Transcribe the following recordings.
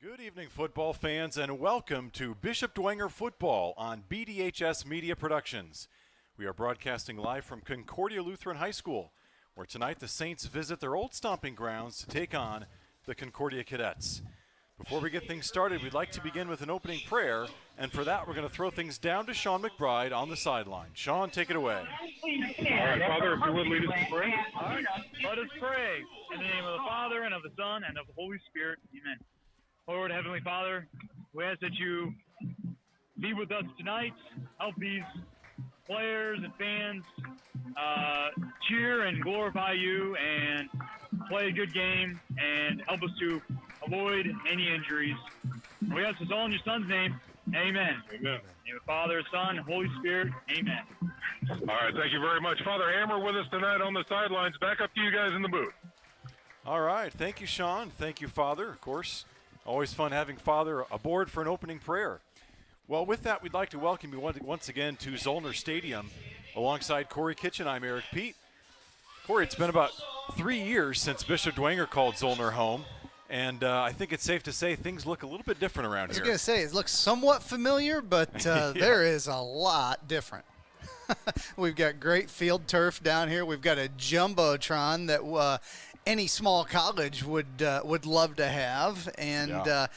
Good evening, football fans, and welcome to Bishop Dwenger Football on BDHS Media Productions. We are broadcasting live from Concordia Lutheran High School, where tonight the Saints visit their old stomping grounds to take on the Concordia Cadets. Before we get things started, we'd like to begin with an opening prayer, and for that we're going to throw things down to Sean McBride on the sideline. Sean, take it away. All right, Father, if you would lead us in prayer. All right, let us pray. In the name of the Father, and of the Son, and of the Holy Spirit. Amen. Lord, Heavenly Father, we ask that you be with us tonight. Help these players and fans cheer and glorify you and play a good game and help us to avoid any injuries. We ask this all in your Son's name. Amen. Amen. In the name of the Father, Son, and Holy Spirit. Amen. All right, thank you very much. Father Hammer with us tonight on the sidelines. Back up to you guys in the booth. All right, thank you, Sean. Thank you, Father, of course. Always fun having Father aboard for an opening prayer. Well, with that, we'd like to welcome you once again to Zollner Stadium. Alongside Corey Kitchen, I'm Eric Pete. Corey, it's been about 3 years since Bishop Dwenger called Zollner home, and I think it's safe to say things look a little bit different around here. I was going to say, it looks somewhat familiar, but Yeah. there is a lot different. We've got great field turf down here. We've got a jumbotron that any small college would love to have, and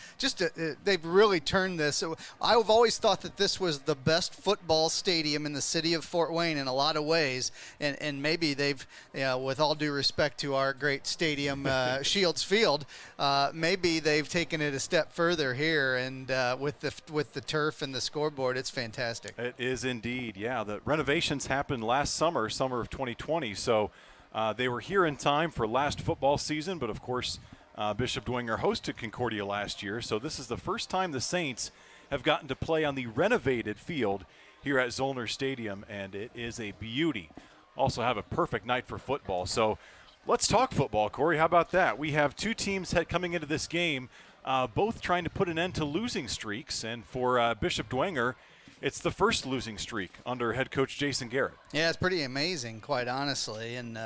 they've really turned this. I've always thought that this was the best football stadium in the city of Fort Wayne in a lot of ways, and maybe they've, with all due respect to our great stadium, Shields Field, maybe they've taken it a step further here, and with the turf and the scoreboard, it's fantastic. It is indeed, yeah. The renovations happened last summer of 2020, so they were here in time for last football season, but of course Bishop Dwenger hosted Concordia last year, so this is the first time the Saints have gotten to play on the renovated field here at Zollner Stadium, and it is a beauty. Also have a perfect night for football. So let's talk football, Corey. How about that? We have two teams coming into this game, both trying to put an end to losing streaks, and for Bishop Dwenger, it's the first losing streak under head coach Jason Garrett. Yeah, it's pretty amazing, quite honestly. And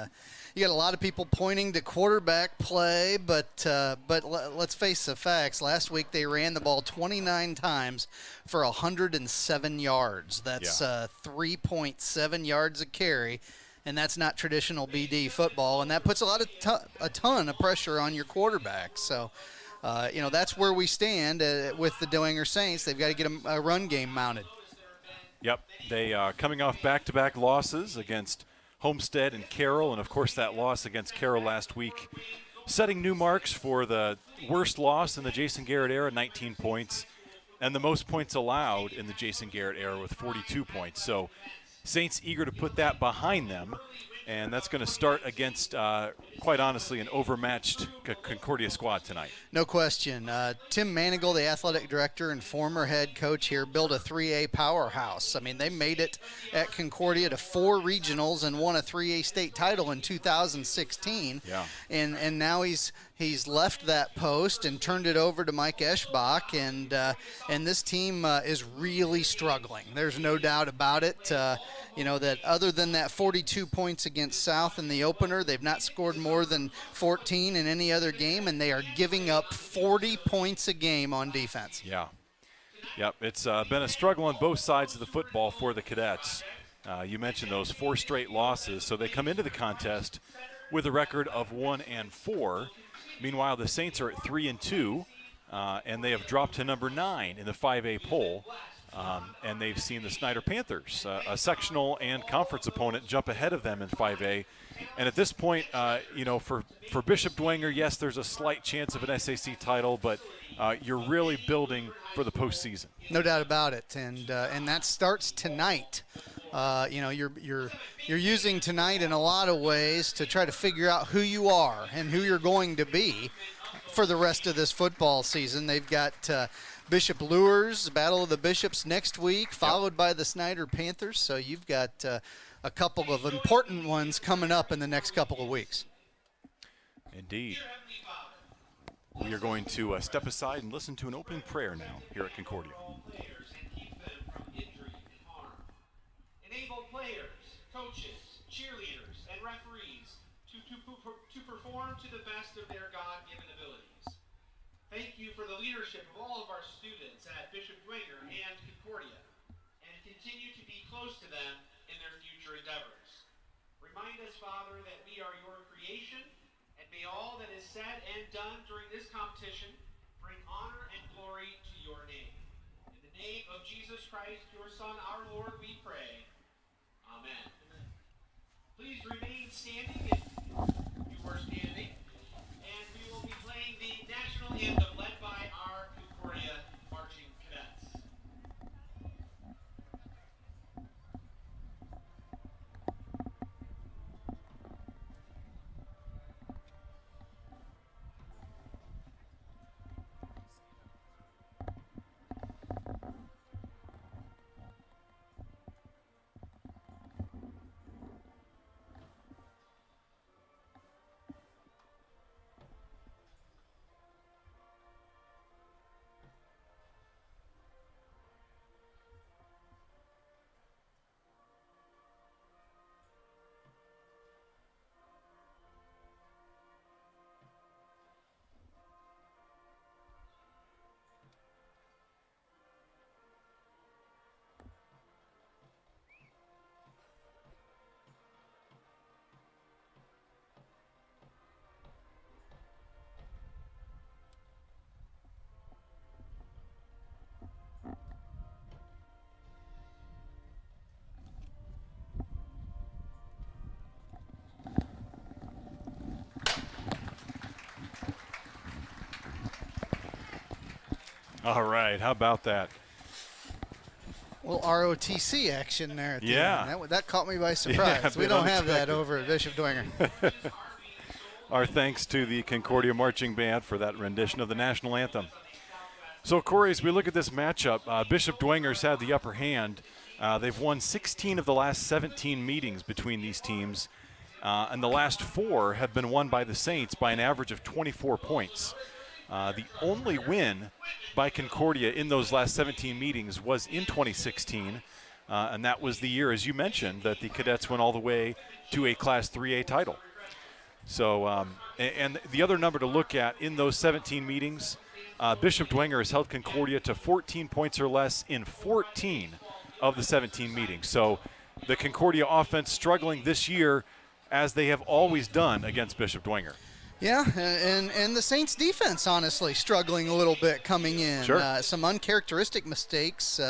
you got a lot of people pointing to quarterback play, but let's face the facts. Last week they ran the ball 29 times for 107 yards. That's 3.7 yards a carry, and that's not traditional BD football. And that puts a ton of pressure on your quarterback. So, that's where we stand with the Dwenger Saints. They've got to get a run game mounted. Yep, they are coming off back-to-back losses against Homestead and Carroll, and of course that loss against Carroll last week, setting new marks for the worst loss in the Jason Garrett era, 19 points, and the most points allowed in the Jason Garrett era with 42 points. So Saints eager to put that behind them, and that's going to start against, quite honestly, an overmatched Concordia squad tonight. No question. Tim Manigal, the athletic director and former head coach here, built a 3A powerhouse. I mean, they made it at Concordia to 4 regionals and won a 3A state title in 2016. Yeah. And now he's left that post and turned it over to Mike Eschbach, and this team is really struggling. There's no doubt about it. That other than that 42 points against South in the opener, they've not scored more than 14 in any other game, and they are giving up 40 points a game on defense. Yeah. Yep, it's been a struggle on both sides of the football for the Cadets. You mentioned those 4 straight losses, so they come into the contest with a record of 1-4. Meanwhile, the Saints are at 3-2, and they have dropped to number 9 in the 5A poll. And they've seen the Snyder Panthers, a sectional and conference opponent, jump ahead of them in 5A. And at this point, for Bishop Dwenger, yes, there's a slight chance of an SAC title, but you're really building for the postseason. No doubt about it, and that starts tonight. You're using tonight in a lot of ways to try to figure out who you are and who you're going to be for the rest of this football season. They've got Bishop Lures, Battle of the Bishops next week, followed by the Snyder Panthers. So you've got a couple of important ones coming up in the next couple of weeks. Indeed. We are going to step aside and listen to an opening prayer now here at Concordia. Enable players, coaches, cheerleaders, and referees to perform to the best of their God-given abilities. thank you for the leadership of all of our students at Bishop Dwenger and Concordia, and continue to be close to them in their future endeavors. Remind us, Father, that we are your creation, and may all that is said and done during this competition bring honor and glory to your name. In the name of Jesus Christ, your Son, our Lord, we pray. Amen. Please remain standing if you were standing, and we will be playing the national anthem led by our Concordia marching cadets. All right, how about that? Well, ROTC action there. At the Yeah. end. That caught me by surprise. Yeah, we bit don't have that unexpected. over at Bishop Dwenger. Our thanks to the Concordia Marching Band for that rendition of the national anthem. So, Corey, as we look at this matchup, Bishop Dwenger's had the upper hand. They've won 16 of the last 17 meetings between these teams, and the last 4 have been won by the Saints by an average of 24 points. The only win by Concordia in those last 17 meetings was in 2016, and that was the year, as you mentioned, that the Cadets went all the way to a Class 3A title. So, and the other number to look at in those 17 meetings, Bishop Dwenger has held Concordia to 14 points or less in 14 of the 17 meetings. So the Concordia offense struggling this year, as they have always done against Bishop Dwenger. Yeah, and the Saints defense, honestly, struggling a little bit coming in. Sure. Some uncharacteristic mistakes.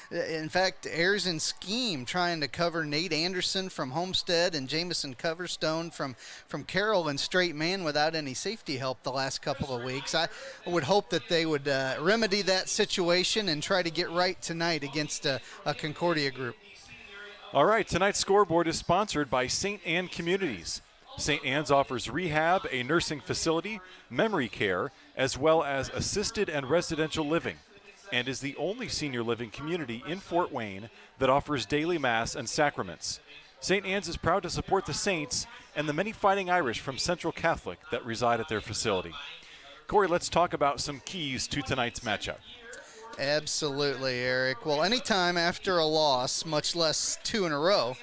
In fact, errors in scheme, trying to cover Nate Anderson from Homestead and Jamison Coverstone from Carroll in straight man without any safety help the last couple of weeks. I would hope that they would remedy that situation and try to get right tonight against a Concordia group. All right, tonight's scoreboard is sponsored by St. Anne Communities. St. Anne's offers rehab, a nursing facility, memory care, as well as assisted and residential living, and is the only senior living community in Fort Wayne that offers daily mass and sacraments. St. Anne's is proud to support the Saints and the many Fighting Irish from Central Catholic that reside at their facility. Corey, let's talk about some keys to tonight's matchup. Absolutely, Eric. Well, anytime after a loss, much less 2 in a row,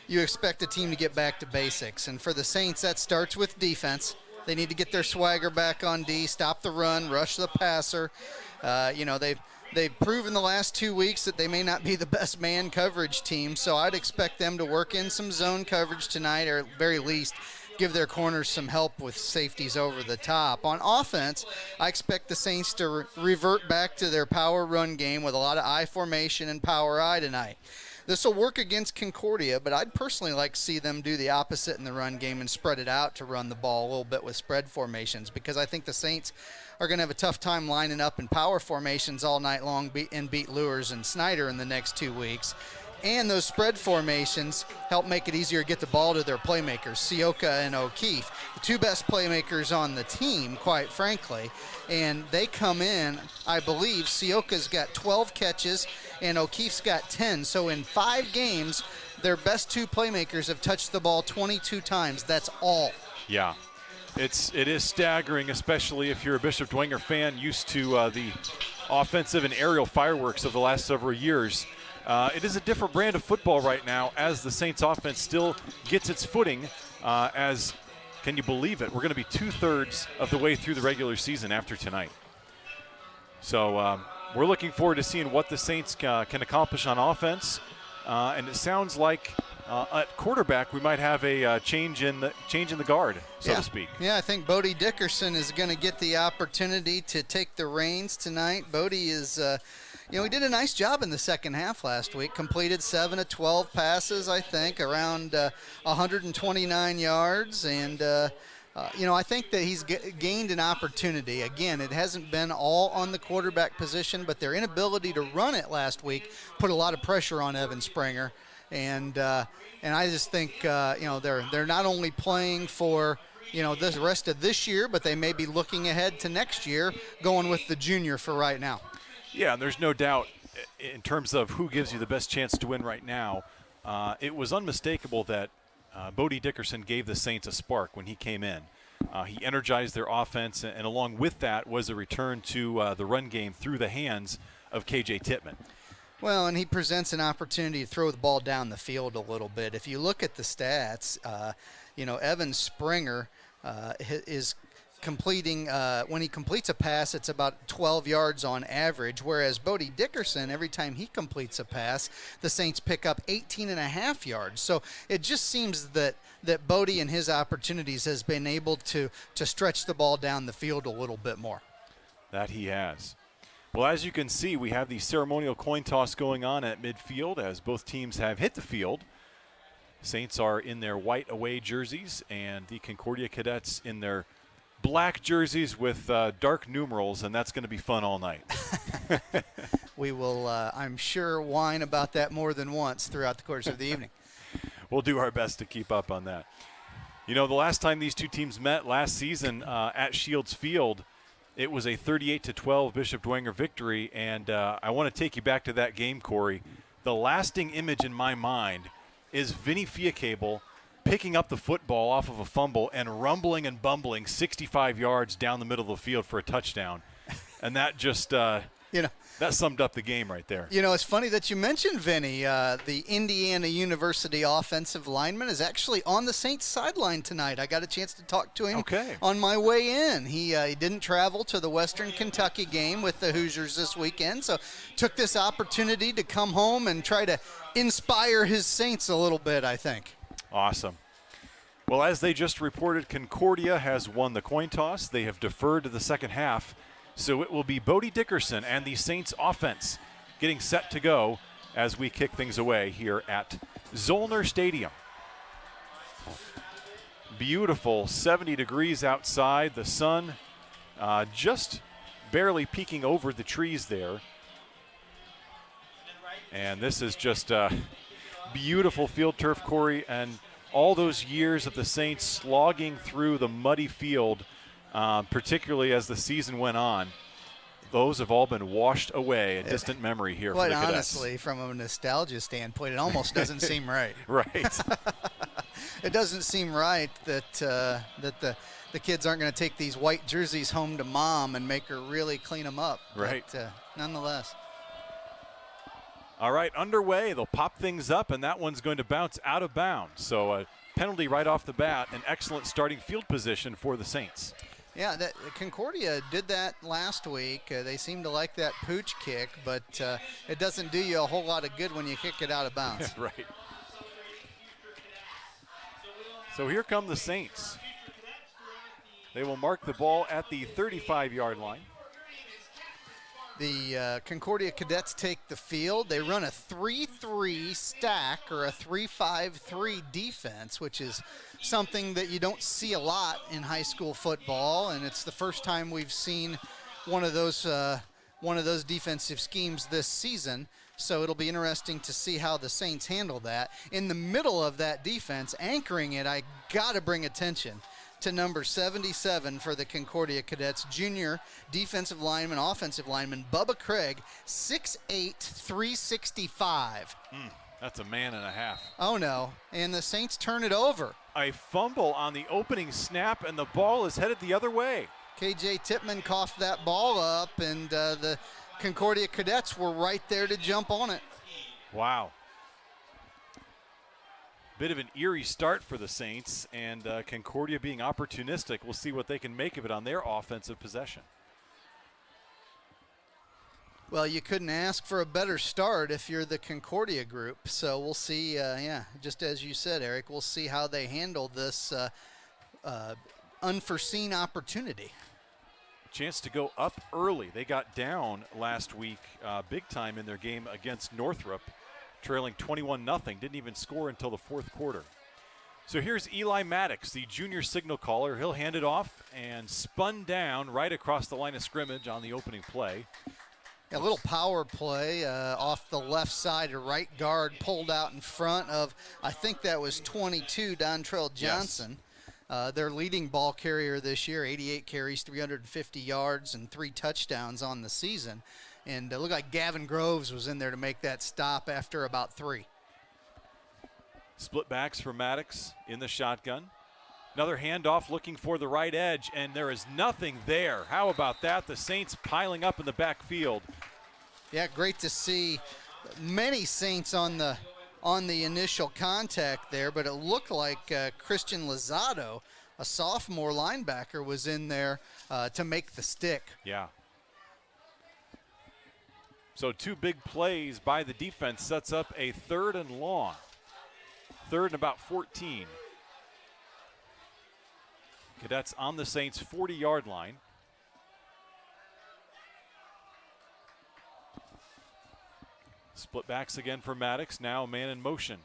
you expect a team to get back to basics. And for the Saints, that starts with defense. They need to get their swagger back on D, stop the run, rush the passer. They've proven the last 2 weeks that they may not be the best man coverage team, so I'd expect them to work in some zone coverage tonight, or at very least give their corners some help with safeties over the top. On offense, I expect the Saints to revert back to their power run game with a lot of I formation and power I tonight. This will work against Concordia, but I'd personally like to see them do the opposite in the run game and spread it out to run the ball a little bit with spread formations, because I think the Saints are going to have a tough time lining up in power formations all night long and beat Lewers and Snyder in the next 2 weeks. And those spread formations help make it easier to get the ball to their playmakers, Sioka and O'Keefe, the 2 best playmakers on the team, quite frankly. And they come in, I believe, Sioka's got 12 catches and O'Keefe's got 10. So in 5 games, their best 2 playmakers have touched the ball 22 times. That's all. Yeah, it is staggering, especially if you're a Bishop Dwenger fan used to the offensive and aerial fireworks of the last several years. It is a different brand of football right now as the Saints offense still gets its footing as, can you believe it, we're going to be 2/3 of the way through the regular season after tonight. So we're looking forward to seeing what the Saints can accomplish on offense. And it sounds like at quarterback we might have a change in the guard, so to speak. Yeah, I think Bodie Dickerson is going to get the opportunity to take the reins tonight. Bodie is, he did a nice job in the second half last week. Completed 7 of 12 passes, I think, around 129 yards. And, I think that he's gained an opportunity. Again, it hasn't been all on the quarterback position, but their inability to run it last week put a lot of pressure on Evan Springer. And I just think, they're not only playing for, the rest of this year, but they may be looking ahead to next year, going with the junior for right now. Yeah, and there's no doubt in terms of who gives you the best chance to win right now. It was unmistakable that Bodie Dickerson gave the Saints a spark when he came in. He energized their offense, and along with that was a return to the run game through the hands of KJ Tittman. Well, and he presents an opportunity to throw the ball down the field a little bit. If you look at the stats, Evan Springer is completing, when he completes a pass, it's about 12 yards on average, whereas Bodie Dickerson, every time he completes a pass, the Saints pick up 18.5 yards. So it just seems that Bodie and his opportunities has been able to stretch the ball down the field a little bit more. That he has. Well, as you can see, we have the ceremonial coin toss going on at midfield as both teams have hit the field. Saints are in their white away jerseys, and the Concordia Cadets in their black jerseys with dark numerals, and that's going to be fun all night. We will, I'm sure, whine about that more than once throughout the course of the evening. We'll do our best to keep up on that. The last time these two teams met last season at Shields Field, it was a 38-12 Bishop Dwenger victory, and I want to take you back to that game, Corey. The lasting image in my mind is Vinny Fiacable picking up the football off of a fumble and rumbling and bumbling 65 yards down the middle of the field for a touchdown. And that just that summed up the game right there. It's funny that you mentioned Vinny. The Indiana University offensive lineman is actually on the Saints sideline tonight. I got a chance to talk to him on my way in. He didn't travel to the Western Kentucky game with the Hoosiers this weekend, so took this opportunity to come home and try to inspire his Saints a little bit, I think. Awesome. Well, as they just reported, Concordia has won the coin toss. They have deferred to the second half. So it will be Bodie Dickerson and the Saints offense getting set to go as we kick things away here at Zollner Stadium. Beautiful 70 degrees outside. The sun just barely peeking over the trees there. And this is just beautiful field turf, Corey. And all those years of the Saints slogging through the muddy field, particularly as the season went on, those have all been washed away, a distant memory here for the Cadets. Quite honestly, from a nostalgia standpoint, it almost doesn't seem right. Right. It doesn't seem right that the kids aren't going to take these white jerseys home to mom and make her really clean them up. Right. But, nonetheless. All right, underway. They'll pop things up, and that one's going to bounce out of bounds. So a penalty right off the bat, an excellent starting field position for the Saints. Yeah, Concordia did that last week. They seem to like that pooch kick, but it doesn't do you a whole lot of good when you kick it out of bounds. Right. So here come the Saints. They will mark the ball at the 35-yard line. The Concordia Cadets take the field. They run a 3-3 stack or a 3-5-3 defense, which is something that you don't see a lot in high school football, and it's the first time we've seen one of those defensive schemes this season. So it'll be interesting to see how the Saints handle that. In the middle of that defense, anchoring it, I got to bring attention to number 77 for the Concordia Cadets, junior defensive lineman, offensive lineman, Bubba Craig, 6'8", 365. That's a man and a half. Oh, no. And the Saints turn it over. A fumble on the opening snap, and the ball is headed the other way. KJ Tittman coughed that ball up, and the Concordia Cadets were right there to jump on it. Wow. Bit of an eerie start for the Saints, and Concordia being opportunistic. We'll see what they can make of it on their offensive possession. Well, you couldn't ask for a better start if you're the Concordia group. So we'll see, just as you said, Eric, we'll see how they handle this unforeseen opportunity. Chance to go up early. They got down last week big time in their game against Northrop, trailing 21-0. Didn't even score until the fourth quarter. So here's Eli Maddox, the junior signal caller. He'll hand it off and spun down right across the line of scrimmage on the opening play. A little power play off the left side. A right guard pulled out in front of, I think that was 22, Dontrell Johnson. Yes. Their leading ball carrier this year, 88 carries, 350 yards, and 3 touchdowns on the season. And it looked like Gavin Groves was in there to make that stop after about 3. Split backs for Maddox in the shotgun. Another handoff looking for the right edge, and there is nothing there. How about that? The Saints piling up in the backfield. Yeah, great to see many Saints on the initial contact there, but it looked like Christian Lozado, a sophomore linebacker, was in there to make the stick. Yeah. So 2 big plays by the defense sets up a 3rd and long. 3rd and about 14. Cadets on the Saints' 40-yard line. Split backs again for Maddox. Now a man in motion.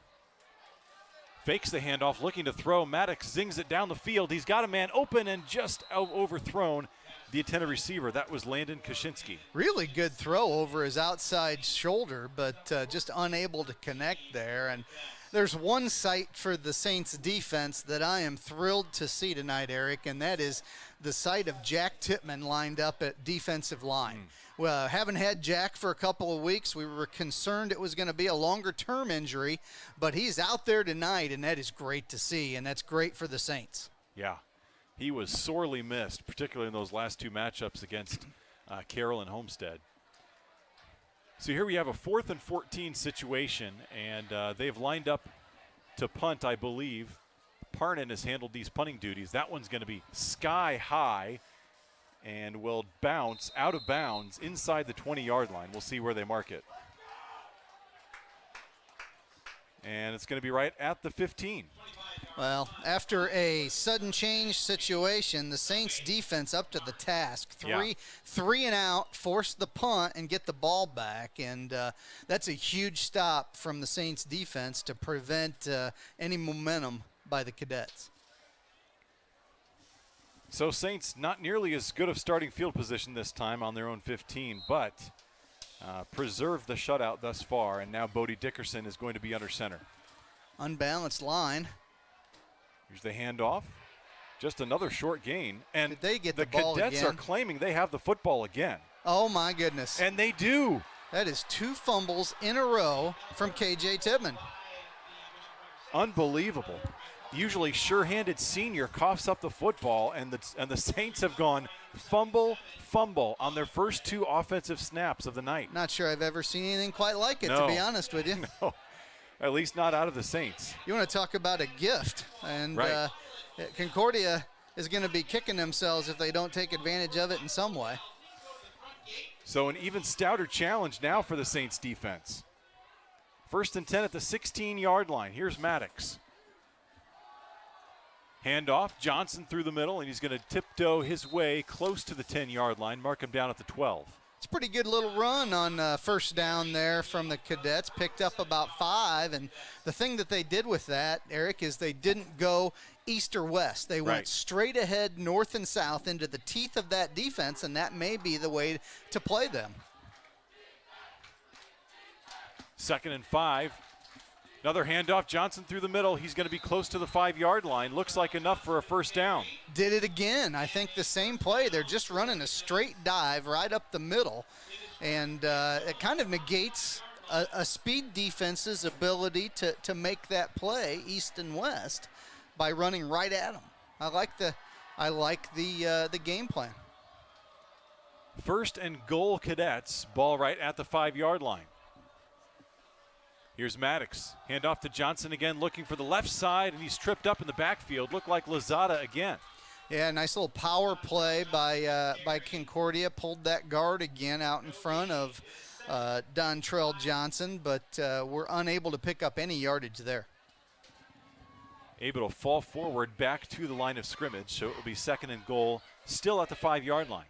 Fakes the handoff, looking to throw. Maddox zings it down the field. He's got a man open and just overthrown the intended receiver. That was Landon Kaczynski. Really good throw over his outside shoulder, but just unable to connect there. And there's one sight for the Saints defense that I am thrilled to see tonight, Eric, and that is the sight of Jack Tippmann lined up at defensive line. Well, haven't had Jack for a couple of weeks. We were concerned it was going to be a longer-term injury, but he's out there tonight, and that is great to see, and that's great for the Saints. Yeah, he was sorely missed, particularly in those last 2 matchups against Carroll and Homestead. So here we have a 4th and 14 situation, and they've lined up to punt, I believe. Parnan has handled these punting duties. That one's going to be sky high and will bounce out of bounds inside the 20-yard line. We'll see where they mark it. And it's going to be right at the 15. Well, after a sudden change situation, the Saints defense up to the task. Three and out, force the punt and get the ball back. And that's a huge stop from the Saints defense to prevent any momentum by the Cadets. So Saints not nearly as good of starting field position this time on their own 15, but preserved the shutout thus far. And now Bodie Dickerson is going to be under center. Unbalanced line. Here's the handoff. Just another short gain. And did they get the ball Cadets again? are claiming they have the football again. Oh, my goodness. And they do. That is 2 fumbles in a row from K.J. Tippmann. Unbelievable. Usually sure-handed senior coughs up the football, and the Saints have gone fumble on their first 2 offensive snaps of the night. Not sure I've ever seen anything quite like it, No. to be honest with you. No, at least not out of the Saints. You want to talk about a gift, and Right. Concordia is going to be kicking themselves if they don't take advantage of it in some way. So an even stouter challenge now for the Saints defense. 1st and 10 at the 16-yard line. Here's Maddox. Handoff, Johnson through the middle, and he's going to tiptoe his way close to the 10-yard line, mark him down at the 12. It's a pretty good little run on first down there from the Cadets, picked up about 5, and the thing that they did with that, Eric, is they didn't go east or west. They went straight ahead north and south into the teeth of that defense, and that may be the way to play them. 2nd and 5. Another handoff, Johnson through the middle. He's going to be close to the 5-yard line. Looks like enough for a first down. Did it again. I think the same play. They're just running a straight dive right up the middle, and it kind of negates a speed defense's ability to make that play east and west by running right at them. I like the game plan. 1st and goal, Cadets. Ball right at the 5-yard line. Here's Maddox. Handoff to Johnson again, looking for the left side, and he's tripped up in the backfield. Looked like Lozada again. Yeah, nice little power play by Concordia. Pulled that guard again out in front of Dontrell Johnson, but we're unable to pick up any yardage there. Able to fall forward back to the line of scrimmage, so it will be 2nd and goal, still at the 5-yard line.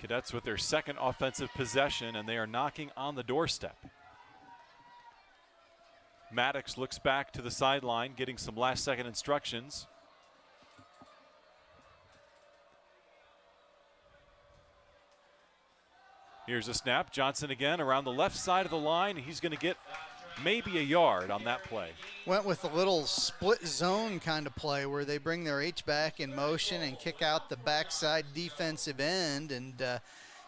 Cadets with their 2nd offensive possession, and they are knocking on the doorstep. Maddox looks back to the sideline, getting some last-second instructions. Here's a snap. Johnson again around the left side of the line. He's going to get maybe a yard on that play. Went with a little split zone kind of play where they bring their H-back in motion and kick out the backside defensive end, and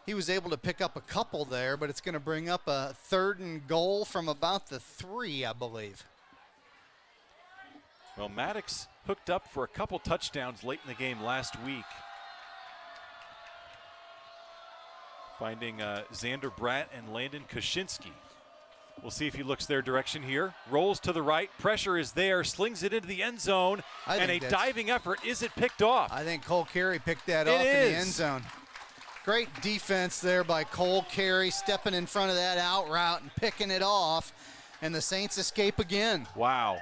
he was able to pick up a couple there, but it's going to bring up a 3rd and goal from about the 3, I believe. Well, Maddox hooked up for a couple touchdowns late in the game last week. Finding Xander Bratt and Landon Kaczynski. We'll see if he looks their direction here. Rolls to the right. Pressure is there. Slings it into the end zone. And a diving effort. Is it picked off? I think Cole Carey picked that off in the end zone. Great defense there by Cole Carey, stepping in front of that out route and picking it off. And the Saints escape again. Wow.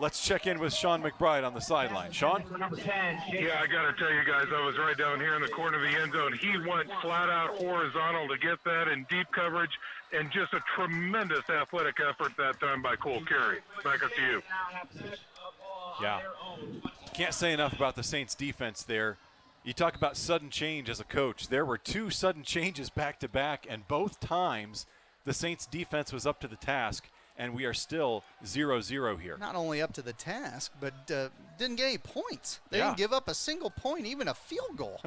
Let's check in with Sean McBride on the sideline. Sean? Yeah, I got to tell you guys, I was right down here in the corner of the end zone. He went flat out horizontal to get that in deep coverage, and just a tremendous athletic effort that time by Cole Carey. Back up to you. Yeah. Can't say enough about the Saints defense there. You talk about sudden change as a coach. There were 2 sudden changes back to back, and both times the Saints defense was up to the task. And we are still 0-0 here. Not only up to the task, but didn't get any points. They Yeah. didn't give up a single point, even a field goal.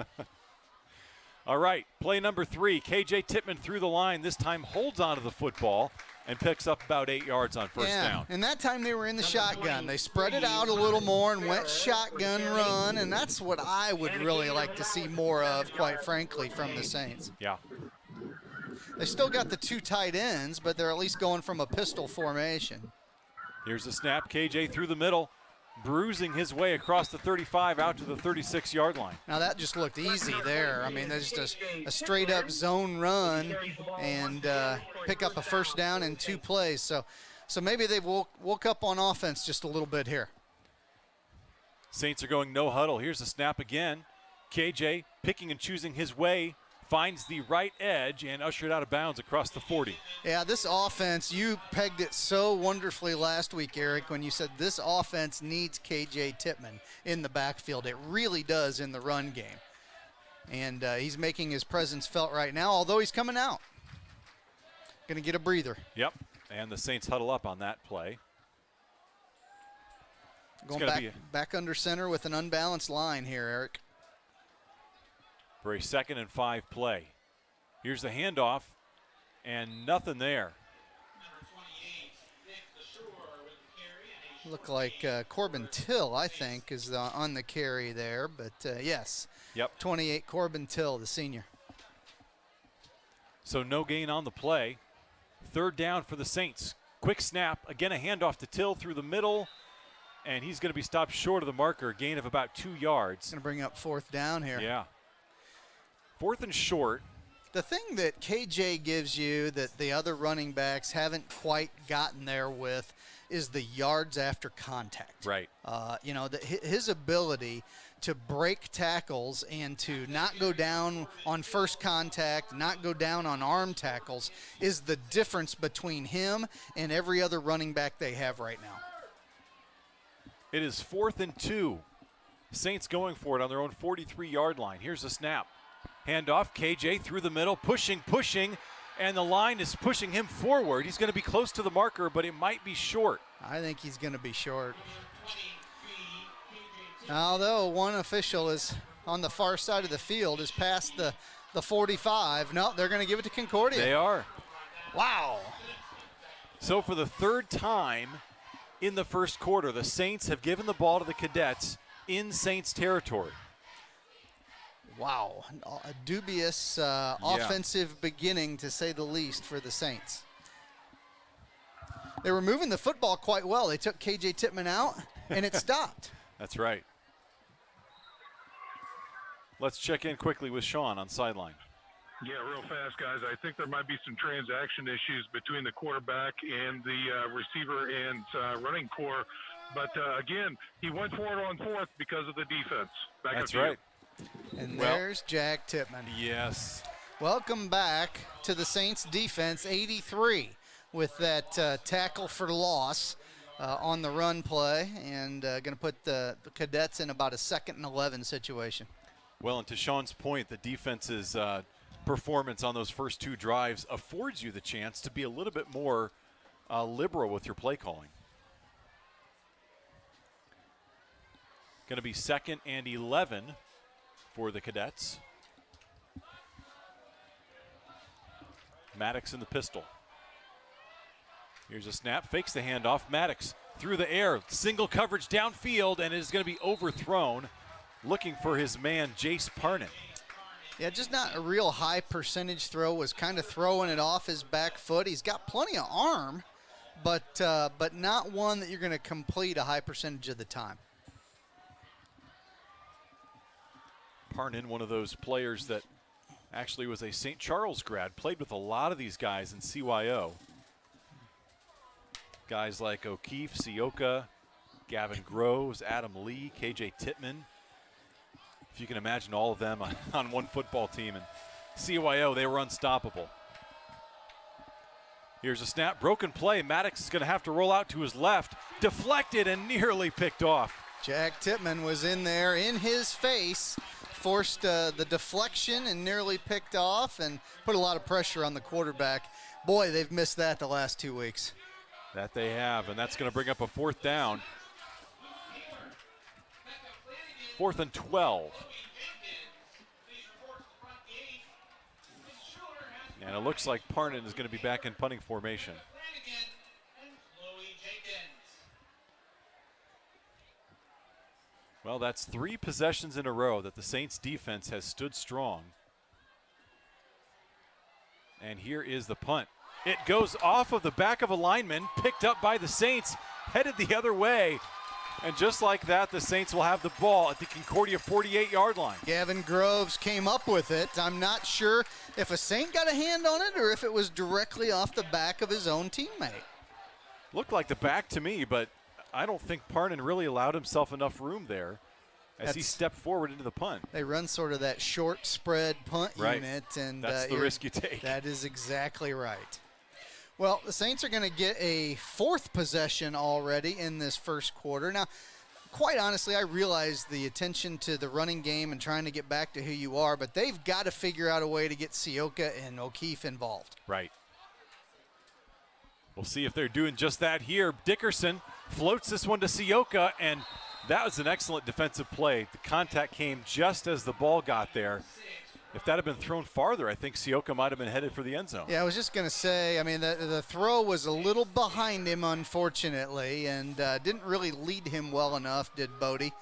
All right, play number 3. KJ Tittman through the line. This time holds onto the football and picks up about 8 yards on first down. And that time they were in the shotgun. They spread it out a little more and went shotgun run, and that's what I would really like to see more of, quite frankly, from the Saints. Yeah. They still got the 2 tight ends, but they're at least going from a pistol formation. Here's the snap. KJ through the middle, bruising his way across the 35 out to the 36-yard line. Now that just looked easy there. I mean, there's just a straight-up zone run and pick up a first down in 2 plays. So maybe they woke up on offense just a little bit here. Saints are going no huddle. Here's the snap again. KJ picking and choosing his way, finds the right edge and ushered out of bounds across the 40. Yeah, this offense, you pegged it so wonderfully last week, Eric, when you said this offense needs KJ Tittman in the backfield. It really does in the run game. And he's making his presence felt right now, although he's coming out. Going to get a breather. Yep, and the Saints huddle up on that play. Going back under center with an unbalanced line here, Eric. For a 2nd and 5 play. Here's the handoff, and nothing there. Look like Corbin Till, I think, is on the carry there, but yes. Yep. 28, Corbin Till, the senior. So no gain on the play. 3rd down for the Saints. Quick snap, again a handoff to Till through the middle, and he's going to be stopped short of the marker, gain of about 2 yards. Going to bring up 4th down here. Yeah. 4th and short. The thing that KJ gives you that the other running backs haven't quite gotten there with is the yards after contact. Right. You know, his ability to break tackles and to not go down on first contact, not go down on arm tackles is the difference between him and every other running back they have right now. It is 4th and 2. Saints going for it on their own 43-yard line. Here's the snap. Handoff, KJ through the middle, pushing, and the line is pushing him forward. He's going to be close to the marker, but it might be short. I think he's going to be short. Although one official is on the far side of the field, is past the 45. No, they're going to give it to Concordia. They are. Wow. So for the 3rd time in the first quarter, the Saints have given the ball to the Cadets in Saints territory. Wow, a dubious offensive beginning, to say the least, for the Saints. they were moving the football quite well. They took KJ Tittman out, and it stopped. That's right. Let's check in quickly with Sean on sideline. Yeah, real fast, guys. I think there might be some transaction issues between the quarterback and the receiver and running core. But, again, he went forward on fourth because of the defense. That's right. And there's Jack Tittman. Yes. Welcome back to the Saints defense, 83, with that tackle for loss on the run play, and going to put the Cadets in about a 2nd and 11 situation. Well, and to Sean's point, the defense's performance on those first 2 drives affords you the chance to be a little bit more liberal with your play calling. Going to be 2nd and 11 for the Cadets. Maddox in the pistol. Here's a snap, fakes the handoff. Maddox through the air, single coverage downfield, and it is going to be overthrown. Looking for his man, Jace Parnin. Yeah, just not a real high percentage throw. Was kind of throwing it off his back foot. He's got plenty of arm, but not one that you're going to complete a high percentage of the time. Parnin, one of those players that actually was a St. Charles grad, played with a lot of these guys in CYO. Guys like O'Keefe, Sioka, Gavin Groves, Adam Lee, KJ Tittman. If you can imagine all of them on one football team. And CYO, they were unstoppable. Here's a snap, broken play. Maddox is going to have to roll out to his left. Deflected and nearly picked off. Jack Tittman was in there in his face, forced the deflection and nearly picked off and put a lot of pressure on the quarterback. Boy, they've missed that the last 2 weeks. That they have, and that's going to bring up a 4th down. 4th and 12. And it looks like Parnin is going to be back in punting formation. Well, that's 3 possessions in a row that the Saints defense has stood strong. And here is the punt. It goes off of the back of a lineman, picked up by the Saints, headed the other way. And just like that, the Saints will have the ball at the Concordia 48-yard line. Gavin Groves came up with it. I'm not sure if a Saint got a hand on it or if it was directly off the back of his own teammate. Looked like the back to me, but I don't think Parnin really allowed himself enough room there as he stepped forward into the punt. They run sort of that short spread punt unit. And that's the risk you take. That is exactly right. Well, the Saints are going to get a 4th possession already in this first quarter. Now, quite honestly, I realize the attention to the running game and trying to get back to who you are, but they've got to figure out a way to get Sioka and O'Keefe involved. Right. We'll see if they're doing just that here. Dickerson floats this one to Sioka, and that was an excellent defensive play. The contact came just as the ball got there. If that had been thrown farther, I think Sioka might have been headed for the end zone. Yeah, I was just going to say, I mean, the throw was a little behind him, unfortunately, and didn't really lead him well enough, did Bodie.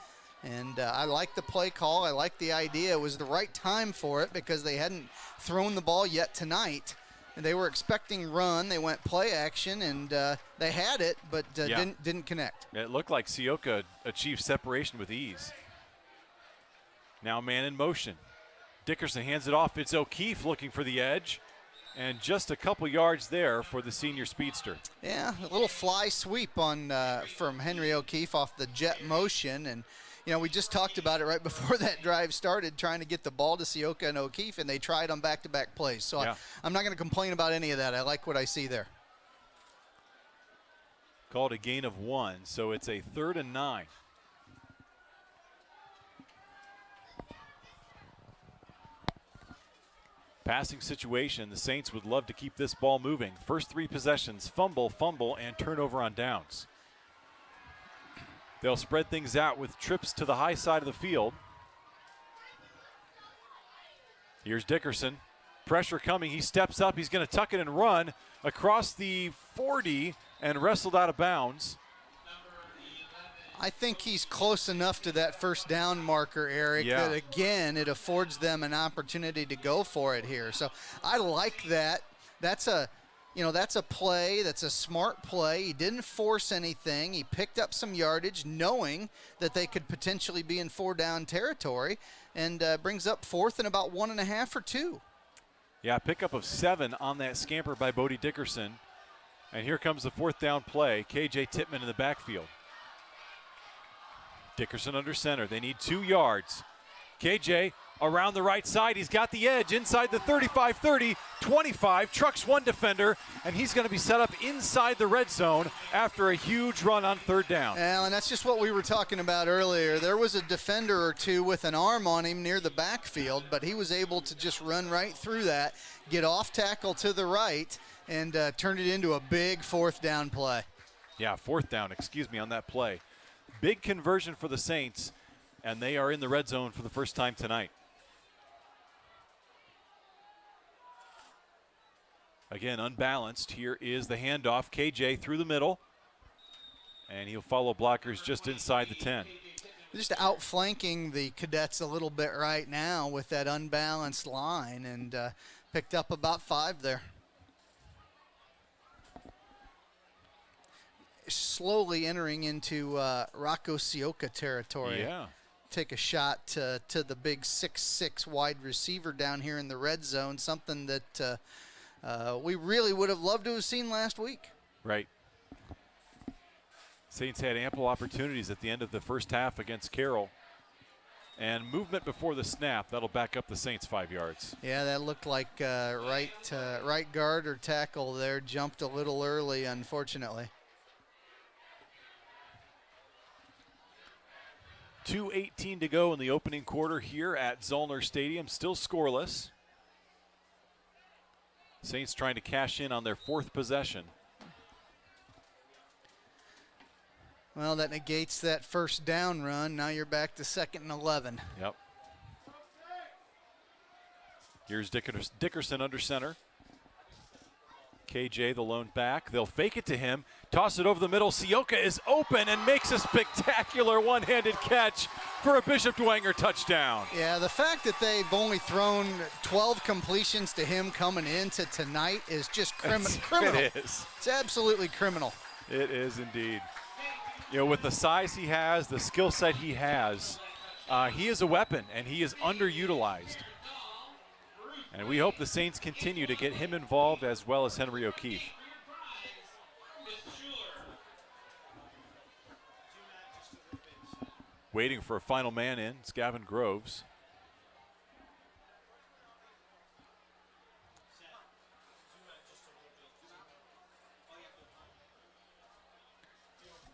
And I like the play call. I like the idea. It was the right time for it because they hadn't thrown the ball yet tonight. And they were expecting run. They went play action, and they had it, but didn't connect. It looked like Sioka achieved separation with ease. Now man in motion. Dickerson hands it off. It's O'Keefe looking for the edge. And just a couple yards there for the senior speedster. Yeah, a little fly sweep on from Henry O'Keefe off the jet motion. And, you know, we just talked about it right before that drive started, trying to get the ball to Sioka and O'Keefe, and they tried on back-to-back plays. So I'm not going to complain about any of that. I like what I see there. Called a gain of 1, so it's a 3rd and 9. Passing situation, the Saints would love to keep this ball moving. First 3 possessions, fumble, and turnover on downs. They'll spread things out with trips to the high side of the field. Here's Dickerson. Pressure coming. He steps up. He's going to tuck it and run across the 40 and wrestled out of bounds. I think he's close enough to that first down marker, Eric, that, again, it affords them an opportunity to go for it here. So I like that. That's a you know, that's a play, that's a smart play. He didn't force anything. He picked up some yardage knowing that they could potentially be in 4-down territory, and brings up 4th and about 1.5 or 2. Yeah, pickup of 7 on that scamper by Bodie Dickerson. And here comes the 4th down play. KJ Tippmann in the backfield. Dickerson under center. They need 2 yards. KJ around the right side. He's got the edge inside the 35-30, 25, trucks one defender, and he's going to be set up inside the red zone after a huge run on 3rd down. And that's just what we were talking about earlier. There was a defender or two with an arm on him near the backfield, but he was able to just run right through that, get off tackle to the right, and turn it into a big 4th down play. Yeah, 4th down, on that play. Big conversion for the Saints, and they are in the red zone for the first time tonight. Again, unbalanced. Here is the handoff. KJ through the middle, and he'll follow blockers just inside the 10. Just outflanking the Cadets a little bit right now with that unbalanced line, and picked up about 5 there. Slowly entering into Rocco Sioka territory. Yeah. Take a shot to the big 6'6" wide receiver down here in the red zone, something that we really would have loved to have seen last week. Right. Saints had ample opportunities at the end of the first half against Carroll. And movement before the snap, that'll back up the Saints 5 yards. Yeah, that looked like right guard or tackle there jumped a little early, unfortunately. 2:18 to go in the opening quarter here at Zollner Stadium, still scoreless. Saints trying to cash in on their 4th possession. Well, that negates that 1st down run. Now you're back to 2nd and 11. Yep. Here's Dickerson under center. KJ, the lone back. They'll fake it to him. Toss it over the middle. Sioka is open and makes a spectacular one-handed catch for a Bishop Dwenger touchdown. Yeah, the fact that they've only thrown 12 completions to him coming into tonight is just criminal. It is. It's absolutely criminal. It is indeed. You know, with the size he has, the skill set he has, he is a weapon, and he is underutilized. And we hope the Saints continue to get him involved as well as Henry O'Keefe. Waiting for a final man in, it's Gavin Groves.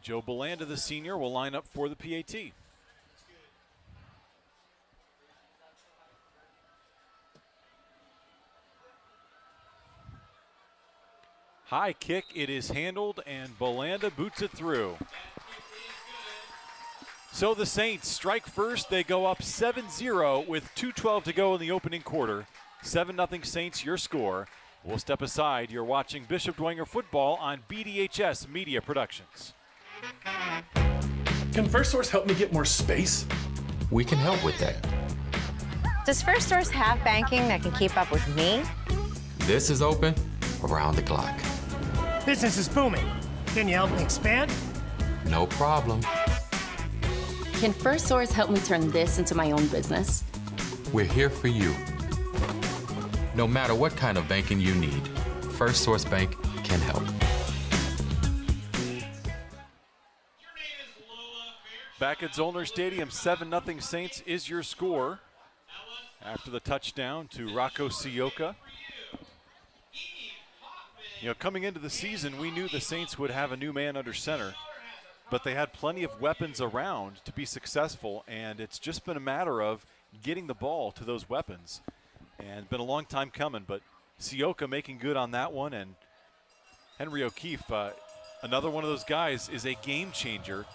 Joe Belanda, the senior, will line up for the PAT. High kick, it is handled, and Belanda boots it through. So the Saints strike first. They go up 7-0 with 2:12 to go in the opening quarter. 7-0 Saints, your score. We'll step aside. You're watching Bishop Dwenger football on BDHS Media Productions. Can First Source help me get more space? We can help with that. Does First Source have banking that can keep up with me? This is open around the clock. Business is booming. Can you help me expand? No problem. Can First Source help me turn this into my own business? We're here for you. No matter what kind of banking you need, First Source Bank can help. Back at Zollner Stadium, 7-0 Saints is your score. After the touchdown to Rocco Sioka. You know, coming into the season, we knew the Saints would have a new man under center, but they had plenty of weapons around to be successful, and it's just been a matter of getting the ball to those weapons. And been a long time coming, but Sioka making good on that one, and Henry O'Keefe, another one of those guys, is a game changer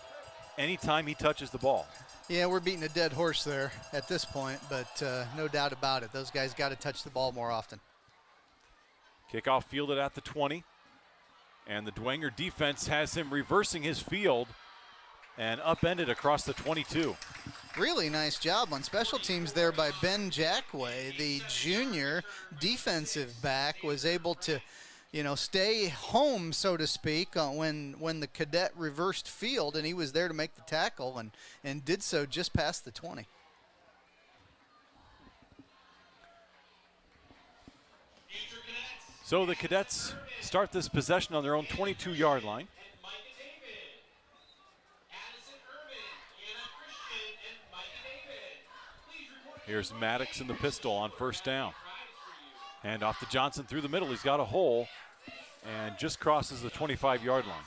anytime he touches the ball. Yeah, we're beating a dead horse there at this point, but no doubt about it. Those guys got to touch the ball more often. Kickoff fielded at the 20, and the Dwenger defense has him reversing his field and upended across the 22. Really nice job on special teams there by Ben Jackway. The junior defensive back was able to stay home, so to speak, when the cadet reversed field, and he was there to make the tackle and did so just past the 20. So the Cadets start this possession on their own 22-yard line. Here's Maddox in the pistol on first down. Hand off to Johnson through the middle. He's got a hole and just crosses the 25-yard line.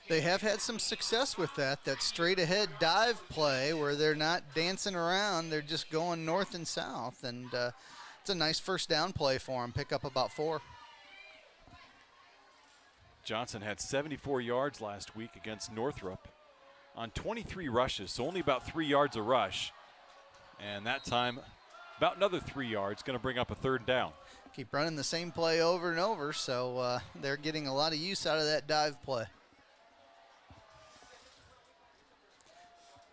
They have had some success with that straight ahead dive play where they're not dancing around. They're just going north and south. And it's a nice first down play for them. Pick up about 4. Johnson had 74 yards last week against Northrop on 23 rushes, so only about 3 yards a rush. And that time, about another 3 yards, going to bring up a third down. Keep running the same play over and over, so they're getting a lot of use out of that dive play.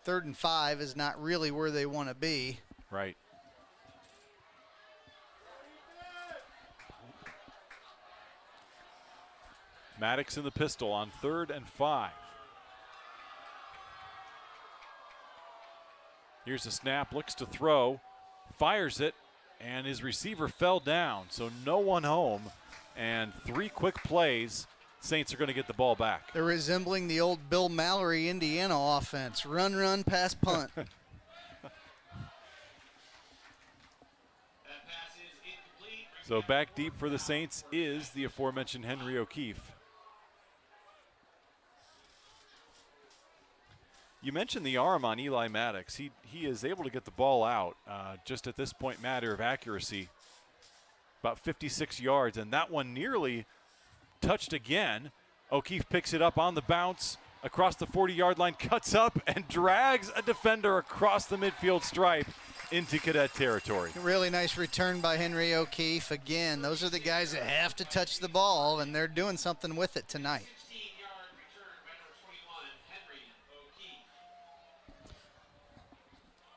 3rd and 5 is not really where they want to be. Right. Maddox in the pistol on 3rd and 5. Here's a snap, looks to throw, fires it, and his receiver fell down, so no one home. And 3 quick plays, Saints are going to get the ball back. They're resembling the old Bill Mallory Indiana offense. Run, run, pass, punt. So back deep for the Saints is the aforementioned Henry O'Keefe. You mentioned the arm on Eli Maddox. He is able to get the ball out. Just at this point, matter of accuracy. About 56 yards, and that one nearly touched again. O'Keefe picks it up on the bounce across the 40-yard line, cuts up and drags a defender across the midfield stripe into Cadet territory. Really nice return by Henry O'Keefe. Again, those are the guys that have to touch the ball, and they're doing something with it tonight.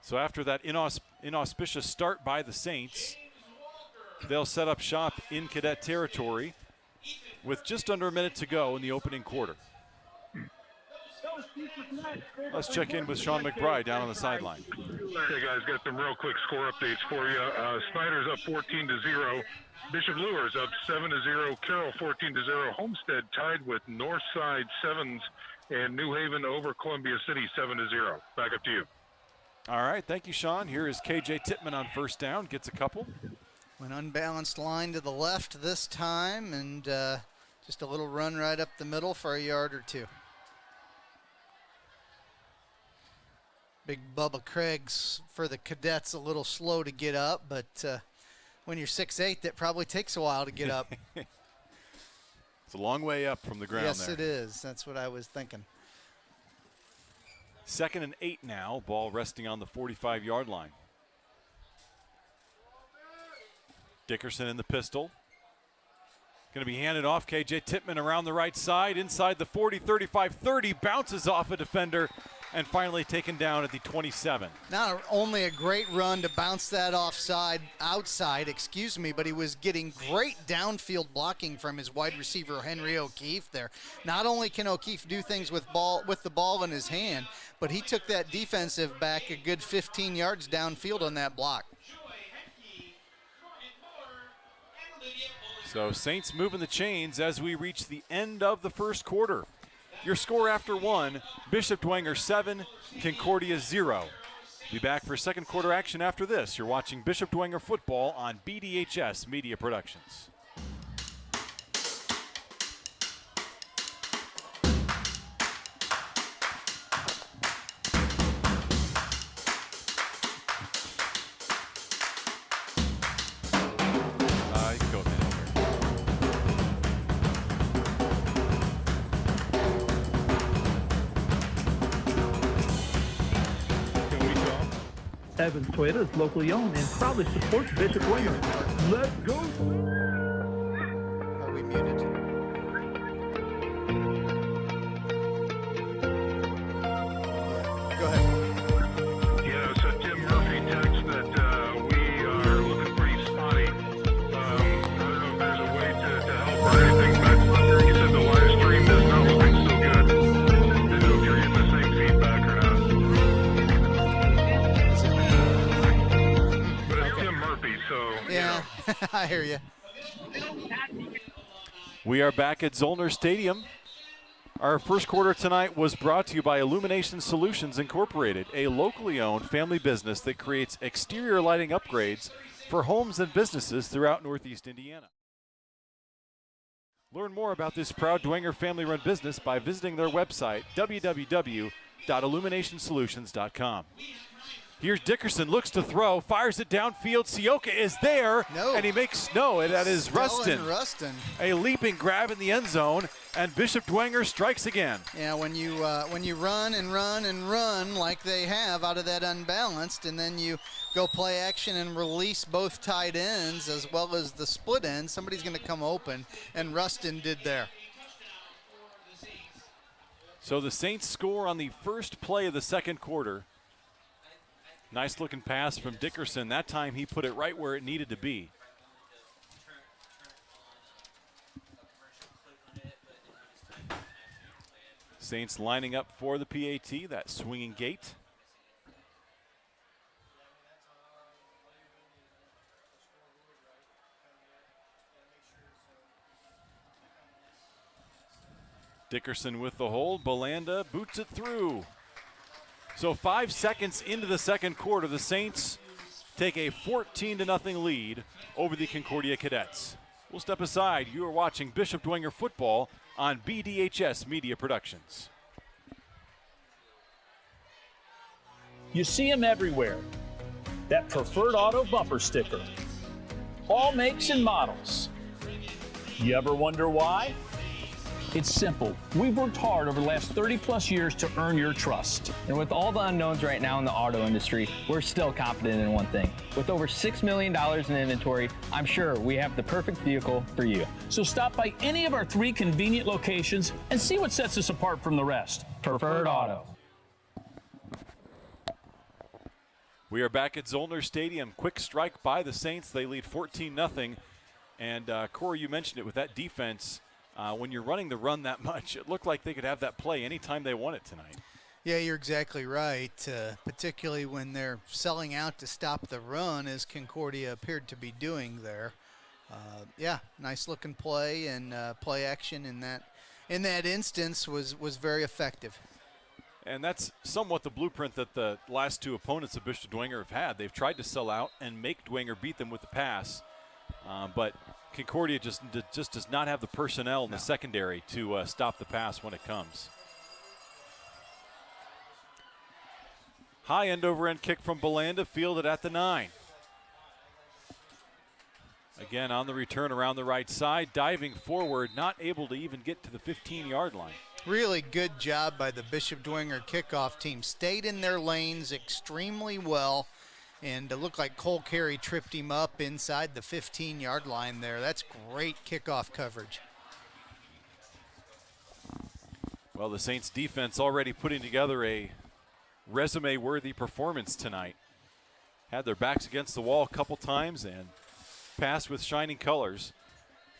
So after that inauspicious start by the Saints, they'll set up shop in Cadet territory with just under a minute to go in the opening quarter. Let's check in with Sean McBride down on the sideline. Hey guys, got some real quick score updates for you. Snyder's up 14-0. Bishop Luers up 7-0. Carroll 14-0. Homestead tied with Northside 7s, and New Haven over Columbia City 7-0. Back up to you. All right, thank you, Sean. Here is KJ Tittman on first down, gets a couple. An unbalanced line to the left this time, and just a little run right up the middle for a yard or 2. Big Bubba Craig's for the Cadets a little slow to get up, but when you're 6'8", that probably takes a while to get up. It's a long way up from the ground. Yes, there. it is. That's what I was thinking. 2nd and 8 now. Ball resting on the 45-yard line. Dickerson in the pistol. Going to be handed off. KJ Tittman around the right side, inside the 40, 35, 30, bounces off a defender, and finally taken down at the 27. Not only a great run to bounce that outside, but he was getting great downfield blocking from his wide receiver, Henry O'Keefe there. Not only can O'Keefe do things with the ball in his hand, but he took that defensive back a good 15 yards downfield on that block. So Saints moving the chains as we reach the end of the first quarter. Your score after 1, Bishop Dwenger 7, Concordia 0. Be back for second quarter action after this. You're watching Bishop Dwenger football on BDHS Media Productions. Evans Toyota is locally owned and proudly supports Bishop Dwenger. Let's go! Are we muted? Go ahead. Yeah, so Tim Murphy texts that we are looking pretty spotty. I don't know if there's a way to help or anything. I hear you. We are back at Zollner Stadium. Our first quarter tonight was brought to you by Illumination Solutions Incorporated, a locally owned family business that creates exterior lighting upgrades for homes and businesses throughout Northeast Indiana. Learn more about this proud Dwenger family-run business by visiting their website, www.illuminationsolutions.com. Here's Dickerson, looks to throw, fires it downfield. Sioka is there, and he makes that is Rustin. A leaping grab in the end zone, and Bishop Dwenger strikes again. Yeah, when you run and run and run like they have out of that unbalanced, and then you go play action and release both tight ends as well as the split end, somebody's going to come open, and Rustin did there. So the Saints score on the first play of the second quarter. Nice looking pass from Dickerson. That time he put it right where it needed to be. Saints lining up for the PAT, that swinging gate. Dickerson with the hold. Belanda boots it through. So 5 seconds into the second quarter, the Saints take a 14-0 lead over the Concordia Cadets. We'll step aside. You are watching Bishop Dwenger football on BDHS Media Productions. You see them everywhere. That preferred auto bumper sticker. All makes and models. You ever wonder why? It's simple. We've worked hard over the last 30-plus years to earn your trust. And with all the unknowns right now in the auto industry, we're still confident in one thing. With over $6 million in inventory, I'm sure we have the perfect vehicle for you. So stop by any of our 3 convenient locations and see what sets us apart from the rest. Preferred Auto. We are back at Zollner Stadium. Quick strike by the Saints. They lead 14-0. And Corey, you mentioned it with that defense. When you're running the run that much, it looked like they could have that play anytime they want it tonight. Yeah, you're exactly right, particularly when they're selling out to stop the run, as Concordia appeared to be doing there. Yeah, nice looking play, and play action in that instance was very effective. And that's somewhat the blueprint that the last 2 opponents of Bishop Dwenger have had. They've tried to sell out and make Dwenger beat them with the pass, but Concordia just does not have the personnel in the secondary to stop the pass when it comes. High end over end kick from Belanda, fielded at the 9. Again on the return around the right side, diving forward, not able to even get to the 15-yard line. Really good job by the Bishop Dwenger kickoff team. Stayed in their lanes extremely well. And it looked like Cole Carey tripped him up inside the 15-yard line there. That's great kickoff coverage. Well, the Saints defense already putting together a resume-worthy performance tonight. Had their backs against the wall a couple times and passed with shining colors.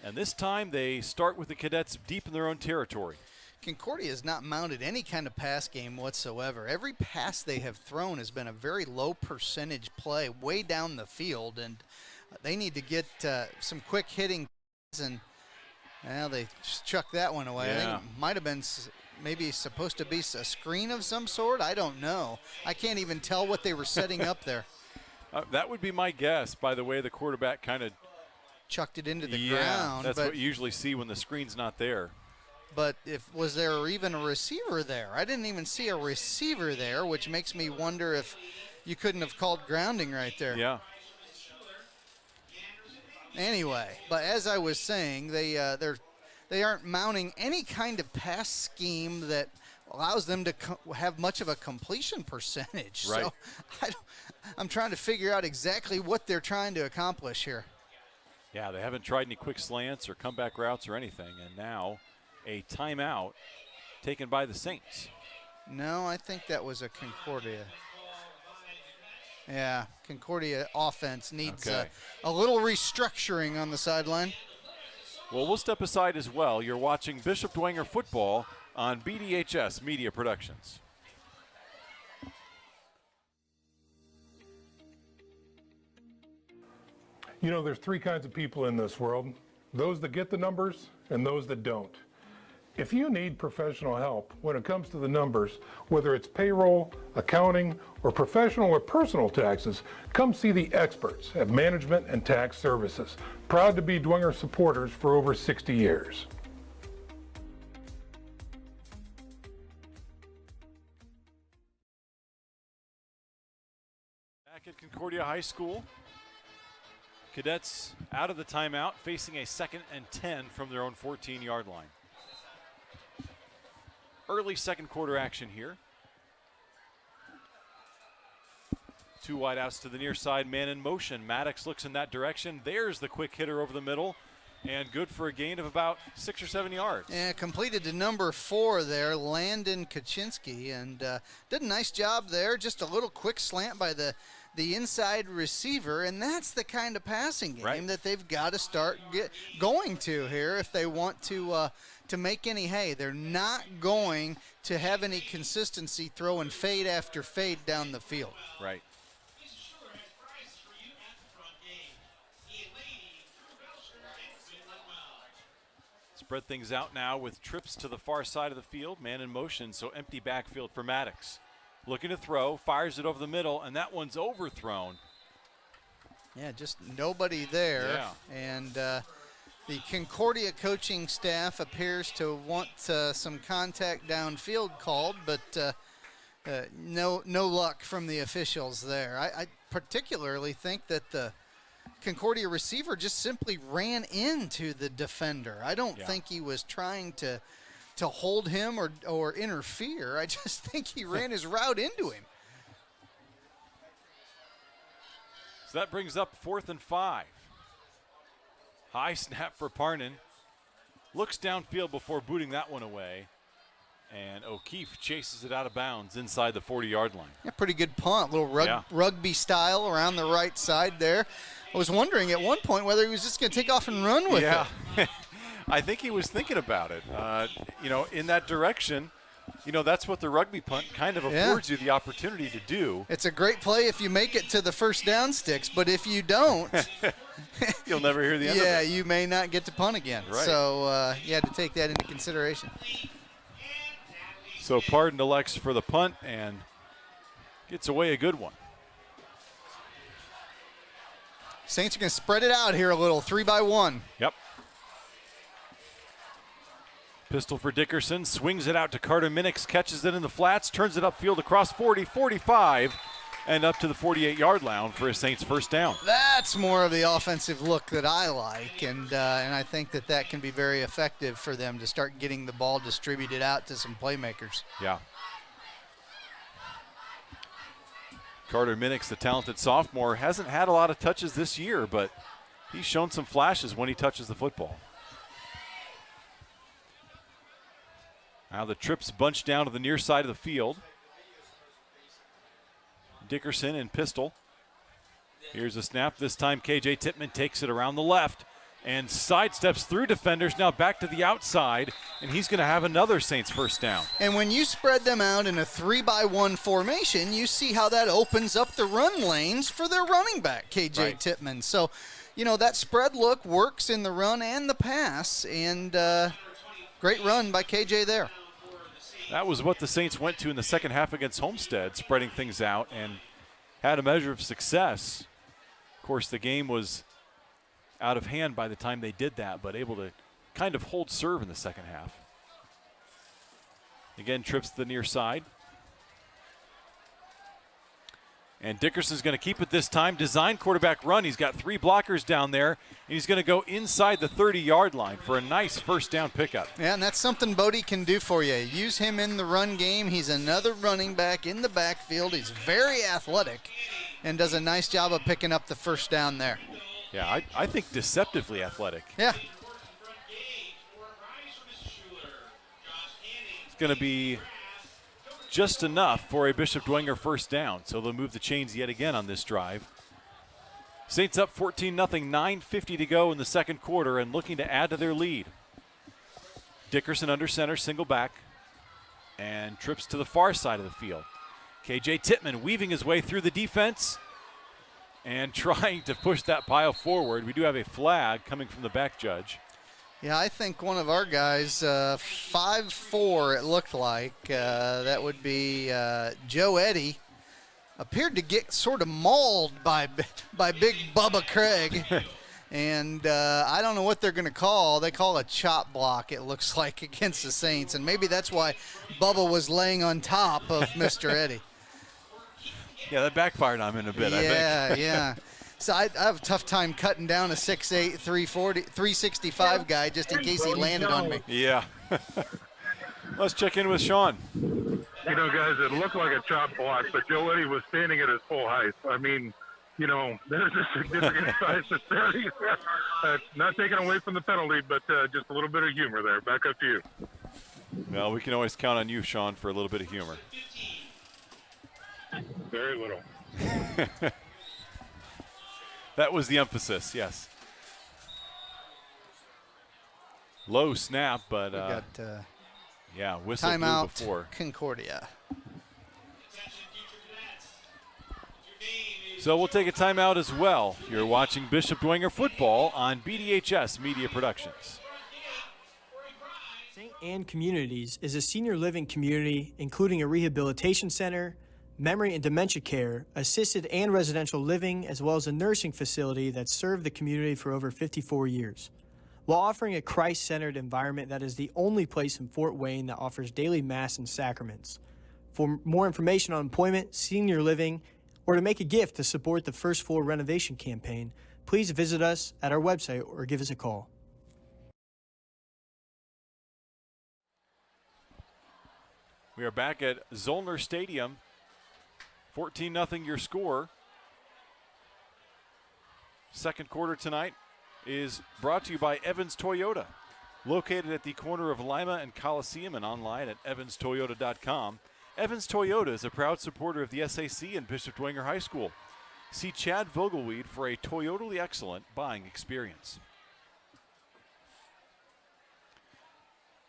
And this time they start with the Cadets deep in their own territory. Concordia has not mounted any kind of pass game whatsoever. Every pass they have thrown has been a very low percentage play way down the field, and they need to get some quick hitting, and well, they just chucked that one away. Yeah. I think it might have been maybe supposed to be a screen of some sort. I don't know. I can't even tell what they were setting up there. That would be my guess, by the way the quarterback kind of chucked it into the ground. That's what you usually see when the screen's not there. But was there even a receiver there? I didn't even see a receiver there, which makes me wonder if you couldn't have called grounding right there. Yeah. Anyway, but as I was saying, they aren't mounting any kind of pass scheme that allows them to have much of a completion percentage. Right. So I'm trying to figure out exactly what they're trying to accomplish here. Yeah, they haven't tried any quick slants or comeback routes or anything, and now a timeout taken by the Saints. No, I think that was a Concordia. Yeah, Concordia offense needs a little restructuring on the sideline. Well, we'll step aside as well. You're watching Bishop Dwenger football on BDHS Media Productions. You know, there's three kinds of people in this world: those that get the numbers and those that don't. If you need professional help when it comes to the numbers, whether it's payroll, accounting, or professional or personal taxes, come see the experts at Management and Tax Services. Proud to be Dwenger supporters for over 60 years. Back at Concordia High School, Cadets out of the timeout, facing a 2nd and 10 from their own 14-yard line. Early second quarter action here. Two wideouts to the near side, man in motion. Maddox looks in that direction. There's the quick hitter over the middle, and good for a gain of about 6 or 7 yards. Yeah, completed to number 4 there, Landon Kaczynski, and did a nice job there. Just a little quick slant by the inside receiver, and that's the kind of passing game that they've got to start going to here if they want to make any hay. They're not going to have any consistency throwing fade after fade down the field. Right. Spread things out now with trips to the far side of the field, man in motion, so empty backfield for Maddox. Looking to throw, fires it over the middle, and that one's overthrown. Yeah, just nobody there. Yeah. And the Concordia coaching staff appears to want some contact downfield called, but no luck from the officials there. I particularly think that the Concordia receiver just simply ran into the defender. I don't think he was trying to hold him or interfere. I just think he ran his route into him. So that brings up 4th and 5. High snap for Parnan. Looks downfield before booting that one away. And O'Keefe chases it out of bounds inside the 40-yard line. Yeah, pretty good punt. Little rugby style around the right side there. I was wondering at one point whether he was just going to take off and run with it. I think he was thinking about it. In that direction, that's what the rugby punt kind of affords you the opportunity to do. It's a great play if you make it to the first down sticks, but if you don't, you'll never hear the end of it. Yeah, you may not get to punt again. Right. So you had to take that into consideration. So Pardon elects for the punt and gets away a good one. Saints are going to spread it out here a little, 3-by-1. Yep. Pistol for Dickerson, swings it out to Carter Minix, catches it in the flats, turns it upfield across 40, 45, and up to the 48-yard line for a Saints first down. That's more of the offensive look that I like, and I think that can be very effective for them to start getting the ball distributed out to some playmakers. Yeah. Carter Minix, the talented sophomore, hasn't had a lot of touches this year, but he's shown some flashes when he touches the football. Now the trips bunch down to the near side of the field. Dickerson and Pistol. Here's a snap. This time KJ Tippmann takes it around the left and sidesteps through defenders, now back to the outside, and he's going to have another Saints first down. And when you spread them out in a 3-by-1 formation, you see how that opens up the run lanes for their running back, KJ Tippmann. So, that spread look works in the run and the pass, and great run by KJ there. That was what the Saints went to in the second half against Homestead, spreading things out, and had a measure of success. Of course, the game was out of hand by the time they did that, but able to kind of hold serve in the second half. Again, trips to the near side. And Dickerson's going to keep it this time. Design quarterback run. He's got 3 blockers down there, and he's going to go inside the 30-yard line for a nice first down pickup. Yeah, and that's something Bodie can do for you. Use him in the run game. He's another running back in the backfield. He's very athletic and does a nice job of picking up the first down there. Yeah, I think deceptively athletic. Yeah. It's going to be just enough for a Bishop Dwenger first down. So they'll move the chains yet again on this drive. Saints up 14-0, 9:50 to go in the second quarter and looking to add to their lead. Dickerson under center, single back, and trips to the far side of the field. KJ Tippmann weaving his way through the defense and trying to push that pile forward. We do have a flag coming from the back judge. Yeah, I think one of our guys, 5'4", it looked like, that would be Joe Eddy, appeared to get sort of mauled by big Bubba Craig. And I don't know what they're going to call. They call a chop block, it looks like, against the Saints. And maybe that's why Bubba was laying on top of Mr. Eddy. Yeah, that backfired on him in a bit, I think. Yeah. So I have a tough time cutting down a 6'8", 365 guy just in case he landed on me. Yeah. Let's check in with Sean. You know, guys, it looked like a chop block, but Joe Eddy was standing at his full height. I mean, you know, there's a significant size disparity. Not taken away from the penalty, but just a little bit of humor there. Back up to you. Well, we can always count on you, Sean, for a little bit of humor. Very little. That was the emphasis, yes. Low snap, but yeah, whistle blew timeout before. Concordia. So we'll take a timeout as well. You're watching Bishop Dwenger football on BDHS Media Productions. St. Anne Communities is a senior living community including a rehabilitation center, memory and dementia care, assisted and residential living, as well as a nursing facility that served the community for over 54 years. While offering a Christ-centered environment that is the only place in Fort Wayne that offers daily mass and sacraments. For more information on employment, senior living, or to make a gift to support the first floor renovation campaign, please visit us at our website or give us a call. We are back at Zollner Stadium. 14-0 your score. Second quarter tonight is brought to you by Evans Toyota, located at the corner of Lima and Coliseum and online at evanstoyota.com. Evans Toyota is a proud supporter of the SAC and Bishop Dwenger High School. See Chad Vogelweed for a Toyotally excellent buying experience.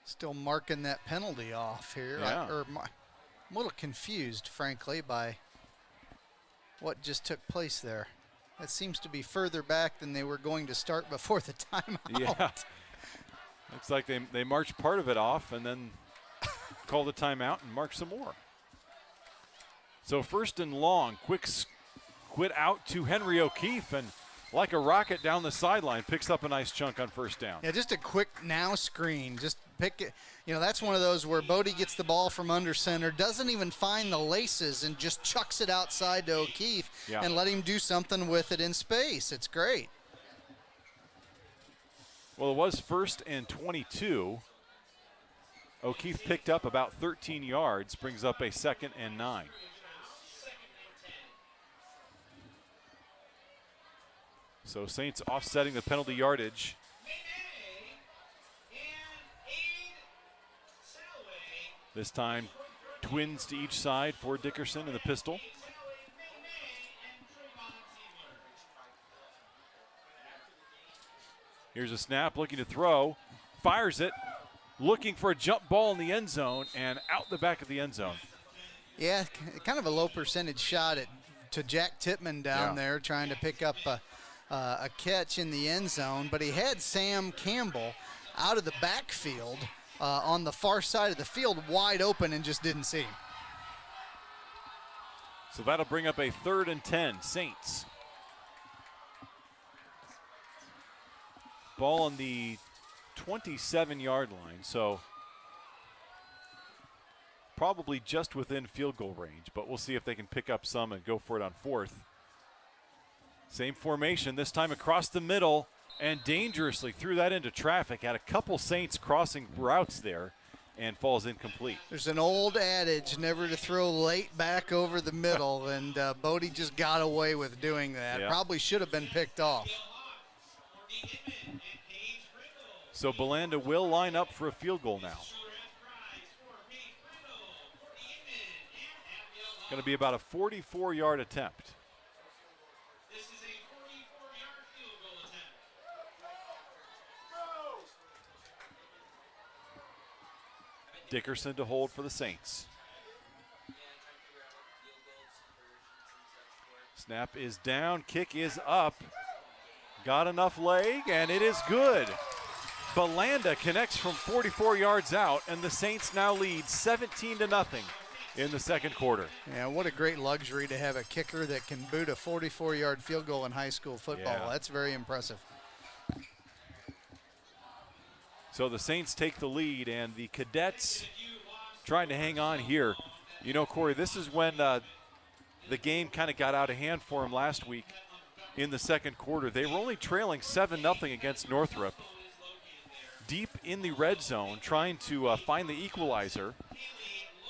Still marking that penalty off here. Yeah. I'm a little confused, frankly, by what just took place there. That seems to be further back than they were going to start before the timeout. Yeah. Looks like they marched part of it off and then called a timeout and marked some more. So first and long, quick quit out to Henry O'Keefe, and like a rocket down the sideline, picks up a nice chunk on first down. Yeah, just a quick now screen. Just pick it. You know, that's one of those where Bodie gets the ball from under center, doesn't even find the laces, and just chucks it outside to O'Keefe and let him do something with it in space. It's great. Well, it was 1st and 22. O'Keefe picked up about 13 yards, brings up a 2nd and 9. So Saints offsetting the penalty yardage. This time, twins to each side for Dickerson in the pistol. Here's a snap, looking to throw, fires it, looking for a jump ball in the end zone, and out the back of the end zone. Yeah, kind of a low percentage shot to Jack Tippmann down there, trying to pick up a catch in the end zone, but he had Sam Campbell out of the backfield on the far side of the field wide open and just didn't see him. So that'll bring up a 3rd and 10, Saints. Ball on the 27-yard line, so probably just within field goal range, but we'll see if they can pick up some and go for it on 4th. Same formation, this time across the middle, and dangerously threw that into traffic. Had a couple Saints crossing routes there and falls incomplete. There's an old adage, never to throw late back over the middle, and Bodie just got away with doing that. Yeah. Probably should have been picked off. So Belanda will line up for a field goal now. Going to be about a 44-yard attempt. Dickerson to hold for the Saints. Snap is down, kick is up. Got enough leg, and it is good. Belanda connects from 44 yards out, and the Saints now lead 17-0 in the second quarter. Yeah, what a great luxury to have a kicker that can boot a 44-yard field goal in high school football. Yeah. That's very impressive. So the Saints take the lead, and the Cadets trying to hang on here. You know, Corey, this is when the game kind of got out of hand for them last week in the second quarter. They were only trailing 7-0 against Northrop. Deep in the red zone, trying to find the equalizer,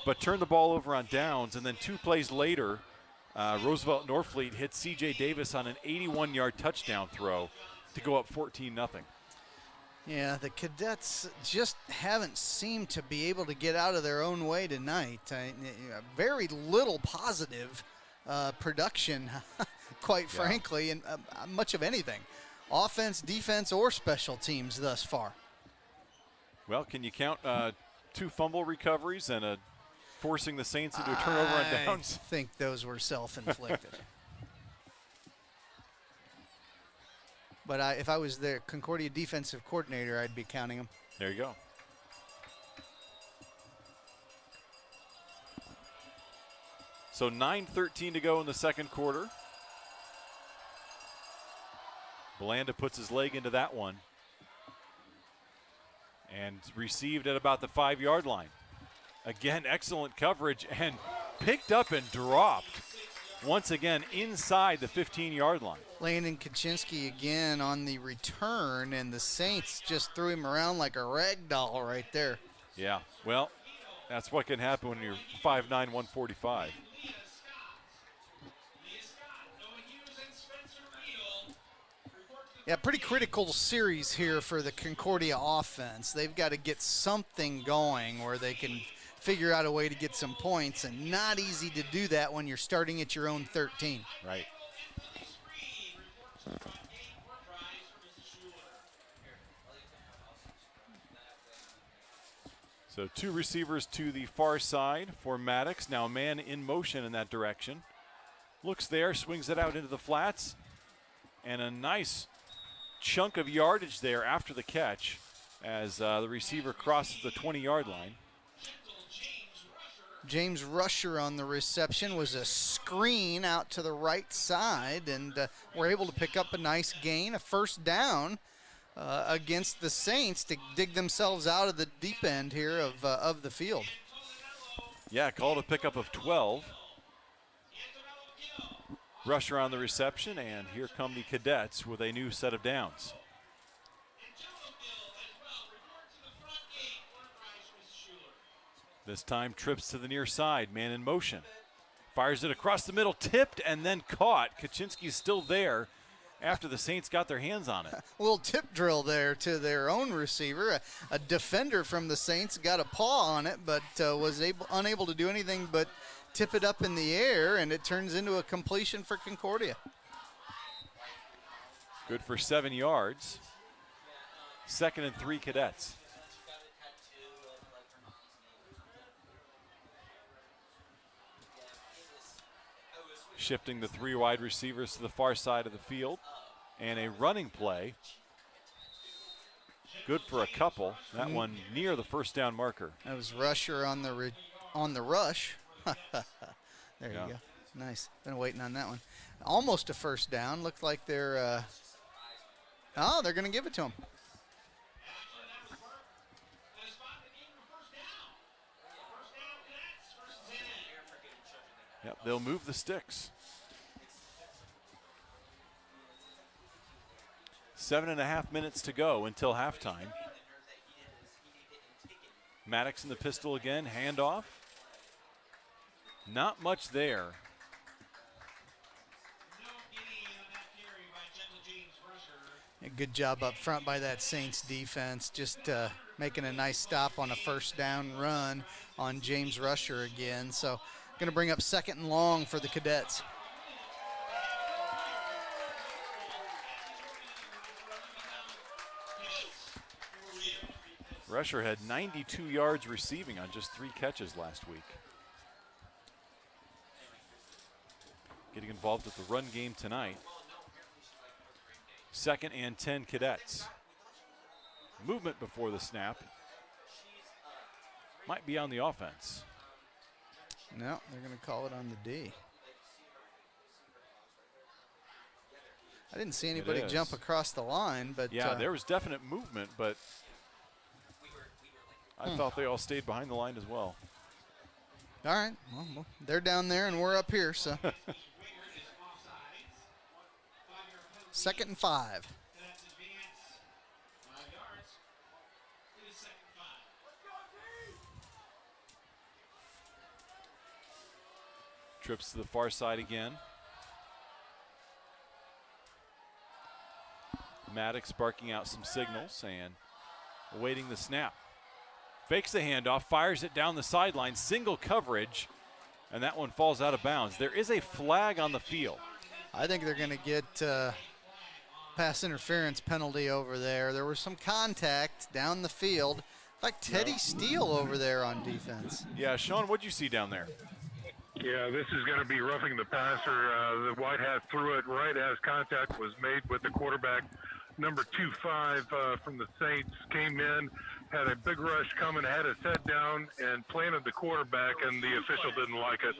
but turned the ball over on downs. And then 2 plays later, Roosevelt Norfleet hit C.J. Davis on an 81-yard touchdown throw to go up 14-0. Yeah, the Cadets just haven't seemed to be able to get out of their own way tonight. Very little positive production, quite frankly, and much of anything. Offense, defense, or special teams thus far. Well, can you count 2 fumble recoveries and forcing the Saints into a turnover on downs? I think those were self-inflicted. But if I was the Concordia defensive coordinator, I'd be counting them. There you go. So 9:13 to go in the second quarter. Belanda puts his leg into that one. And received at about the 5-yard line. Again, excellent coverage and picked up and dropped. Once again, inside the 15-yard line. Landon Kaczynski again on the return, and the Saints just threw him around like a rag doll right there. Yeah, well, that's what can happen when you're 5'9", 145. Yeah, pretty critical series here for the Concordia offense. They've got to get something going where they can figure out a way to get some points, and not easy to do that when you're starting at your own 13. Right. So 2 receivers to the far side for Maddox. Now a man in motion in that direction. Looks there, swings it out into the flats, and a nice chunk of yardage there after the catch as the receiver crosses the 20-yard line. James Rusher on the reception was a screen out to the right side, and we're able to pick up a nice gain, a first down against the Saints to dig themselves out of the deep end here of the field. Yeah, called a pickup of 12. Rusher on the reception, and here come the Cadets with a new set of downs. This time trips to the near side, man in motion. Fires it across the middle, tipped and then caught. Kaczynski's still there after the Saints got their hands on it. A little tip drill there to their own receiver. A defender from the Saints got a paw on it, but was unable to do anything but tip it up in the air, and it turns into a completion for Concordia. Good for 7 yards. 2nd and 3 Cadets. Shifting the 3 wide receivers to the far side of the field. And a running play. Good for a couple. That one near the first down marker. That was Rusher on the rush. There you go. Nice. Been waiting on that one. Almost a first down. Looks like they're they're going to give it to him. Yep, they'll move the sticks. 7.5 minutes to go until halftime. Maddox in the pistol again, handoff. Not much there. A good job up front by that Saints defense, just making a nice stop on a first down run on James Rusher again. So going to bring up 2nd and long for the Cadets. Rusher had 92 yards receiving on just 3 catches last week. getting involved with the run game tonight. 2nd and 10 Cadets. Movement before the snap. Might be on the offense. No, they're going to call it on the D. I didn't see anybody jump across the line, but yeah, there was definite movement, but I thought they all stayed behind the line as well. All right, well, they're down there and we're up here, so. 2nd and 5. Trips to the far side again. Maddox barking out some signals and awaiting the snap. Fakes the handoff, fires it down the sideline, single coverage, and that one falls out of bounds. There is a flag on the field. I think they're going to get pass interference penalty over there. There was some contact down the field, like Teddy Steele over there on defense. Yeah, Sean, what'd you see down there? Yeah, this is going to be roughing the passer. The white hat threw it right as contact was made with the quarterback. Number 25 from the Saints came in, had a big rush coming, had his head down, and planted the quarterback, and the official didn't like it.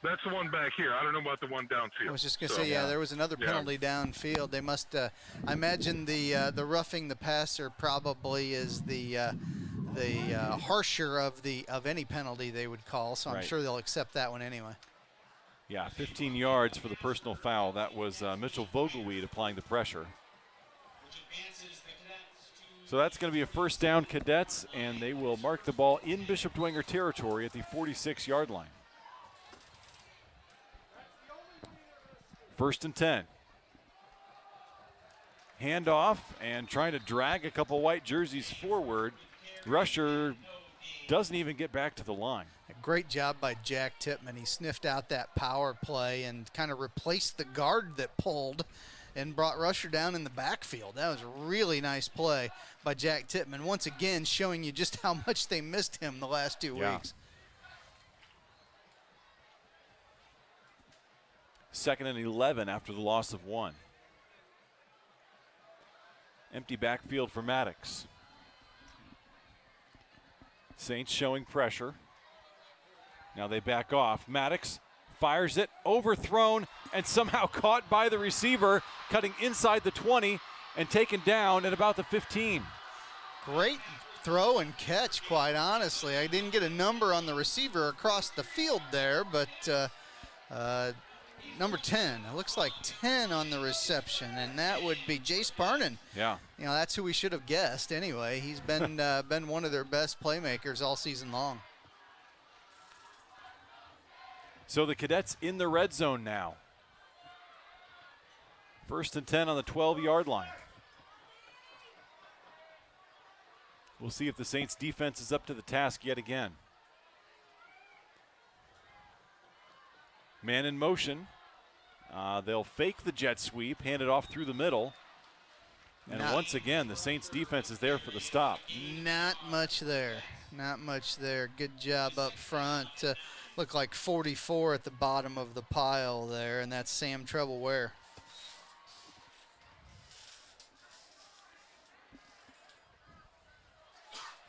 That's the one back here. I don't know about the one downfield. I was just going to say, yeah, there was another penalty downfield. They must, I imagine the roughing the passer probably is the harsher of any penalty they would call, so I'm sure they'll accept that one anyway. Yeah, 15 yards for the personal foul. That was Mitchell Vogelweed applying the pressure. So that's going to be a first down, Cadets, and they will mark the ball in Bishop Dwenger territory at the 46-yard line. 1st and 10. Handoff and trying to drag a couple white jerseys forward. Rusher doesn't even get back to the line. A great job by Jack Tippmann. He sniffed out that power play and kind of replaced the guard that pulled and brought Rusher down in the backfield. That was a really nice play by Jack Tippmann. Once again, showing you just how much they missed him the last 2 weeks. 2nd and 11 after the loss of 1. Empty backfield for Maddox. Saints showing pressure. Now they back off. Maddox fires it, overthrown, and somehow caught by the receiver, cutting inside the 20 and taken down at about the 15. Great throw and catch, quite honestly. I didn't get a number on the receiver across the field there, but number 10, it looks like 10 on the reception, and that would be Jace Parnan. Yeah. You know, that's who we should have guessed anyway. He's been been one of their best playmakers all season long. So the Cadets in the red zone now. 1st and 10 on the 12-yard line. We'll see if the Saints defense is up to the task yet again. Man in motion. They'll fake the jet sweep, hand it off through the middle. And once again, the Saints defense is there for the stop. Not much there. Not much there. Good job up front. Look like 44 at the bottom of the pile there, and that's Sam Trebleware.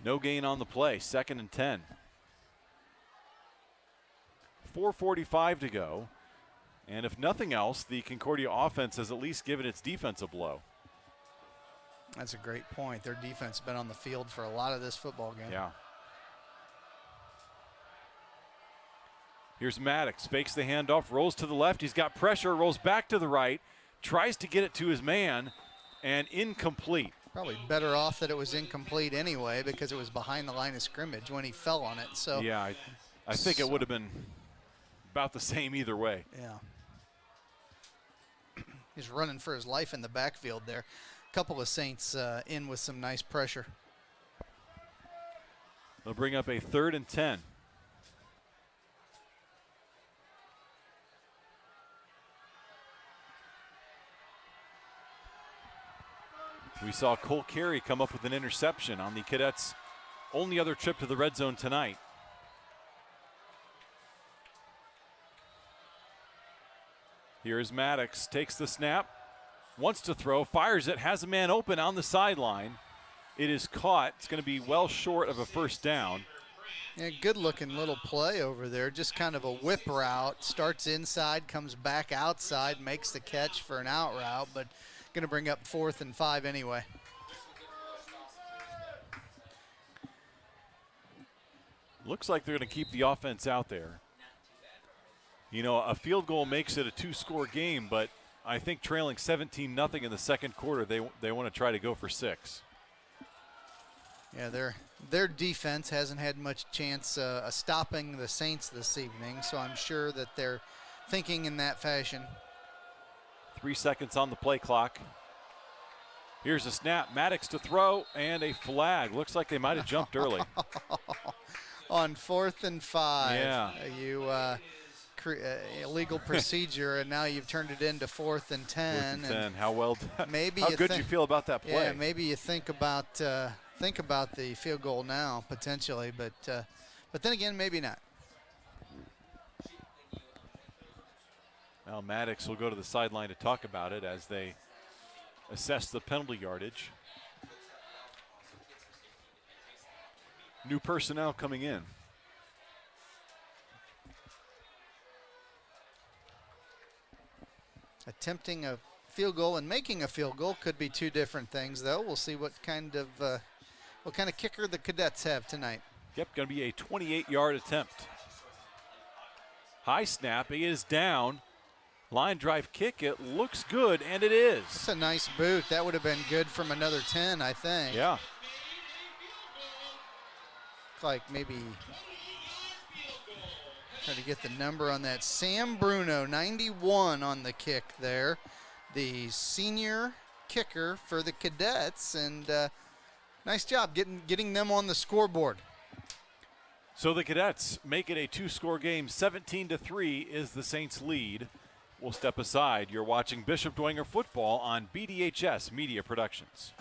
No gain on the play. 2nd and 10. 4:45 to go. And if nothing else, the Concordia offense has at least given its defense a blow. That's a great point. Their defense has been on the field for a lot of this football game. Yeah. Here's Maddox, fakes the handoff, rolls to the left. He's got pressure, rolls back to the right, tries to get it to his man, and incomplete. Probably better off that it was incomplete anyway because it was behind the line of scrimmage when he fell on it. So yeah, I think it would have been about the same either way. Yeah. He's running for his life in the backfield there. A couple of Saints in with some nice pressure. They'll bring up a 3rd and 10. We saw Cole Carey come up with an interception on the Cadets' only other trip to the red zone tonight. Here's Maddox, takes the snap, wants to throw, fires it, has a man open on the sideline. It is caught. It's going to be well short of a first down. Yeah, good looking little play over there. Just kind of a whip route. Starts inside, comes back outside, makes the catch for an out route, but going to bring up 4th and 5 anyway. Looks like they're going to keep the offense out there. You know, a field goal makes it a 2-score game, but I think trailing 17-0 in the second quarter, they want to try to go for 6. Yeah, their defense hasn't had much chance stopping the Saints this evening, so I'm sure that they're thinking in that fashion. 3 seconds on the play clock. Here's a snap, Maddox to throw, and a flag. Looks like they might have jumped early. On 4th and 5, yeah. Illegal procedure, and now you've turned it into 4th and 10. 4th and 10. How well? Maybe how good do you feel about that play? Yeah, maybe you think about the field goal now potentially, but then again, maybe not. Now Maddox will go to the sideline to talk about it as they assess the penalty yardage. New personnel coming in. Attempting a field goal and making a field goal could be two different things, though. We'll see what kind of kicker the Cadets have tonight. Yep, going to be a 28-yard attempt. High snap, he is down. Line drive kick, it looks good, and it is. It's a nice boot. That would have been good from another 10, I think. Yeah. Looks like maybe try to get the number on that. Sam Bruno, 91 on the kick there. The senior kicker for the Cadets, and nice job getting them on the scoreboard. So the Cadets make it a 2-score game. 17-3 is the Saints' lead. We'll step aside. You're watching Bishop Dwenger football on BDHS Media Productions.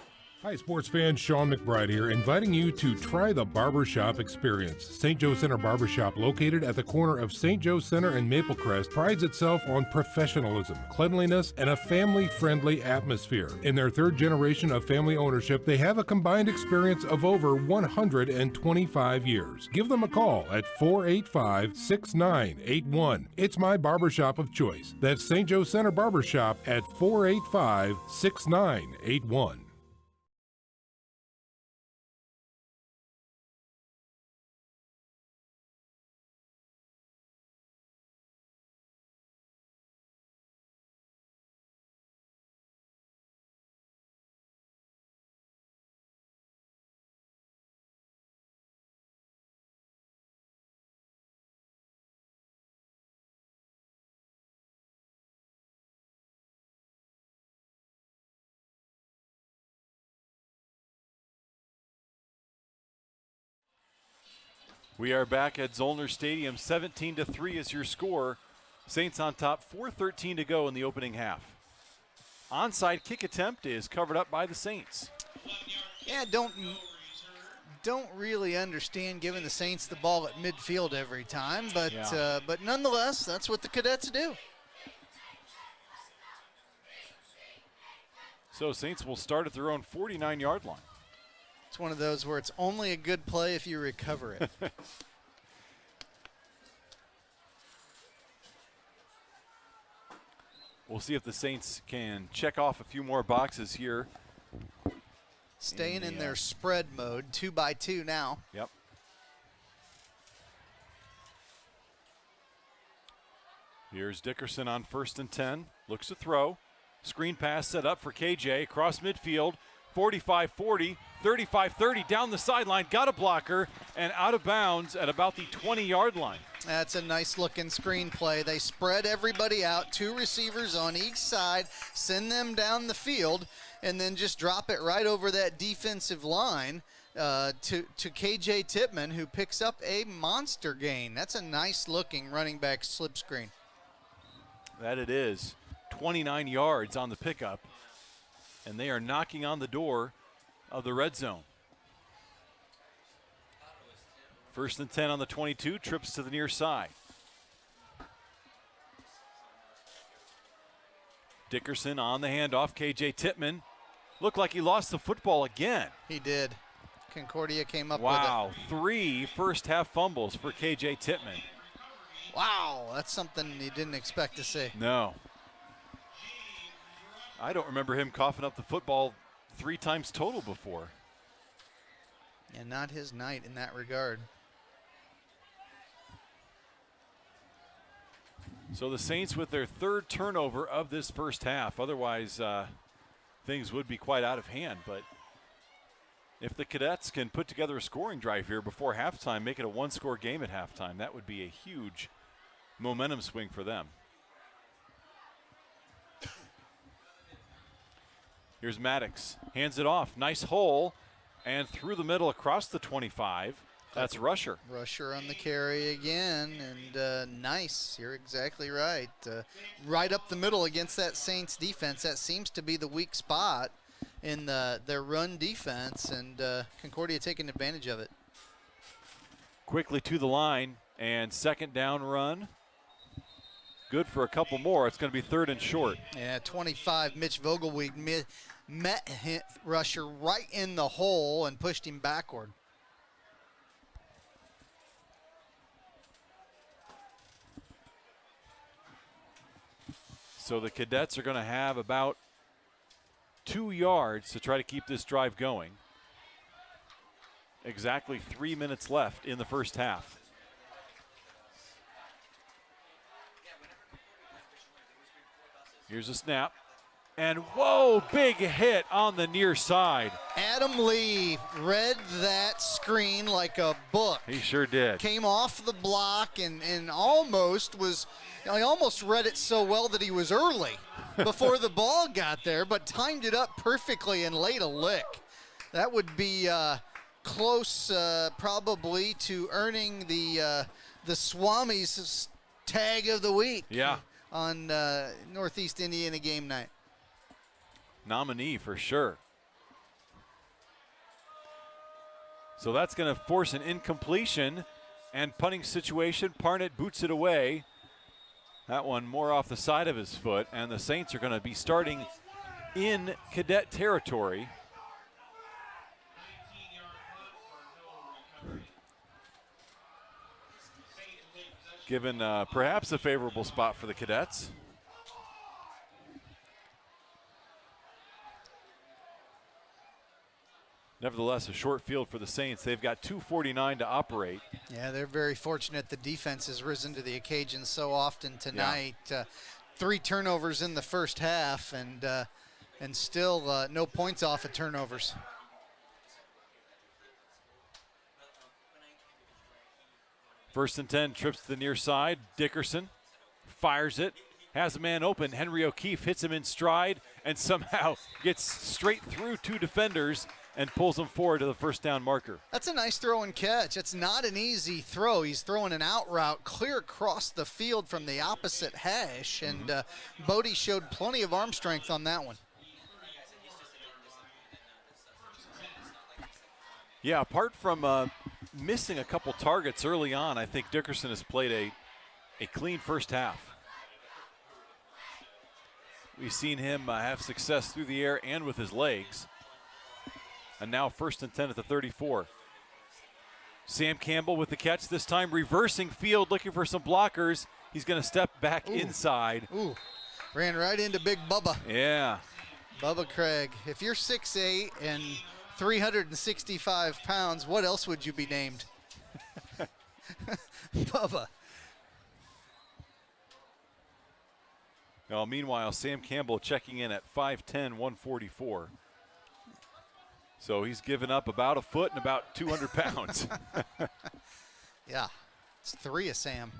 Hi, sports fans. Sean McBride here, inviting you to try the Barbershop experience. St. Joe Center Barbershop, located at the corner of St. Joe Center and Maplecrest, prides itself on professionalism, cleanliness, and a family-friendly atmosphere. In their 3rd generation of family ownership, they have a combined experience of over 125 years. Give them a call at 485-6981. It's my barbershop of choice. That's St. Joe Center Barbershop at 485-6981. We are back at Zollner Stadium. 17-3 is your score. Saints on top, 4:13 to go in the opening half. Onside kick attempt is covered up by the Saints. Yeah, don't really understand giving the Saints the ball at midfield every time, but but nonetheless, that's what the Cadets do. So Saints will start at their own 49-yard line. It's one of those where it's only a good play if you recover it. We'll see if the Saints can check off a few more boxes here. Staying in their spread mode, 2-by-2 now. Yep. Here's Dickerson on 1st and 10. Looks to throw. Screen pass set up for KJ. Across midfield. 45-40, 35-30 down the sideline, got a blocker, and out of bounds at about the 20-yard line. That's a nice looking screen play. They spread everybody out, 2 receivers on each side, send them down the field, and then just drop it right over that defensive line to KJ Tippmann, who picks up a monster gain. That's a nice looking running back slip screen. That it is. 29 yards on the pickup. And they are knocking on the door of the red zone. 1st and 10 on the 22, trips to the near side. Dickerson on the handoff. KJ Tippmann looked like he lost the football again. He did. Concordia came up wow, with it. 3 first-half fumbles for KJ Tippmann. Wow, that's something you didn't expect to see. No. I don't remember him coughing up the football 3 times total before. And not his night in that regard. So the Saints with their 3rd turnover of this first half. Otherwise, things would be quite out of hand. But if the Cadets can put together a scoring drive here before halftime, make it a 1-score game at halftime, that would be a huge momentum swing for them. Here's Maddox, hands it off, nice hole, and through the middle across the 25. That's Rusher. Rusher on the carry again, and nice. You're exactly right. Right up the middle against that Saints defense. That seems to be the weak spot in their run defense, and Concordia taking advantage of it. Quickly to the line, and 2nd down run. Good for a couple more. It's going to be 3rd and short. Yeah, 25. Mitch Vogelweed met Rusher right in the hole and pushed him backward. So the Cadets are going to have about 2 yards to try to keep this drive going. Exactly 3 minutes left in the first half. Here's a snap. And whoa, big hit on the near side. Adam Lee read that screen like a book. He sure did. Came off the block and almost was, he almost read it so well that he was early before the ball got there, but timed it up perfectly and laid a lick. That would be close probably to earning the Swamis tag of the week. Yeah. On Northeast Indiana game night. Nominee for sure. So that's going to force an incompletion and punting situation. Parnett boots it away. That one more off the side of his foot, and the Saints are going to be starting in Cadet territory. Given perhaps a favorable spot for the Cadets. Nevertheless, a short field for the Saints. They've got 2:49 to operate. Yeah, they're very fortunate. The defense has risen to the occasion so often tonight. Yeah. 3 turnovers in the first half, and still no points off of turnovers. First and 10, trips to the near side. Dickerson fires it, has a man open. Henry O'Keefe hits him in stride and somehow gets straight through 2 defenders and pulls them forward to the first down marker. That's a nice throw and catch. It's not an easy throw. He's throwing an out route clear across the field from the opposite hash, and Bodie showed plenty of arm strength on that one. Yeah, apart from missing a couple targets early on, I think Dickerson has played a clean first half. We've seen him have success through the air and with his legs. And now 1st and 10 at the 34. Sam Campbell with the catch, this time reversing field, looking for some blockers. He's going to step back inside. Ooh, ran right into Big Bubba. Yeah. Bubba Craig. If you're 6'8" and 365 pounds, what else would you be named? Bubba. Well, meanwhile, Sam Campbell checking in at 5'10", 144. So he's given up about a foot and about 200 pounds. Yeah, it's 3 of Sam.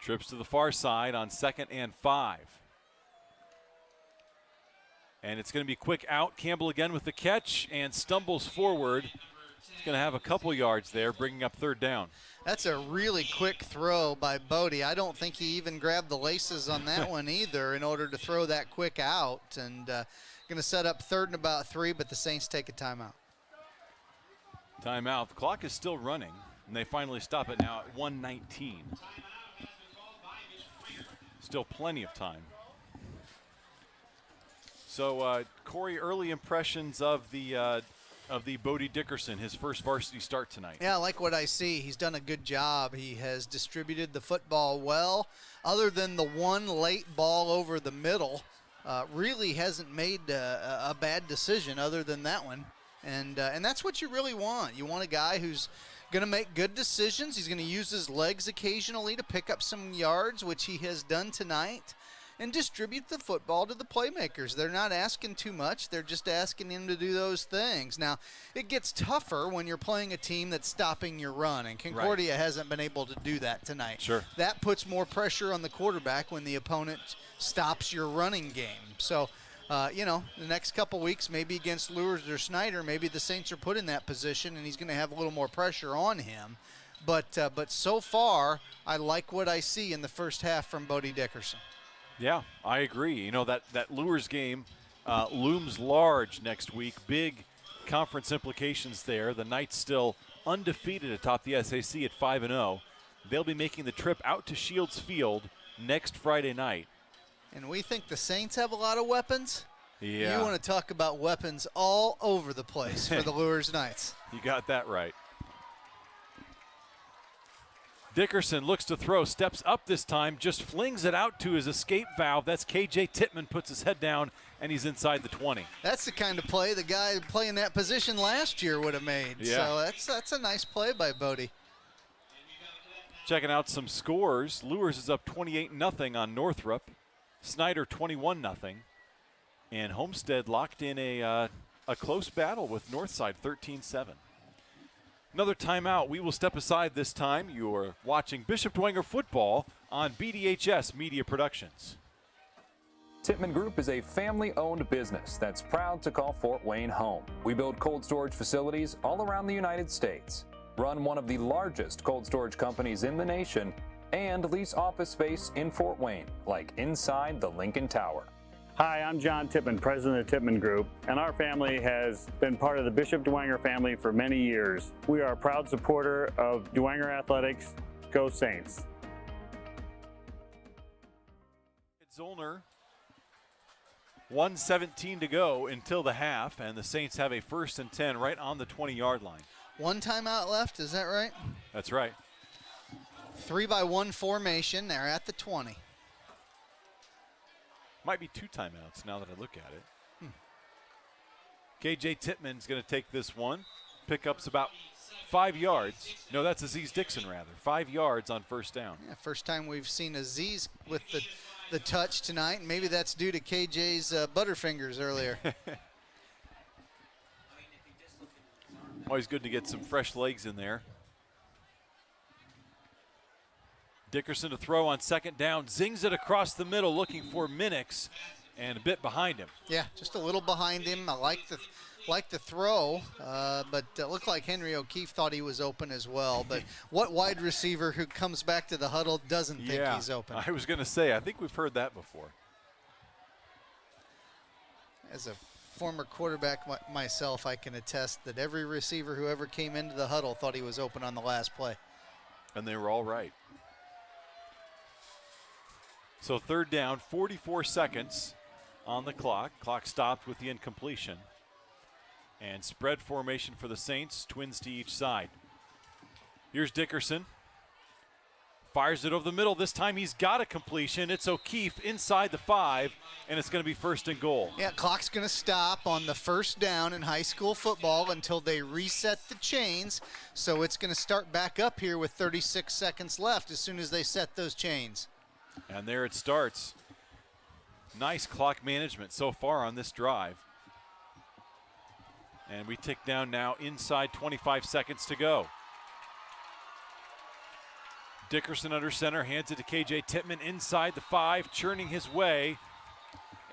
Trips to the far side on 2nd and 5. And it's going to be quick out. Campbell again with the catch and stumbles forward. He's going to have a couple yards there, bringing up 3rd down. That's a really quick throw by Bodie. I don't think he even grabbed the laces on that one either in order to throw that quick out. And going to set up 3rd and about 3, but the Saints take a timeout. Timeout. The clock is still running, and they finally stop it now at 1:19. Still plenty of time So, Corey, early impressions of the Bodie Dickerson, his first varsity start tonight. Yeah, I like what I see. He's done a good job. He has distributed the football well. Other than the one late ball over the middle, really hasn't made a bad decision other than that one. And that's what you really want. You want a guy who's going to make good decisions. He's going to use his legs occasionally to pick up some yards, which he has done tonight, and distribute the football to the playmakers. They're not asking too much. They're just asking him to do those things. Now, it gets tougher when you're playing a team that's stopping your run, and Concordia hasn't been able to do that tonight. Sure. That puts more pressure on the quarterback when the opponent stops your running game. So, the next couple weeks, maybe against Lures or Snyder, maybe the Saints are put in that position, and he's going to have a little more pressure on him. But so far, I like what I see in the first half from Bodie Dickerson. Yeah, I agree. That Lures game looms large next week. Big conference implications there. The Knights still undefeated atop the SAC at 5-0. They'll be making the trip out to Shields Field next Friday night. And we think the Saints have a lot of weapons. Yeah. You want to talk about weapons all over the place for the Lures Knights. You got that right. Dickerson looks to throw, steps up this time, just flings it out to his escape valve. That's KJ Tittman, puts his head down, and he's inside the 20. That's the kind of play the guy playing that position last year would have made. Yeah. So that's a nice play by Bodie. Checking out some scores. Lures is up 28-0 on Northrop. Snyder 21-0. And Homestead locked in a close battle with Northside 13-7. Another timeout. We will step aside this time. You are watching Bishop Dwenger football on BDHS Media Productions. Tittman Group is a family-owned business that's proud to call Fort Wayne home. We build cold storage facilities all around the United States, run one of the largest cold storage companies in the nation, and lease office space in Fort Wayne, like inside the Lincoln Tower. Hi, I'm John Tippman, president of Tippman Group, and our family has been part of the Bishop Dwenger family for many years. We are a proud supporter of Dwenger Athletics. Go Saints. Zollner, 1:17 to go until the half, and the Saints have a 1st and 10 right on the 20-yard line. One timeout left, is that right? That's right. 3-by-1 formation. They're at the 20. Might be 2 timeouts now that I look at it. KJ Tittman's going to take this one. Pickup's about 5 yards. No, that's Aziz Dixon, rather. 5 yards on 1st down. Yeah, first time we've seen Aziz with the touch tonight. Maybe that's due to KJ's Butterfingers earlier. Always good to get some fresh legs in there. Dickerson to throw on 2nd down. Zings it across the middle, looking for Minix, and a bit behind him. Yeah, just a little behind him. I like the throw, but it looked like Henry O'Keefe thought he was open as well. But what wide receiver who comes back to the huddle doesn't think he's open? I was going to say, I think we've heard that before. As a former quarterback myself, I can attest that every receiver who ever came into the huddle thought he was open on the last play. And they were all right. So 3rd down, 44 seconds on the clock. Clock stopped with the incompletion. And spread formation for the Saints, twins to each side. Here's Dickerson. Fires it over the middle. This time he's got a completion. It's O'Keefe inside the 5, and it's going to be 1st and goal. Yeah, clock's going to stop on the 1st down in high school football until they reset the chains. So it's going to start back up here with 36 seconds left as soon as they set those chains. And there it starts. Nice clock management so far on this drive. And we tick down now inside 25 seconds to go. Dickerson under center, hands it to KJ Tittman inside the 5, churning his way,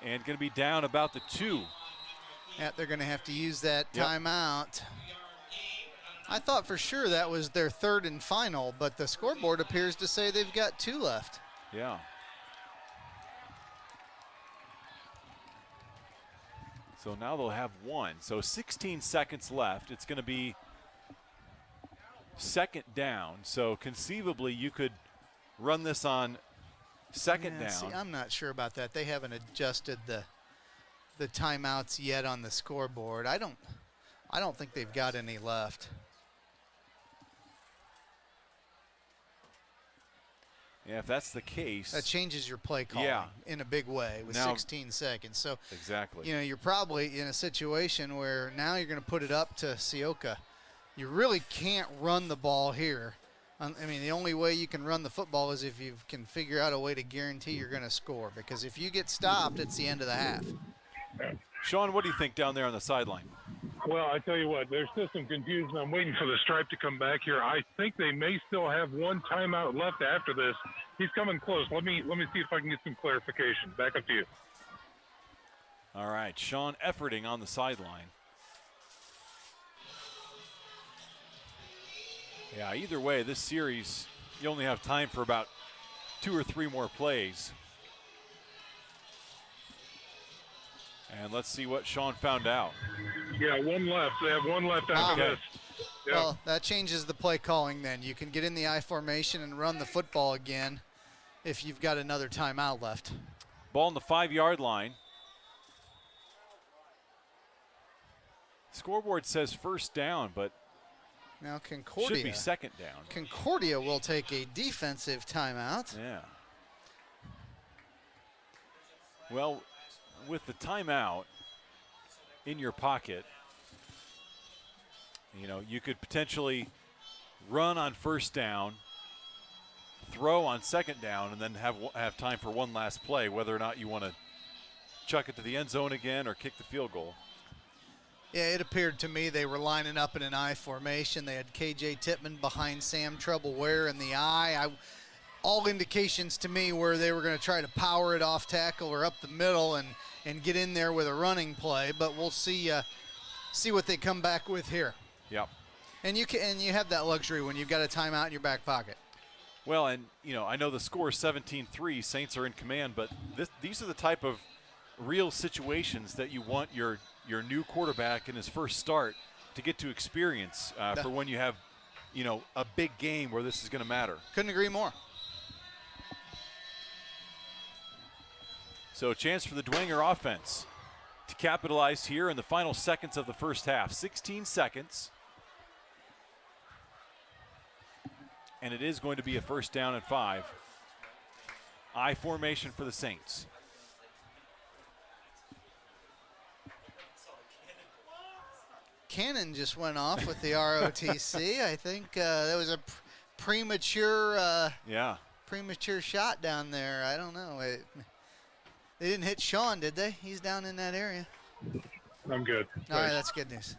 and going to be down about the 2. Yeah, they're going to have to use that timeout. I thought for sure that was their 3rd and final, but the scoreboard appears to say they've got 2 left. Yeah. So now they'll have 1. So 16 seconds left. It's going to be 2nd down. So conceivably you could run this on 2nd down. See, I'm not sure about that. They haven't adjusted the the timeouts yet on the scoreboard. I don't think they've got any left. Yeah, if that's the case. That changes your play calling in a big way with 16 seconds. So exactly. You're probably in a situation where now you're going to put it up to Sioka. You really can't run the ball here. I mean, the only way you can run the football is if you can figure out a way to guarantee you're going to score, because if you get stopped, it's the end of the half. Sean, what do you think down there on the sideline? Well, I tell you what, there's still some confusion. I'm waiting for the stripe to come back here. I think they may still have one timeout left after this. He's coming close. Let me see if I can get some clarification. Back up to you. All right, Sean efforting on the sideline. Yeah, either way, this series, you only have time for about 2 or 3 more plays. And let's see what Sean found out. Yeah, one left. They have one left after this. Yeah. Well, that changes the play calling then. You can get in the I formation and run the football again if you've got another timeout left. Ball on the 5-yard line. Scoreboard says first down, but now Concordia should be second down. Concordia will take a defensive timeout. Yeah. Well, with the timeout in your pocket, you could potentially run on first down, throw on second down, and then have time for one last play, whether or not you want to chuck it to the end zone again or kick the field goal. Yeah, it appeared to me they were lining up in an I formation. They had KJ Tippmann behind Sam Troubleware in the I. All indications to me were they were going to try to power it off tackle or up the middle and get in there with a running play. But we'll see what they come back with here. Yep. And you have that luxury when you've got a timeout in your back pocket. Well, and I know the score is 17-3. Saints are in command, but these are the type of real situations that you want your new quarterback in his first start to get to experience for when you have, a big game where this is going to matter. Couldn't agree more. So a chance for the Dwenger offense to capitalize here in the final seconds of the first half. 16 seconds. And it is going to be a first down and 5. I formation for the Saints. Cannon just went off with the ROTC. I think that was a premature shot down there. I don't know. They didn't hit Sean, did they? He's down in that area. I'm good. All right, that's good news.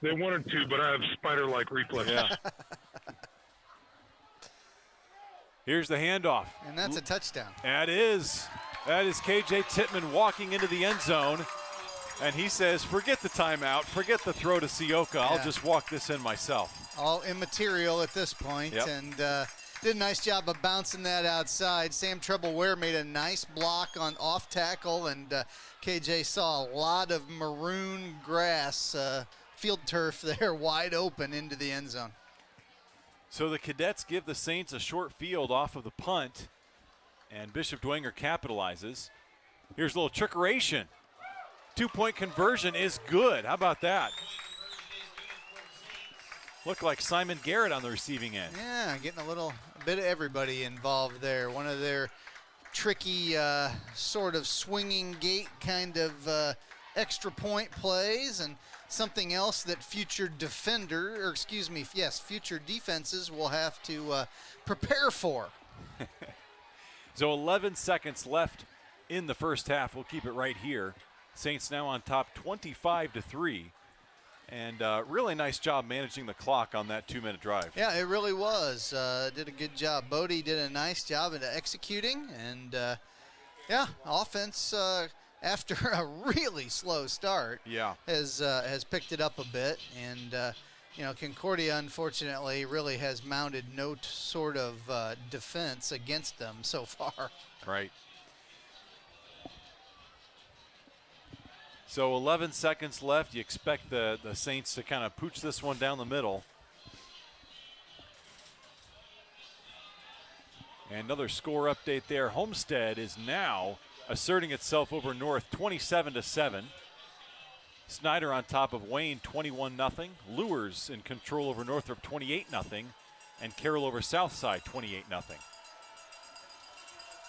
They wanted to, but I have spider-like reflexes. Yeah. Here's the handoff. And that's a touchdown. That is KJ Tippmann walking into the end zone. And he says, forget the timeout, forget the throw to Sioka. I'll just walk this in myself. All immaterial at this point. Yep. And did a nice job of bouncing that outside. Sam Troubleware made a nice block on off tackle, and KJ saw a lot of maroon grass, field turf there wide open into the end zone. So the Cadets give the Saints a short field off of the punt, and Bishop Dwenger capitalizes. Here's a little trickeration. 2-point conversion is good. How about that? Looked like Simon Garrett on the receiving end. Yeah, getting a bit of everybody involved there. One of their tricky sort of swinging gate kind of extra point plays, and something else that future defenses will have to prepare for. So 11 seconds left in the first half. We'll keep it right here. Saints now on top 25-3. And really nice job managing the clock on that 2-minute drive. Yeah, it really was. Did a good job. Bodie did a nice job at executing. And, offense, after a really slow start, has picked it up a bit. And, Concordia, unfortunately, really has mounted no sort of defense against them so far. Right. So 11 seconds left. You expect the Saints to kind of pooch this one down the middle. And another score update there. Homestead is now asserting itself over North 27-7. Snyder on top of Wayne 21-0. Lures in control over Northrop 28-0. And Carroll over Southside 28-0.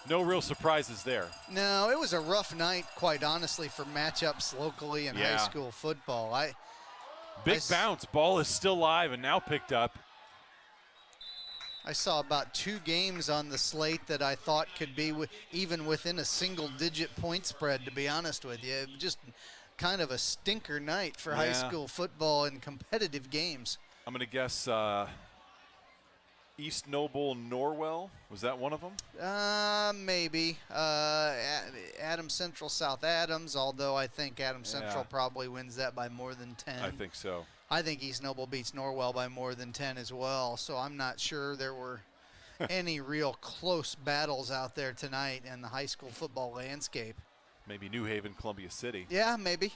No real surprises there. No, it was a rough night, quite honestly, for matchups locally in high school football. Big bounce. Ball is still live and now picked up. I saw about 2 games on the slate that I thought could be even within a single-digit point spread, to be honest with you. Just kind of a stinker night for high school football and competitive games. I'm going to guess East Noble, Norwell. Was that one of them? Maybe. Adams Central, South Adams, although I think Adams Central probably wins that by more than 10. I think so. I think East Noble beats Norwell by more than 10 as well, so I'm not sure there were any real close battles out there tonight in the high school football landscape. Maybe New Haven, Columbia City. Yeah, maybe.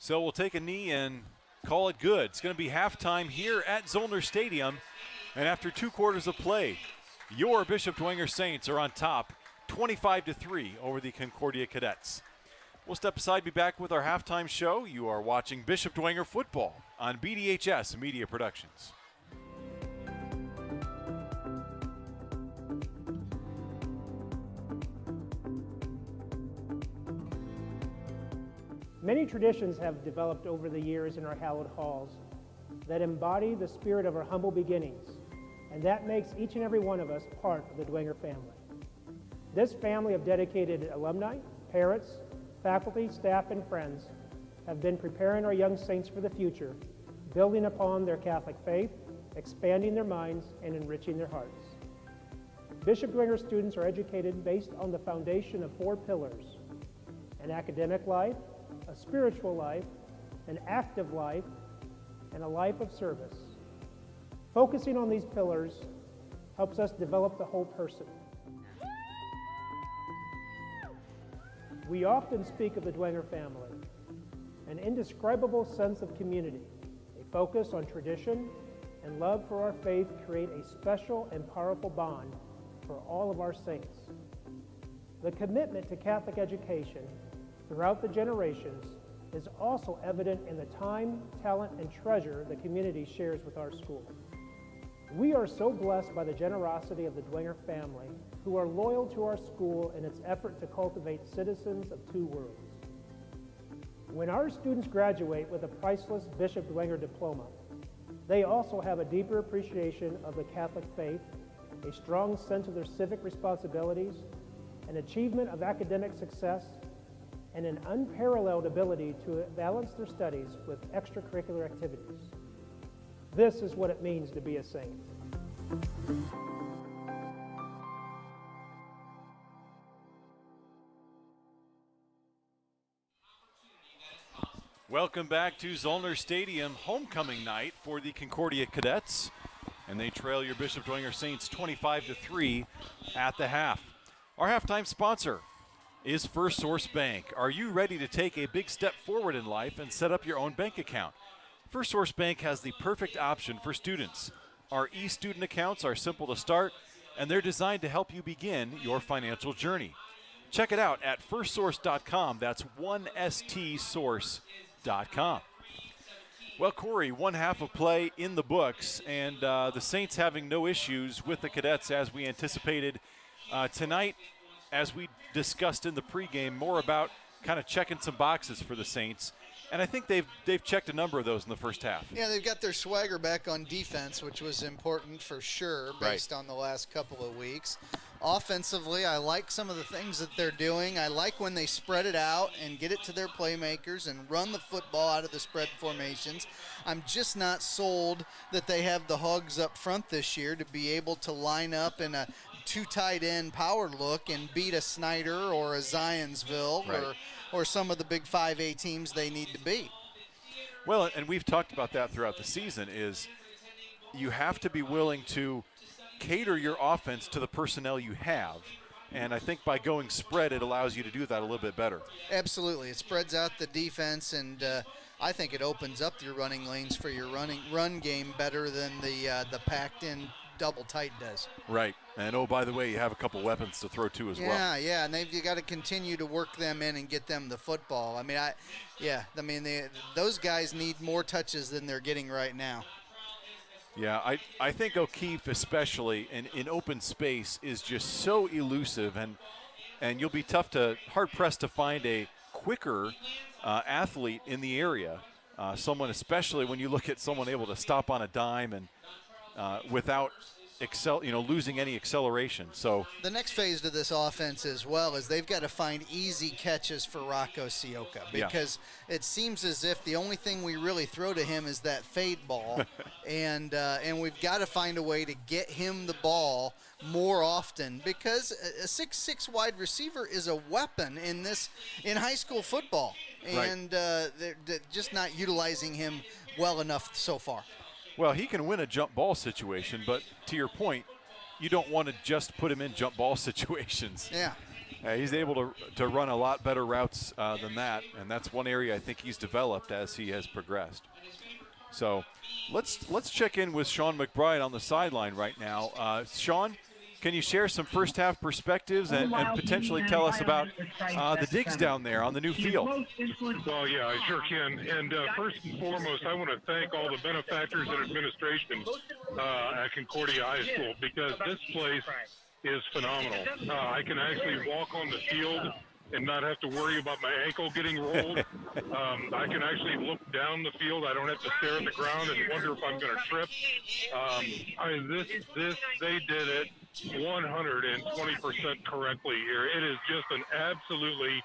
So we'll take a knee and call it good. It's going to be halftime here at Zollner Stadium, and after 2 quarters of play, your Bishop Dwenger Saints are on top 25-3 over the Concordia Cadets. We'll step aside, be back with our halftime show. You are watching Bishop Dwenger football on BDHS Media Productions. Many traditions have developed over the years in our hallowed halls that embody the spirit of our humble beginnings, and that makes each and every one of us part of the Dwenger family. This family of dedicated alumni, parents, faculty, staff, and friends have been preparing our young saints for the future, building upon their Catholic faith, expanding their minds, and enriching their hearts. Bishop Dwenger students are educated based on the foundation of 4 pillars: an academic life, a spiritual life, an active life, and a life of service. Focusing on these pillars helps us develop the whole person. We often speak of the Dwenger family, an indescribable sense of community, a focus on tradition, and love for our faith create a special and powerful bond for all of our saints. The commitment to Catholic education throughout the generations is also evident in the time, talent, and treasure the community shares with our school. We are so blessed by the generosity of the Dwenger family, who are loyal to our school in its effort to cultivate citizens of 2 worlds. When our students graduate with a priceless Bishop Dwenger diploma, they also have a deeper appreciation of the Catholic faith, a strong sense of their civic responsibilities, an achievement of academic success, and an unparalleled ability to balance their studies with extracurricular activities. This is what it means to be a saint. Welcome back to Zollner Stadium, homecoming night for the Concordia Cadets, and they trail your Bishop Dwenger Saints 25-3 at the half. Our halftime sponsor is First Source Bank. Are you ready to take a big step forward in life and set up your own bank account? First Source Bank has the perfect option for students. Our e-student accounts are simple to start, and they're designed to help you begin your financial journey. Check it out at firstsource.com. That's 1stsource.com. Well, Corey, 1 half of play in the books, and the Saints having no issues with the Cadets as we anticipated. Tonight, as we discussed in the pregame, more about kind of checking some boxes for the Saints. And I think they've checked a number of those in the first half. Yeah, they've got their swagger back on defense, which was important for sure based on the last couple of weeks. Offensively, I like some of the things that they're doing. I like when they spread it out and get it to their playmakers and run the football out of the spread formations. I'm just not sold that they have the hogs up front this year to be able to line up in a 2 tight end power look and beat a Snyder or a Zionsville or some of the big 5A teams they need to beat. Well, and we've talked about that throughout the season, is you have to be willing to cater your offense to the personnel you have. And I think by going spread, it allows you to do that a little bit better. Absolutely. It spreads out the defense, and I think it opens up your running lanes for your run game better than the packed-in double tight does. Right. And, oh, by the way, you have a couple weapons to throw to as well. Yeah, and you got to continue to work them in and get them the football. I mean, those guys need more touches than they're getting right now. Yeah, I think O'Keefe especially in open space is just so elusive, and you'll be hard-pressed to find a quicker athlete in the area. Someone, especially when you look at someone able to stop on a dime and without losing any acceleration. So the next phase to this offense as well is they've got to find easy catches for Rocco Sioka, because it seems as if the only thing we really throw to him is that fade ball, and we've got to find a way to get him the ball more often, because a 6'6" wide receiver is a weapon in high school football, and they're just not utilizing him well enough so far. Well, he can win a jump ball situation, but to your point, you don't want to just put him in jump ball situations. Yeah. He's able to run a lot better routes than that, and that's one area I think he's developed as he has progressed. So let's check in with Sean McBride on the sideline right now. Sean, can you share some first half perspectives and potentially tell us about the digs down there on the new field? Well, yeah, I sure can. And first and foremost, I want to thank all the benefactors and administration at Concordia High School, because this place is phenomenal. I can actually walk on the field and not have to worry about my ankle getting rolled. I can actually look down the field. I don't have to stare at the ground and wonder if I'm going to trip. They did it 120% correctly here. It is just an absolutely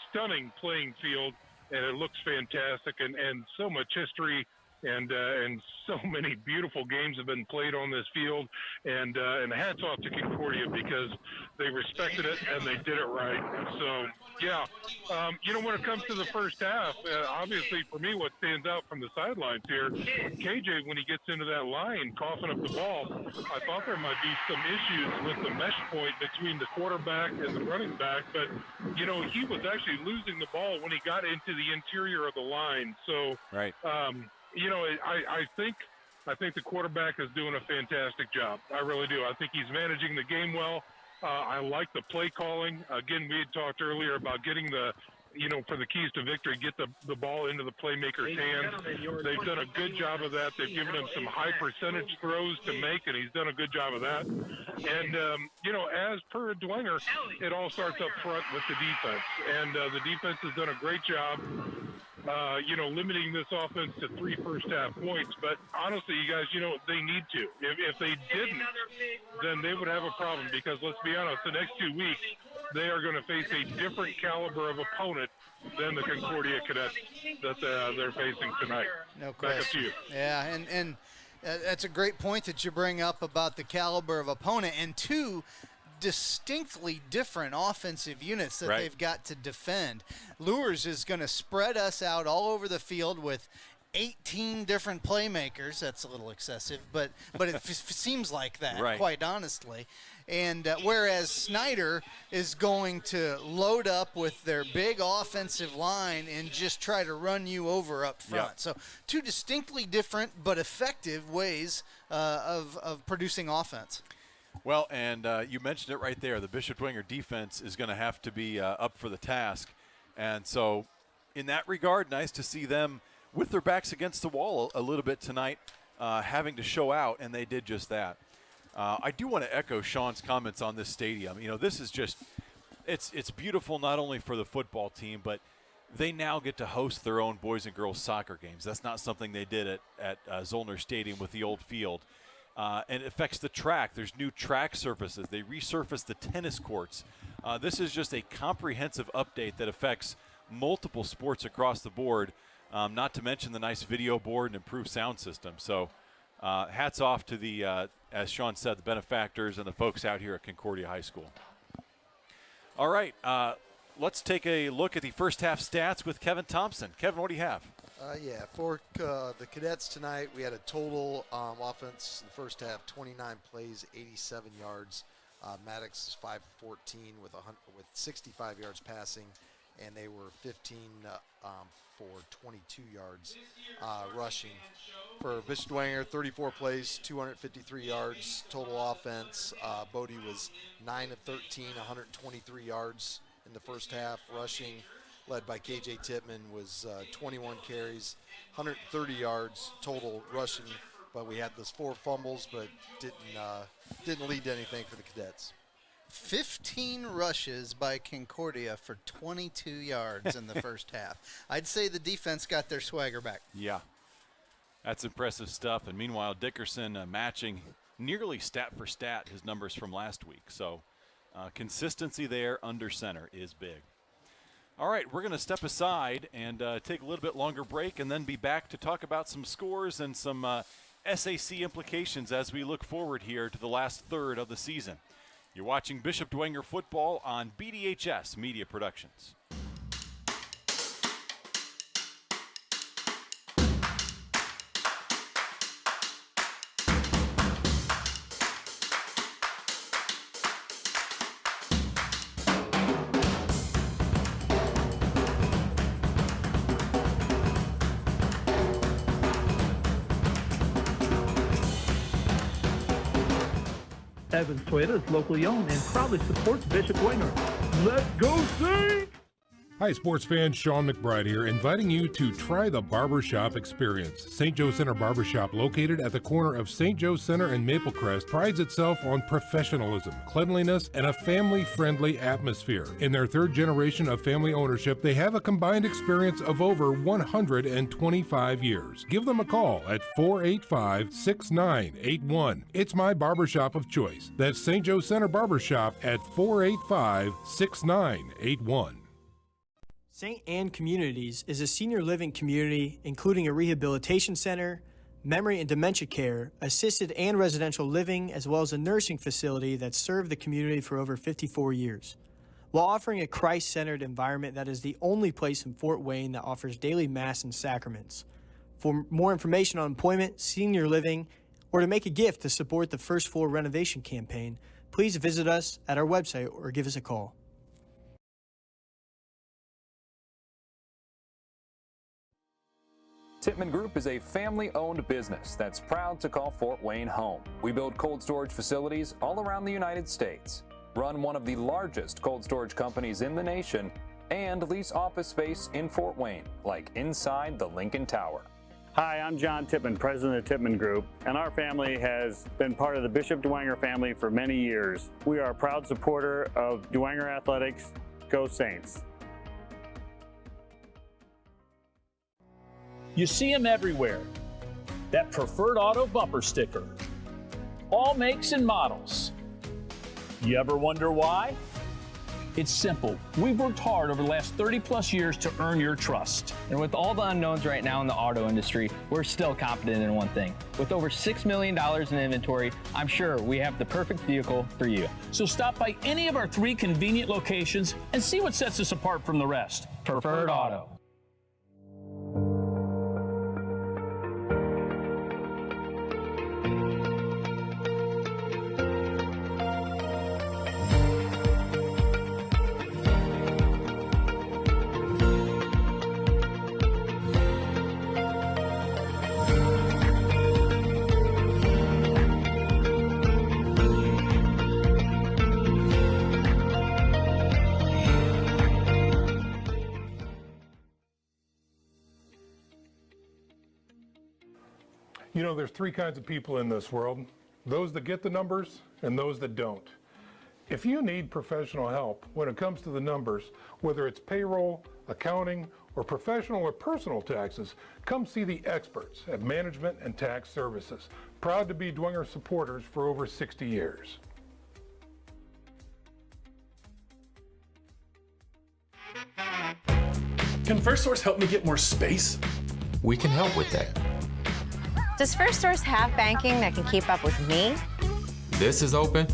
stunning playing field, and it looks fantastic, and so much history and so many beautiful games have been played on this field, and hats off to Concordia, because they respected it and they did it right. So yeah, when it comes to the first half, obviously for me, what stands out from the sidelines here, KJ, when he gets into that line coughing up the ball, I thought there might be some issues with the mesh point between the quarterback and the running back, but he was actually losing the ball when he got into the interior of the line. So right. I think the quarterback is doing a fantastic job. I really do. I think he's managing the game well. I like the play calling. Again, we had talked earlier about getting for the keys to victory, get the ball into the playmaker's hands. They've done a good job of that. They've given him some high percentage throws to make, and he's done a good job of that. And, as per Dwenger, it all starts up front with the defense. And the defense has done a great job, limiting this offense to 3 first-half points. But honestly, you guys, they need to. If they didn't, then they would have a problem, because let's be honest, the next 2 weeks, they are going to face a different caliber of opponent than the Concordia Cadets that they're facing tonight. No question. Back up to you. Yeah, and that's a great point that you bring up about the caliber of opponent, and two distinctly different offensive units that they've got to defend. Lures is going to spread us out all over the field with 18 different playmakers. That's a little excessive, but it seems like that, quite honestly. And whereas Snyder is going to load up with their big offensive line and just try to run you over up front. Yep. So two distinctly different but effective ways of producing offense. Well, and you mentioned it right there. The Bishop Dwenger defense is going to have to be up for the task. And so in that regard, nice to see them with their backs against the wall a little bit tonight, having to show out, and they did just that. I do want to echo Sean's comments on this stadium. This is just it's beautiful not only for the football team, but they now get to host their own boys and girls soccer games. That's not something they did at Zollner Stadium with the old field. And it affects the track. There's new track surfaces. They resurfaced the tennis courts. This is just a comprehensive update that affects multiple sports across the board, not to mention the nice video board and improved sound system. So hats off to the, as Sean said, the benefactors and the folks out here at Concordia High School. All right, let's take a look at the first half stats with Kevin Thompson. Kevin, what do you have? For the Cadets tonight, we had a total offense in the first half, 29 plays, 87 yards. Maddox is 5-14 with 65 yards passing, and they were 15 for 22 yards rushing. For Bishop Dwenger, 34 plays, 253 yards total offense. Bodie was 9 of 13, 123 yards in the first half rushing, led by KJ Tippmann, was 21 carries, 130 yards total rushing, but we had those 4 fumbles, but didn't lead to anything for the Cadets. 15 rushes by Concordia for 22 yards in the first half. I'd say the defense got their swagger back. Yeah, that's impressive stuff. And meanwhile, Dickerson matching nearly stat for stat his numbers from last week. So consistency there under center is big. All right, we're going to step aside and take a little bit longer break and then be back to talk about some scores and some SAC implications as we look forward here to the last third of the season. You're watching Bishop Dwenger football on BDHS Media Productions. Evans Toyota is locally owned and proudly supports Bishop Dwenger. Let's go Saints! Hi, sports fans. Sean McBride here, inviting you to try the barbershop experience. St. Joe Center Barbershop, located at the corner of St. Joe Center and Maplecrest, prides itself on professionalism, cleanliness, and a family-friendly atmosphere. In their third generation of family ownership, they have a combined experience of over 125 years. Give them a call at 485-6981. It's my barbershop of choice. That's St. Joe Center Barbershop at 485-6981. St. Anne Communities is a senior living community including a rehabilitation center, memory and dementia care, assisted and residential living, as well as a nursing facility that served the community for over 54 years. While offering a Christ-centered environment that is the only place in Fort Wayne that offers daily mass and sacraments. For more information on employment, senior living, or to make a gift to support the first floor renovation campaign, please visit us at our website or give us a call. Tippmann Group is a family-owned business that's proud to call Fort Wayne home. We build cold storage facilities all around the United States, run one of the largest cold storage companies in the nation, and lease office space in Fort Wayne, like inside the Lincoln Tower. Hi, I'm John Tippmann, president of Tippmann Group, and our family has been part of the Bishop Dwenger family for many years. We are a proud supporter of Dwenger Athletics. Go Saints! You see them everywhere. That preferred auto bumper sticker. All makes and models. You ever wonder why? It's simple. We've worked hard over the last 30 plus years to earn your trust. And with all the unknowns right now in the auto industry, we're still confident in one thing. With over $6 million in inventory, I'm sure we have the perfect vehicle for you. So stop by any of our 3 convenient locations and see what sets us apart from the rest. Preferred Auto. You know, there's 3 kinds of people in this world: those that get the numbers and those that don't. If you need professional help when it comes to the numbers, whether it's payroll, accounting, or professional or personal taxes, come see the experts at Management and Tax Services. Proud to be Dwenger supporters for over 60 years. Can First Source help me get more space? We can help with that. Does First Source have banking that can keep up with me? This is open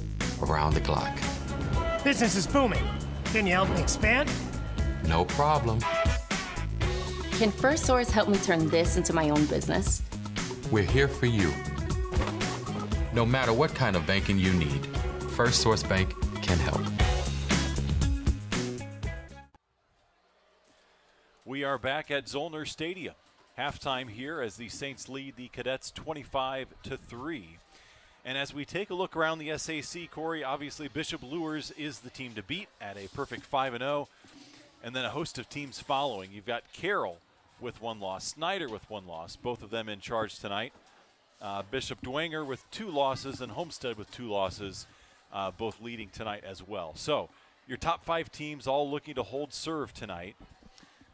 around the clock. Business is booming. Can you help me expand? No problem. Can First Source help me turn this into my own business? We're here for you. No matter what kind of banking you need, First Source Bank can help. We are back at Zollner Stadium. Halftime here as the Saints lead the Cadets 25-3. And as we take a look around the SAC, Corey, obviously Bishop Luers is the team to beat at a perfect 5-0. And then a host of teams following. You've got Carroll with 1 loss, Snyder with 1 loss, both of them in charge tonight. Bishop Dwenger with 2 losses and Homestead with 2 losses, both leading tonight as well. So your top 5 teams all looking to hold serve tonight.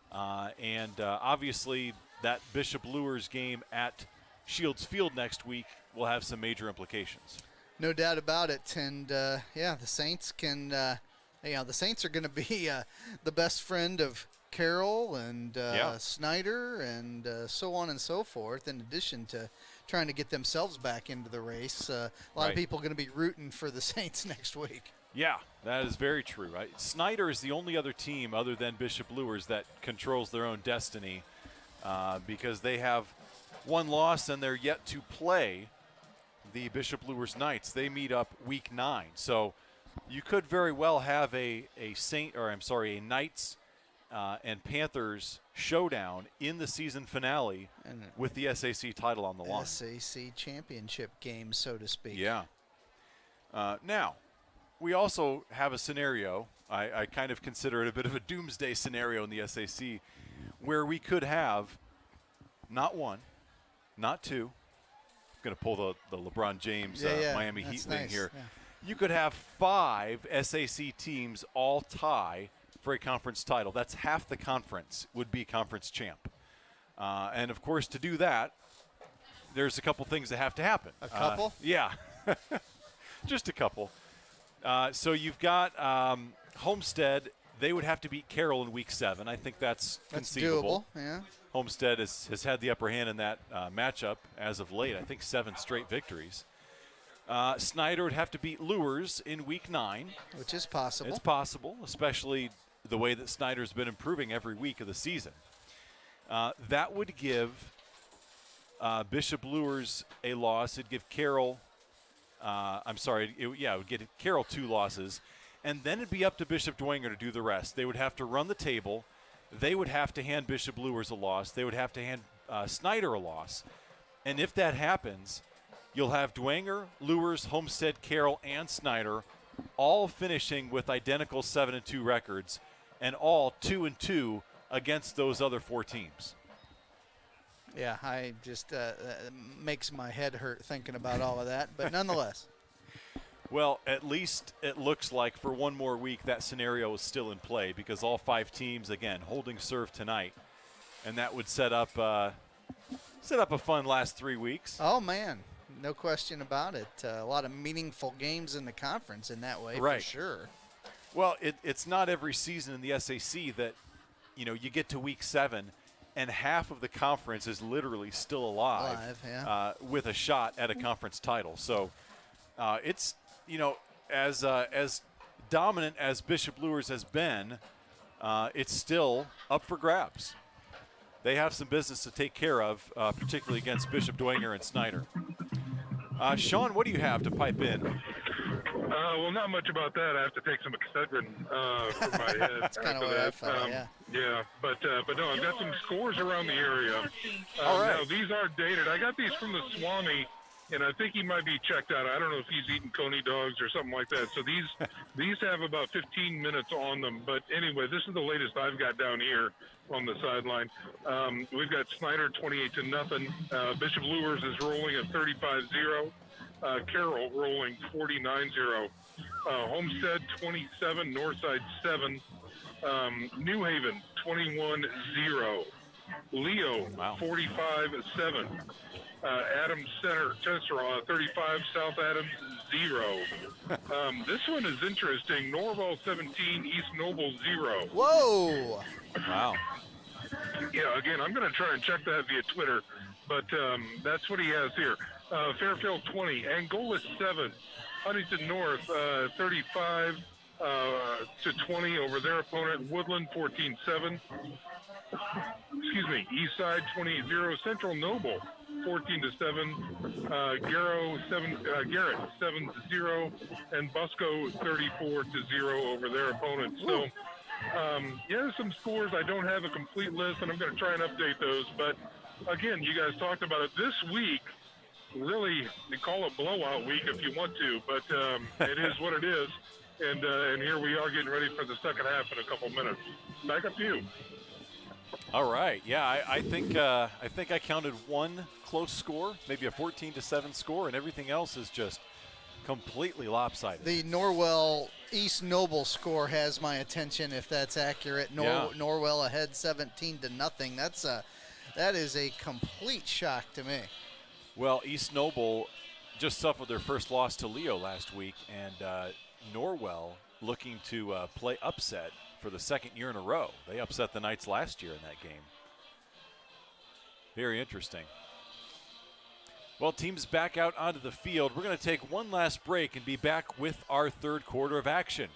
Obviously that Bishop Luers game at Shields Field next week will have some major implications. No doubt about it. And, the Saints can, the Saints are going to be the best friend of Carroll and Snyder and so on and so forth, in addition to trying to get themselves back into the race. A lot of people are going to be rooting for the Saints next week. Yeah, that is very true. Right? Snyder is the only other team other than Bishop Luers that controls their own destiny because they have 1 loss and they're yet to play the Bishop Luers Knights. They meet up week 9. So you could very well have a Knights and Panthers showdown in the season finale with the SAC title on the line. SAC championship game, so to speak. Yeah. Now, we also have a scenario, I kind of consider it a bit of a doomsday scenario in the SAC, where we could have not 1, not 2. I'm going to pull the LeBron James Miami Heat thing here. Yeah. You could have 5 SAC teams all tie for a conference title. That's half the conference would be conference champ. And, of course, to do that, there's a couple things that have to happen. A couple? Yeah. Just a couple. So you've got Homestead. They would have to beat Carroll in week 7. I think that's conceivable. Doable, yeah. Homestead has had the upper hand in that matchup as of late. I think 7 straight victories. Snyder would have to beat Luers in week 9. Which is possible. It's possible, especially the way that Snyder's been improving every week of the season. That would give Bishop Luers a loss. It'd give Carroll, it would get Carroll 2 losses. And then it'd be up to Bishop Dwenger to do the rest. They would have to run the table. They would have to hand Bishop Luers a loss. They would have to hand Snyder a loss. And if that happens, you'll have Dwenger, Luers, Homestead, Carroll, and Snyder all finishing with identical 7-2 records and all 2-2 against those other 4 teams. Yeah, I just makes my head hurt thinking about all of that, but nonetheless. Well, at least it looks like for 1 more week that scenario is still in play because all 5 teams, again, holding serve tonight. And that would set up a fun last 3 weeks. Oh, man. No question about it. A lot of meaningful games in the conference in that way, right. For sure. Well, it's not every season in the SAC that, you get to week 7 and half of the conference is literally still alive with a shot at a conference title. So it's, as dominant as Bishop Luers has been, it's still up for grabs. They have some business to take care of, particularly against Bishop Dwenger and Snyder. Sean, what do you have to pipe in? Well, not much about that. I have to take some Excedrin for my head. That's kind of what I felt, Yeah, but no, I've got some scores around the area. All right. Now, these are dated. I got these from the Swami, and I think he might be checked out. I don't know if he's eating coney dogs or something like that. So these have about 15 minutes on them. But anyway, this is the latest I've got down here on the sideline. We've got Snyder 28-0. Bishop Luers is rolling at 35-0. Carroll rolling 49-0. Homestead 27, Northside 7. New Haven 21-0. Leo 45-7. Adams Center, Chester 35, South Adams 0. This one is interesting. Norval 17, East Noble 0. Whoa! Wow. Yeah, again, I'm going to try and check that via Twitter, but that's what he has here. Fairfield 20, Angola 7, Huntington North 35 to 20 over their opponent. Woodland 14-7. Excuse me. Eastside 28-0. Central Noble 14-7. Garrett 7-0, and Busco 34-0 over their opponent. So Yeah, some scores. I don't have a complete list, and I'm going to try and update those. But, again, you guys talked about it this week. Really, they call it blowout week if you want to, but it is what it is. And here we are getting ready for the second half in a couple minutes. Back up to you. All right. Yeah, I think I counted one close score, maybe a 14-7 score, and everything else is just completely lopsided. The Norwell East Noble score has my attention, if that's accurate. Norwell ahead 17-0. That is a complete shock to me. Well, East Noble just suffered their first loss to Leo last week, and Norwell looking to play upset for the second year in a row. They upset the Knights last year in that game. Very interesting. Well, teams back out onto the field. We're going to take one last break and be back with our third quarter of action.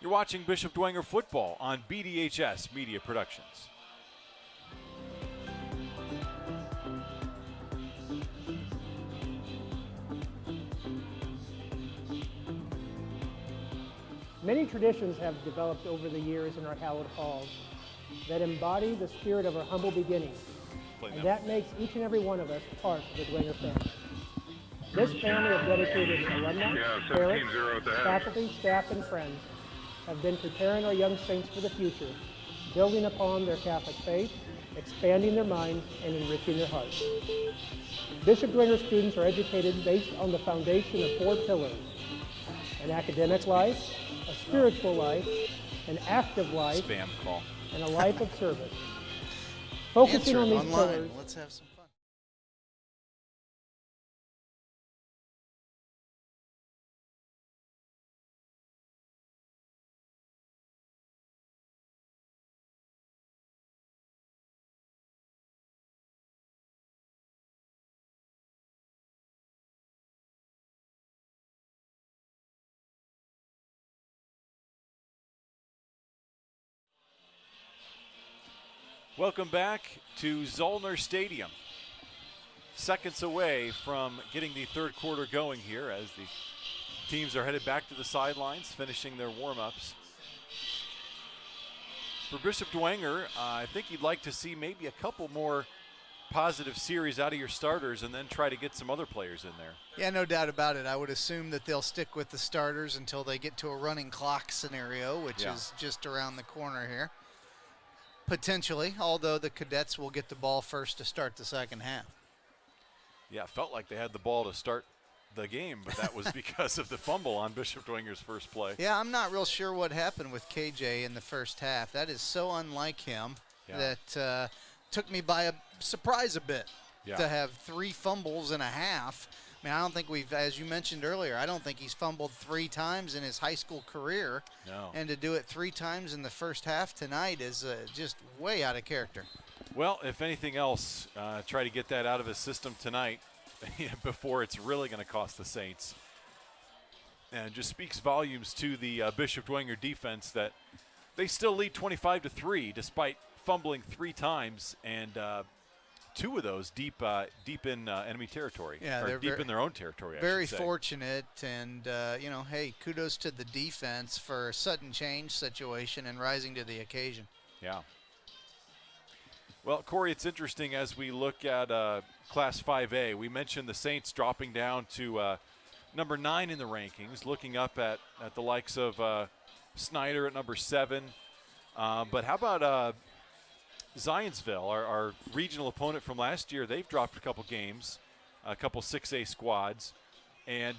You're watching Bishop Dwenger football on BDHS Media Productions. Many traditions have developed over the years in our hallowed halls that embody the spirit of our humble beginnings. And that makes each and every one of us part of the Dwenger family. This family of dedicated alumni, parents, faculty, staff, and friends have been preparing our young saints for the future, building upon their Catholic faith, expanding their minds, and enriching their hearts. Bishop Dwenger students are educated based on the foundation of 4 pillars: an academic life, a spiritual life, an active life, and a life of service. Focusing on these pillars. Let's have some fun. Welcome back to Zollner Stadium. Seconds away from getting the third quarter going here as the teams are headed back to the sidelines, finishing their warm-ups. For Bishop Dwenger, I think you'd like to see maybe a couple more positive series out of your starters and then try to get some other players in there. Yeah, no doubt about it. I would assume that they'll stick with the starters until they get to a running clock scenario, which is just around the corner here. Potentially, although the Cadets will get the ball first to start the second half. Yeah, it felt like they had the ball to start the game, but that was because of the fumble on Bishop Dwenger's first play. Yeah, I'm not real sure what happened with KJ in the first half. That is so unlike him that took me by a surprise a bit to have 3 fumbles and a half. I mean, I don't think as you mentioned earlier, I don't think he's fumbled 3 times in his high school career. No. And to do it 3 times in the first half tonight is just way out of character. Well, if anything else, try to get that out of his system tonight before it's really going to cost the Saints. And it just speaks volumes to the Bishop Dwenger defense that they still lead 25-3 despite fumbling 3 times, and 2 of those deep in enemy territory. Yeah, or they're deep in their own territory. Very fortunate, and hey, kudos to the defense for a sudden change situation and rising to the occasion. Yeah. Well, Corey, it's interesting as we look at Class 5A. We mentioned the Saints dropping down to number 9 in the rankings, looking up at the likes of Snyder at number 7. But how about Zionsville, our regional opponent from last year? They've dropped a couple games, a couple 6A squads, and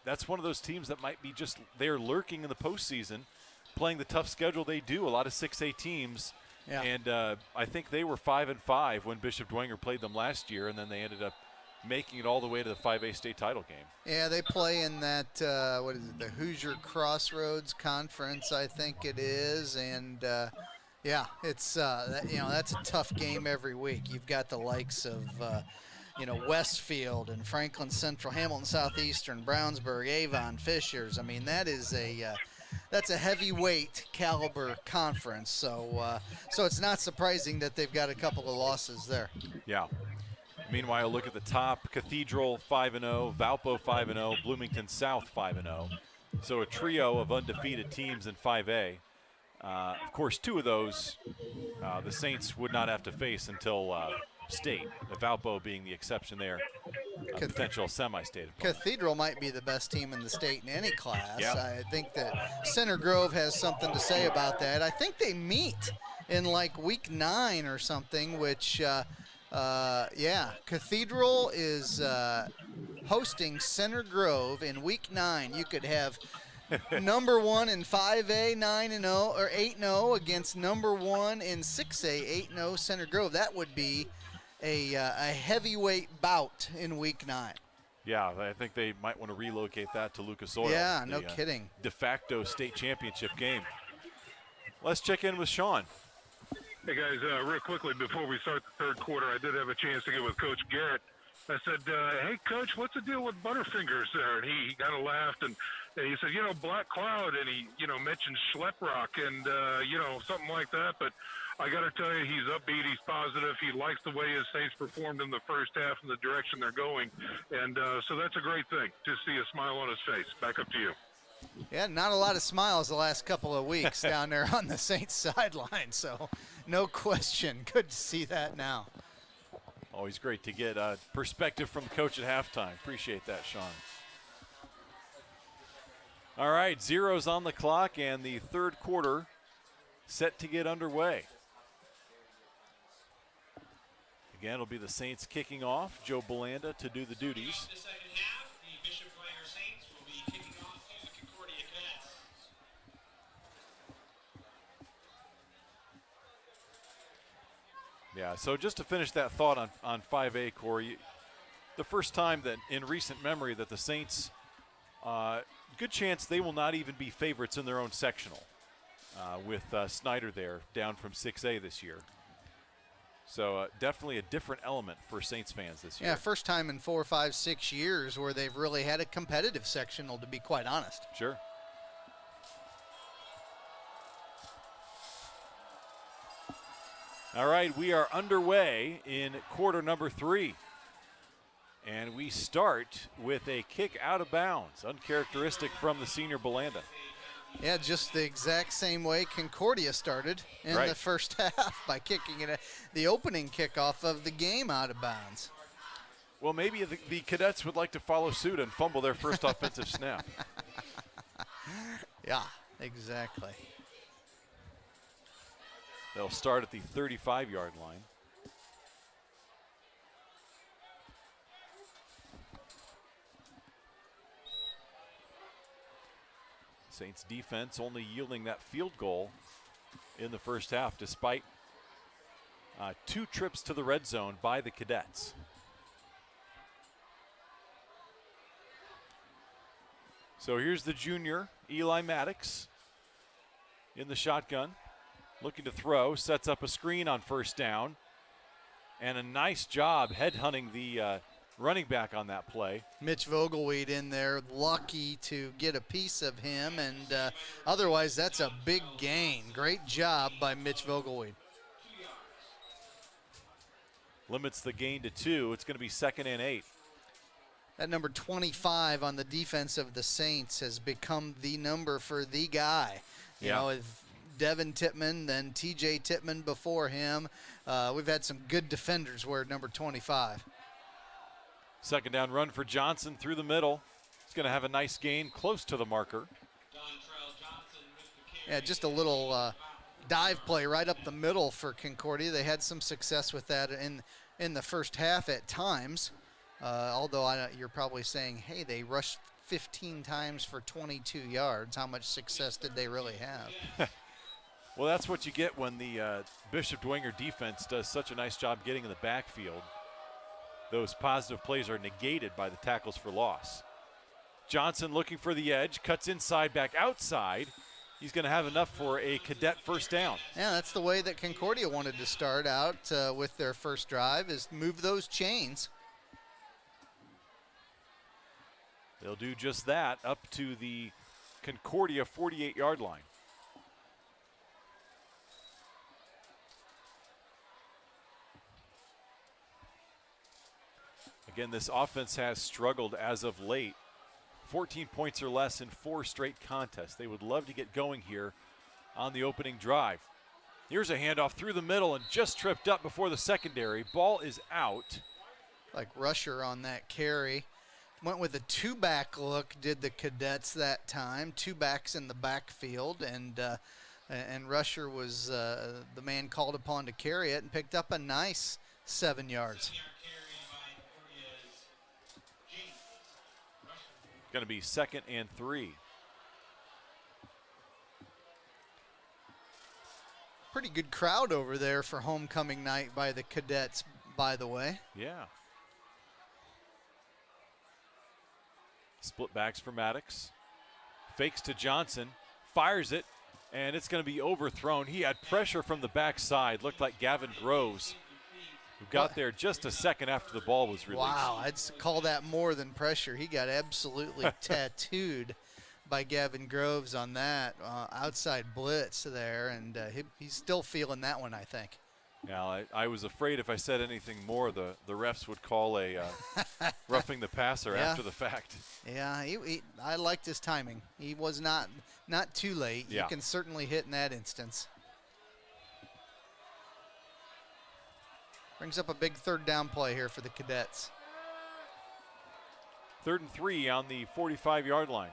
that's one of those teams that might be just they're lurking in the postseason, playing the tough schedule they do. A lot of 6A teams, and I think they were 5-5 when Bishop Dwenger played them last year, and then they ended up making it all the way to the 5A state title game. Yeah, they play in that what is it, the Hoosier Crossroads Conference, I think it is, and. Yeah, it's that's a tough game every week. You've got the likes of Westfield and Franklin Central, Hamilton Southeastern, Brownsburg, Avon, Fishers. I mean, that's a heavyweight caliber conference. So it's not surprising that they've got a couple of losses there. Yeah. Meanwhile, look at the top: Cathedral 5-0, Valpo 5-0, Bloomington South 5-0. So a trio of undefeated teams in 5A. Of course, 2 of those the Saints would not have to face until state, the Valpo being the exception there, potential semi-state opponent. Cathedral might be the best team in the state in any class. Yeah. I think that Center Grove has something to say about that. I think they meet in like week 9 or something, which, yeah, Cathedral is hosting Center Grove in week 9. You could have number 1 in 5A 9-0 or 8-0 against number 1 in 6A 8-0 Center Grove. That would be a heavyweight bout in week 9. Yeah, I think they might want to relocate that to Lucas Oil. Yeah, no kidding. De facto state championship game. Let's check in with Sean. Hey guys, real quickly before we start the third quarter, I did have a chance to get with Coach Garrett. I said, hey, Coach, what's the deal with Butterfingers there? And he kind of laughed, and he said, Black Cloud, and he, mentioned Schleprock and, something like that. But I got to tell you, he's upbeat, he's positive. He likes the way his Saints performed in the first half and the direction they're going. And so that's a great thing, to see a smile on his face. Back up to you. Yeah, not a lot of smiles the last couple of weeks down there on the Saints sideline, so no question. Good to see that now. Always great to get perspective from the coach at halftime. Appreciate that, Sean. All right, 0's on the clock, and the third quarter set to get underway. Again, it'll be the Saints kicking off. Joe Belanda to do the duties. The second half, the Bishop Dwenger Saints will be kicking off to the Concordia Cadets. Yeah, so just to finish that thought on 5A, Corey, the first time that in recent memory that the Saints, good chance they will not even be favorites in their own sectional with Snyder there down from 6A this year. So definitely a different element for Saints fans this year. Yeah, first time in 4, 5, 6 years where they've really had a competitive sectional, to be quite honest. Sure. All right, we are underway in quarter number 3. And we start with a kick out of bounds, uncharacteristic from the senior Belanda. Yeah, just the exact same way Concordia started in the first half by kicking it, the opening kickoff of the game out of bounds. Well, maybe the Cadets would like to follow suit and fumble their first offensive snap. Yeah, exactly. They'll start at the 35-yard line. Saints defense only yielding that field goal in the first half, despite 2 trips to the red zone by the Cadets. So here's the junior, Eli Maddox, in the shotgun, looking to throw, sets up a screen on first down, and a nice job headhunting the running back on that play. Mitch Vogelweed in there, lucky to get a piece of him, and otherwise that's a big gain. Great job by Mitch Vogelweed. Limits the gain to 2. It's going to be 2nd and 8. That number 25 on the defense of the Saints has become the number for the guy. You know, with Devin Tittman, then TJ Tittman before him. We've had some good defenders wear number 25. Second down run for Johnson through the middle. He's going to have a nice gain close to the marker. Yeah, just a little dive play right up the middle for Concordia. They had some success with that in the first half at times. Although you're probably saying, hey, they rushed 15 times for 22 yards. How much success did they really have? Well, that's what you get when the Bishop Dwenger defense does such a nice job getting in the backfield. Those positive plays are negated by the tackles for loss. Johnson looking for the edge, cuts inside, back outside. He's going to have enough for a Cadet first down. Yeah, that's the way that Concordia wanted to start out with their first drive, is move those chains. They'll do just that up to the Concordia 48-yard line. Again, this offense has struggled as of late. 14 points or less in 4 straight contests. They would love to get going here on the opening drive. Here's a handoff through the middle and just tripped up before the secondary. Ball is out. Like Rusher on that carry. Went with a two-back look, did the Cadets that time. Two backs in the backfield, and Rusher was the man called upon to carry it and picked up a nice 7 yards. Going to be 2nd and 3. Pretty good crowd over there for homecoming night by the Cadets, by the way. Yeah. Split backs for Maddox. Fakes to Johnson. Fires it. And it's going to be overthrown. He had pressure from the backside. Looked like Gavin Groves, who got there just a second after the ball was released. Wow, I'd call that more than pressure. He got absolutely tattooed by Gavin Groves on that outside blitz there, and he's still feeling that one, I think. Yeah, I was afraid if I said anything more, the refs would call a roughing the passer after the fact. Yeah, I liked his timing. He was not too late. Yeah. You can certainly hit in that instance. Brings up a big third down play here for the Cadets. 3rd and 3 on the 45-yard line.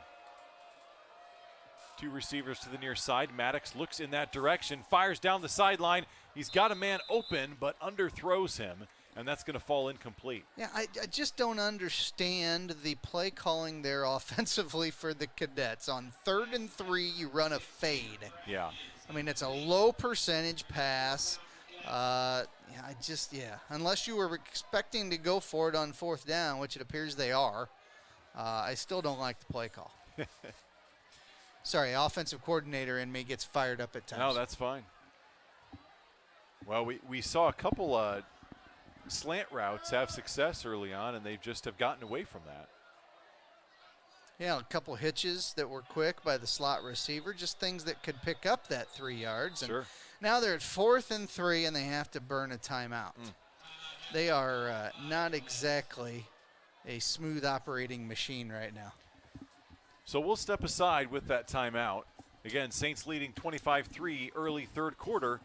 Two receivers to the near side. Maddox looks in that direction, fires down the sideline. He's got a man open, but underthrows him, and that's going to fall incomplete. Yeah, I just don't understand the play calling there offensively for the Cadets. On 3rd and 3, you run a fade. Yeah. I mean, it's a low percentage pass. Unless you were expecting to go for it on 4th down, which it appears they are, I still don't like the play call. Sorry, offensive coordinator in me gets fired up at times. No, that's fine. Well, we saw a couple slant routes have success early on, and they just have gotten away from that. Yeah, a couple hitches that were quick by the slot receiver, just things that could pick up that 3 yards. And sure. Now they're at 4th and 3, and they have to burn a timeout. They are not exactly a smooth operating machine right now. So we'll step aside with that timeout. Again, Saints leading 25-3 early 3rd quarter.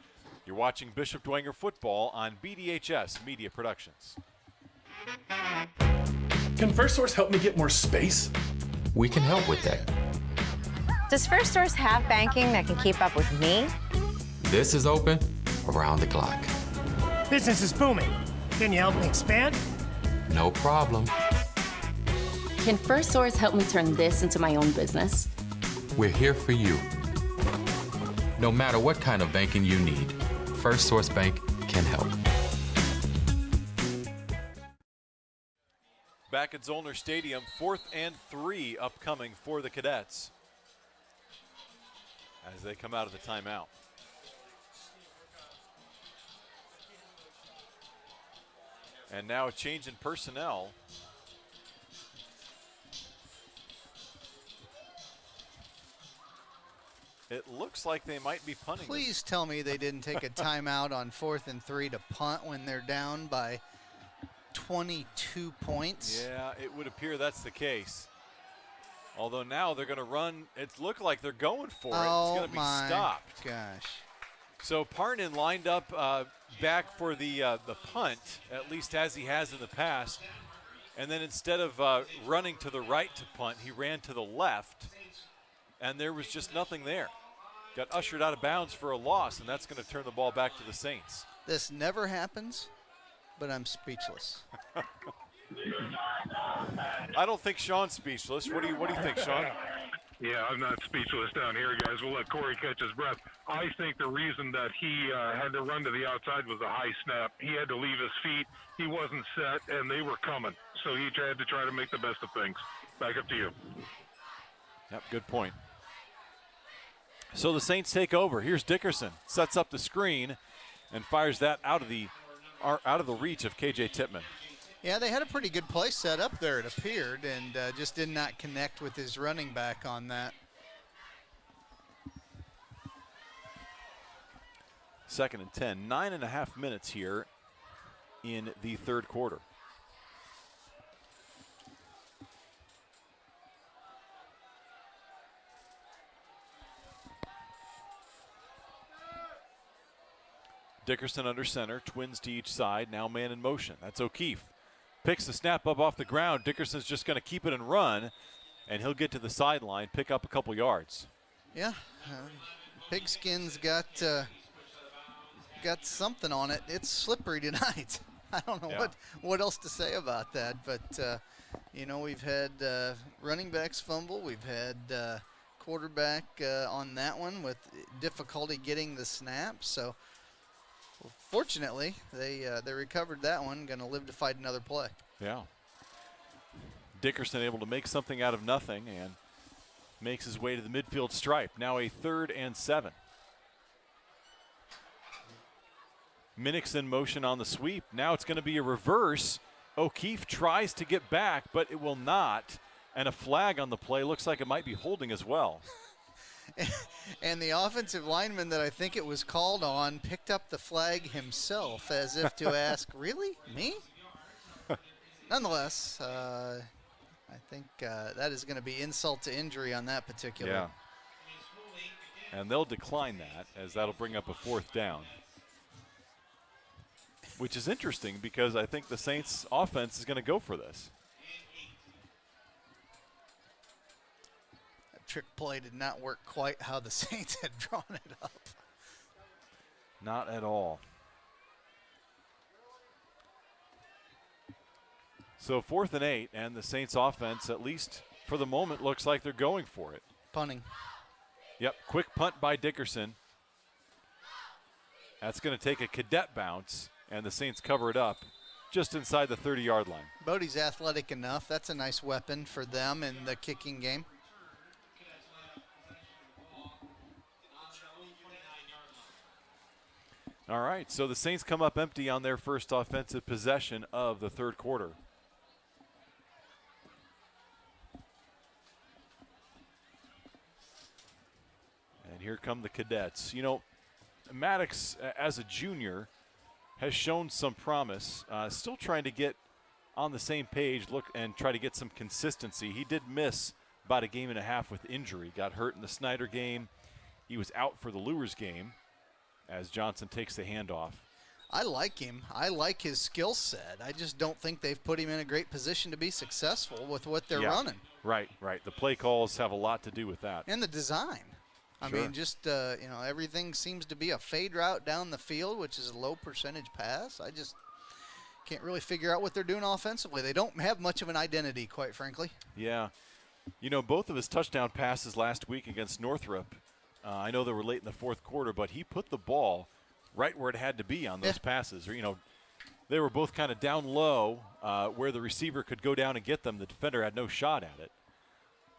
You're watching Bishop Dwenger football on BDHS Media Productions. Can First Source help me get more space? We can help with that. Does First Source have banking that can keep up with me? This is open around the clock. Business is booming. Can you help me expand? No problem. Can First Source help me turn this into my own business? We're here for you. No matter what kind of banking you need, First Source Bank can help. Back at Zollner Stadium, 4th and 3 upcoming for the Cadets as they come out of the timeout. And now a change in personnel. It looks like they might be punting. Please tell me they didn't take a timeout on 4th and 3 to punt when they're down by 22 points. Yeah, it would appear that's the case. Although now they're going to run. It looked like they're going for it. It's going to be stopped. Gosh. So Parnan lined up back for the punt, at least as he has in the past. And then instead of running to the right to punt, he ran to the left. And there was just nothing there. Got ushered out of bounds for a loss, and that's going to turn the ball back to the Saints. This never happens, but I'm speechless. I don't think Sean's speechless. What do you think, Sean? Yeah, I'm not speechless down here, guys. We'll let Corey catch his breath. I think the reason that he had to run to the outside was a high snap. He had to leave his feet. He wasn't set, and they were coming. So he had to try to make the best of things. Back up to you. Yep, good point. So the Saints take over. Here's Dickerson, sets up the screen and fires that out of the reach of KJ Tippmann. Yeah, they had a pretty good play set up there, it appeared, and just did not connect with his running back on that. 2nd and 10, 9.5 minutes here in the 3rd quarter. Dickerson under center, twins to each side, now man in motion. That's O'Keefe. Picks the snap up off the ground. Dickerson's just going to keep it and run, and he'll get to the sideline, pick up a couple yards. Yeah, Pigskin's got something on it. It's slippery tonight. I don't know what else to say about that, but you know, we've had running backs fumble. We've had quarterback on that one with difficulty getting the snap. So fortunately, they recovered that one. Going to live to fight another play. Yeah. Dickerson able to make something out of nothing and makes his way to the midfield stripe. Now a 3rd and 7. Minnick's in motion on the sweep. Now it's going to be a reverse. O'Keefe tries to get back, but it will not. And a flag on the play. Looks like it might be holding as well. And the offensive lineman that I think it was called on picked up the flag himself as if to ask, really? Me? Nonetheless, I think that is going to be insult to injury on that particular. Yeah. And they'll decline that, as that'll bring up a 4th down. Which is interesting because I think the Saints offense is going to go for this. That trick play did not work quite how the Saints had drawn it up. Not at all. So 4th and 8, and the Saints offense, at least for the moment, looks like they're going for it. Punting. Yep, quick punt by Dickerson. That's going to take a cadet bounce, and the Saints cover it up just inside the 30-yard line. Bodie's athletic enough. That's a nice weapon for them in the kicking game. All right, so the Saints come up empty on their first offensive possession of the 3rd quarter. And here come the Cadets. You know, Maddox, as a junior, has shown some promise. Still trying to get on the same page, look and try to get some consistency. He did miss about a game and a half with injury. Got hurt in the Snyder game. He was out for the Lures game as Johnson takes the handoff. I like him. I like his skill set. I just don't think they've put him in a great position to be successful with what they're running. Right, right. The play calls have a lot to do with that. And the design. I mean, just, you know, everything seems to be a fade route down the field, which is a low percentage pass. I just can't really figure out what they're doing offensively. They don't have much of an identity, quite frankly. Yeah. You know, both of his touchdown passes last week against Northrop, I know they were late in the 4th quarter, but he put the ball right where it had to be on those passes. Or, you know, they were both kind of down low where the receiver could go down and get them. The defender had no shot at it.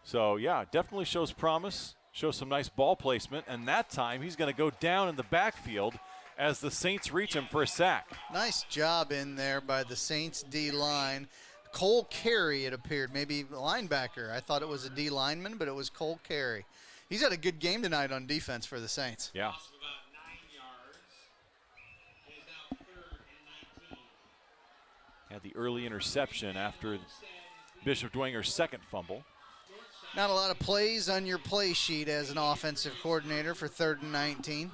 So, yeah, definitely shows promise. Shows some nice ball placement, and that time he's going to go down in the backfield as the Saints reach him for a sack. Nice job in there by the Saints D-line. Cole Carey, it appeared, maybe linebacker. I thought it was a D lineman, but it was Cole Carey. He's had a good game tonight on defense for the Saints. Yeah. Had the early interception after Bishop Dwenger's 2nd fumble. Not a lot of plays on your play sheet as an offensive coordinator for 3rd and 19.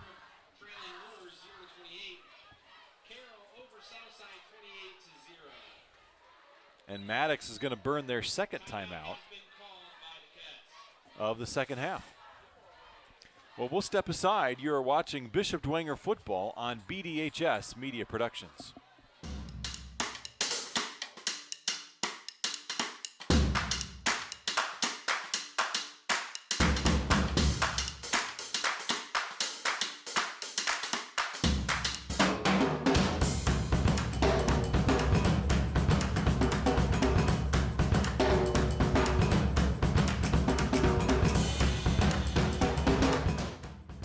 And Maddox is going to burn their 2nd timeout of the 2nd half. Well, we'll step aside. You're watching Bishop Dwenger football on BDHS Media Productions.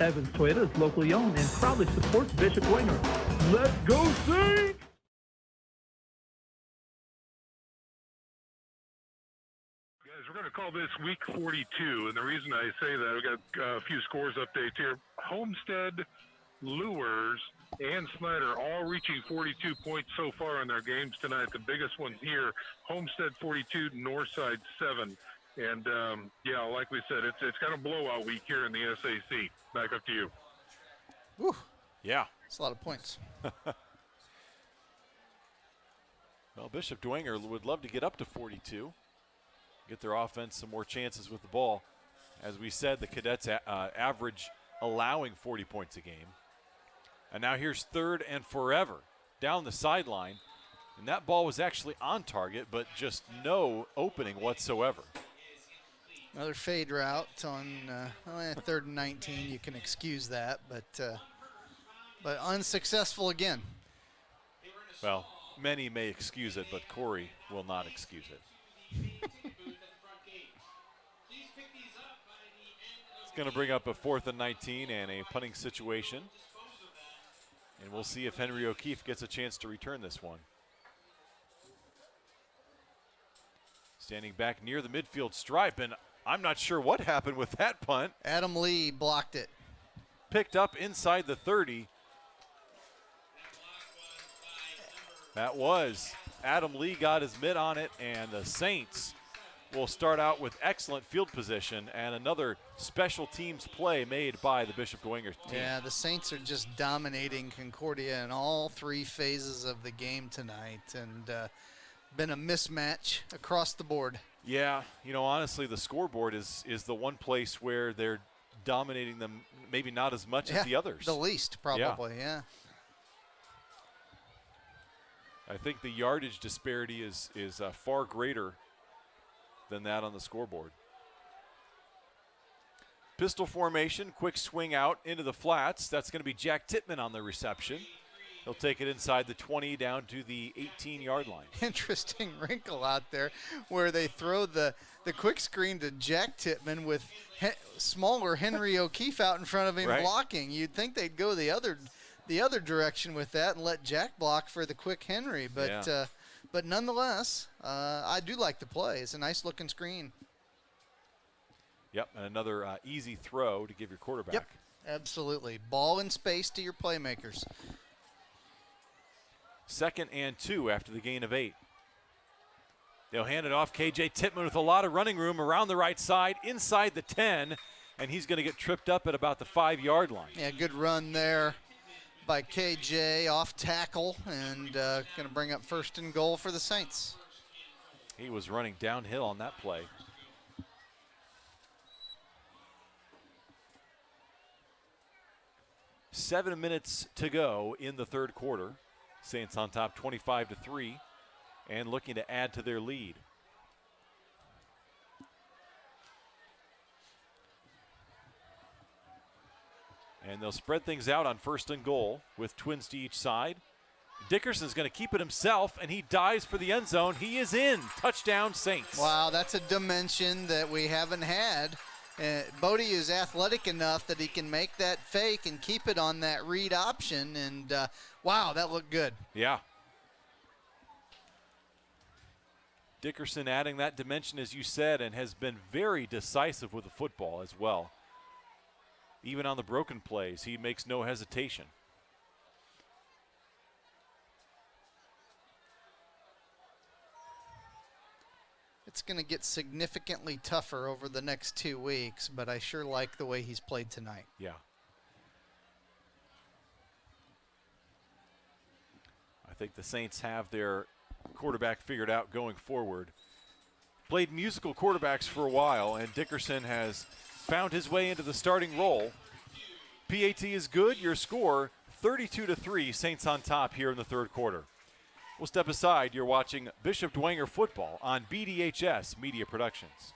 Evans Toyota is locally owned and proudly supports Bishop Dwenger. Let's go Saints! Guys, we're going to call this week 42, and the reason I say that, we've got a few scores updates here. Homestead, Lures, and Snyder all reaching 42 points so far in their games tonight. The biggest ones here, Homestead 42, Northside 7. And, yeah, like we said, it's kind of blowout week here in the SAC. Back up to you. Whew. Yeah, That's a lot of points. Well, Bishop Dwenger would love to get up to 42, get their offense some more chances with the ball. As we said, the Cadets average allowing 40 points a game. And now here's 3rd and forever down the sideline. And that ball was actually on target, but just no opening whatsoever. Another fade route on 3rd and 19. You can excuse that, but unsuccessful again. Well, many may excuse it, but Corey will not excuse it. It's going to bring up a 4th and 19 and a punting situation. And we'll see if Henry O'Keefe gets a chance to return this one. Standing back near the midfield stripe, and I'm not sure what happened with that punt. Adam Lee blocked it. Picked up inside the 30. That was. Adam Lee got his mitt on it, and the Saints will start out with excellent field position and another special teams play made by the Bishop Dwenger team. Yeah, the Saints are just dominating Concordia in all 3 phases of the game tonight, and been a mismatch across the board. Yeah, you know, honestly, the scoreboard is the one place where they're dominating them, maybe not as much as the others. The least, probably, yeah. I think the yardage disparity is far greater than that on the scoreboard. Pistol formation, quick swing out into the flats. That's going to be Jack Tittman on the reception. He'll take it inside the 20 down to the 18-yard line. Interesting wrinkle out there where they throw the quick screen to Jack Tittman with smaller Henry O'Keefe out in front of him blocking. You'd think they'd go the other direction with that and let Jack block for the quick Henry, but nonetheless, I do like the play. It's a nice looking screen. Yep, and another easy throw to give your quarterback. Yep, absolutely. Ball in space to your playmakers. 2nd and 2 after the gain of 8. They'll hand it off. KJ Tittman with a lot of running room around the right side, inside the 10, and he's going to get tripped up at about the 5-yard line. Yeah, good run there by KJ off tackle, and going to bring up 1st and goal for the Saints. He was running downhill on that play. Seven minutes to go in the 3rd quarter. Saints on top 25-3 and looking to add to their lead. And they'll spread things out on 1st and goal with twins to each side. Dickerson's going to keep it himself, and he dives for the end zone. He is in. Touchdown, Saints. Wow, that's a dimension that we haven't had. Bodie is athletic enough that he can make that fake and keep it on that read option, and wow, that looked good. Yeah. Dickerson adding that dimension, as you said, and has been very decisive with the football as well. Even on the broken plays, he makes no hesitation. It's going to get significantly tougher over the next 2 weeks, but I sure like the way he's played tonight. Yeah. I think the Saints have their quarterback figured out going forward. Played musical quarterbacks for a while, and Dickerson has found his way into the starting role. PAT is good. Your score, 32-3, Saints on top here in the 3rd quarter. We'll step aside. You're watching Bishop Dwenger football on BDHS Media Productions.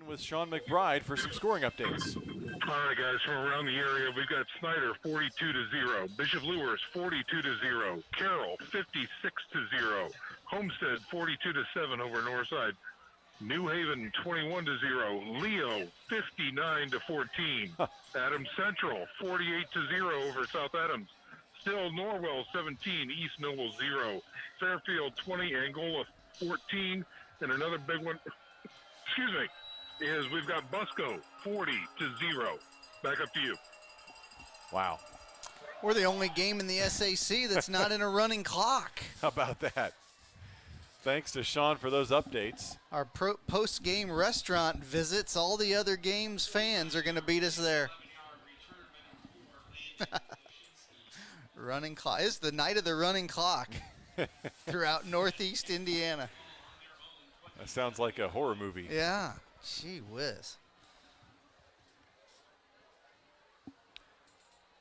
With Sean McBride for some scoring updates. All right, guys, from around the area, we've got Snyder 42-0, Bishop Lewis 42-0, Carroll 56-0, Homestead 42-7 over Northside. New Haven 21-0. Leo 59-14. Adams Central 48-0 over South Adams. Still Norwell 17, East Noble 0. Fairfield 20, Angola 14. And another big one, excuse me, is we've got Busco 40-0. Back up to you. Wow. We're the only game in the SAC that's not in a running clock. How about that? Thanks to Sean for those updates. Our post-game restaurant visits, all the other games fans are going to beat us there. Running clock. It's the night of the running clock throughout Northeast Indiana. That sounds like a horror movie. Yeah. Gee whiz.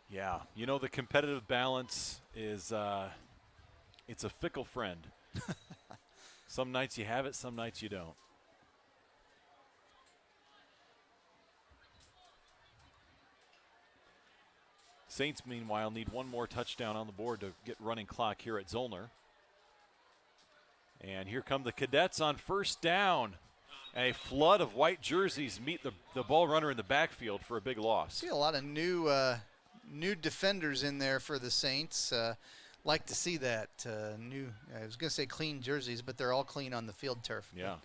Yeah. You know, the competitive balance is it's a fickle friend. Some nights you have it, some nights you don't. Saints, meanwhile, need one more touchdown on the board to get running clock here at Zollner. And here come the Cadets on first down. A flood of white jerseys meet the ball runner in the backfield for a big loss. See a lot of new defenders in there for the Saints. Like to see that new, I was going to say clean jerseys, but they're all clean on the field turf. Yeah.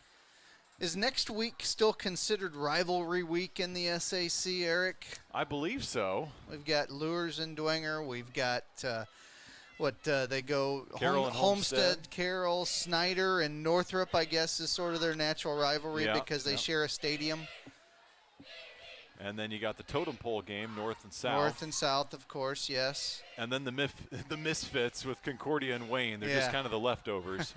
Is next week still considered rivalry week in the SAC, Eric? I believe so. We've got Lures and Dwenger. We've got they go Carroll and Homestead. Carroll, Snyder, and Northrop, I guess, is sort of their natural rivalry because they share a stadium. And then you got the totem pole game, North and South. North and South, of course, yes. And then the misfits with Concordia and Wayne. They're just kind of the leftovers.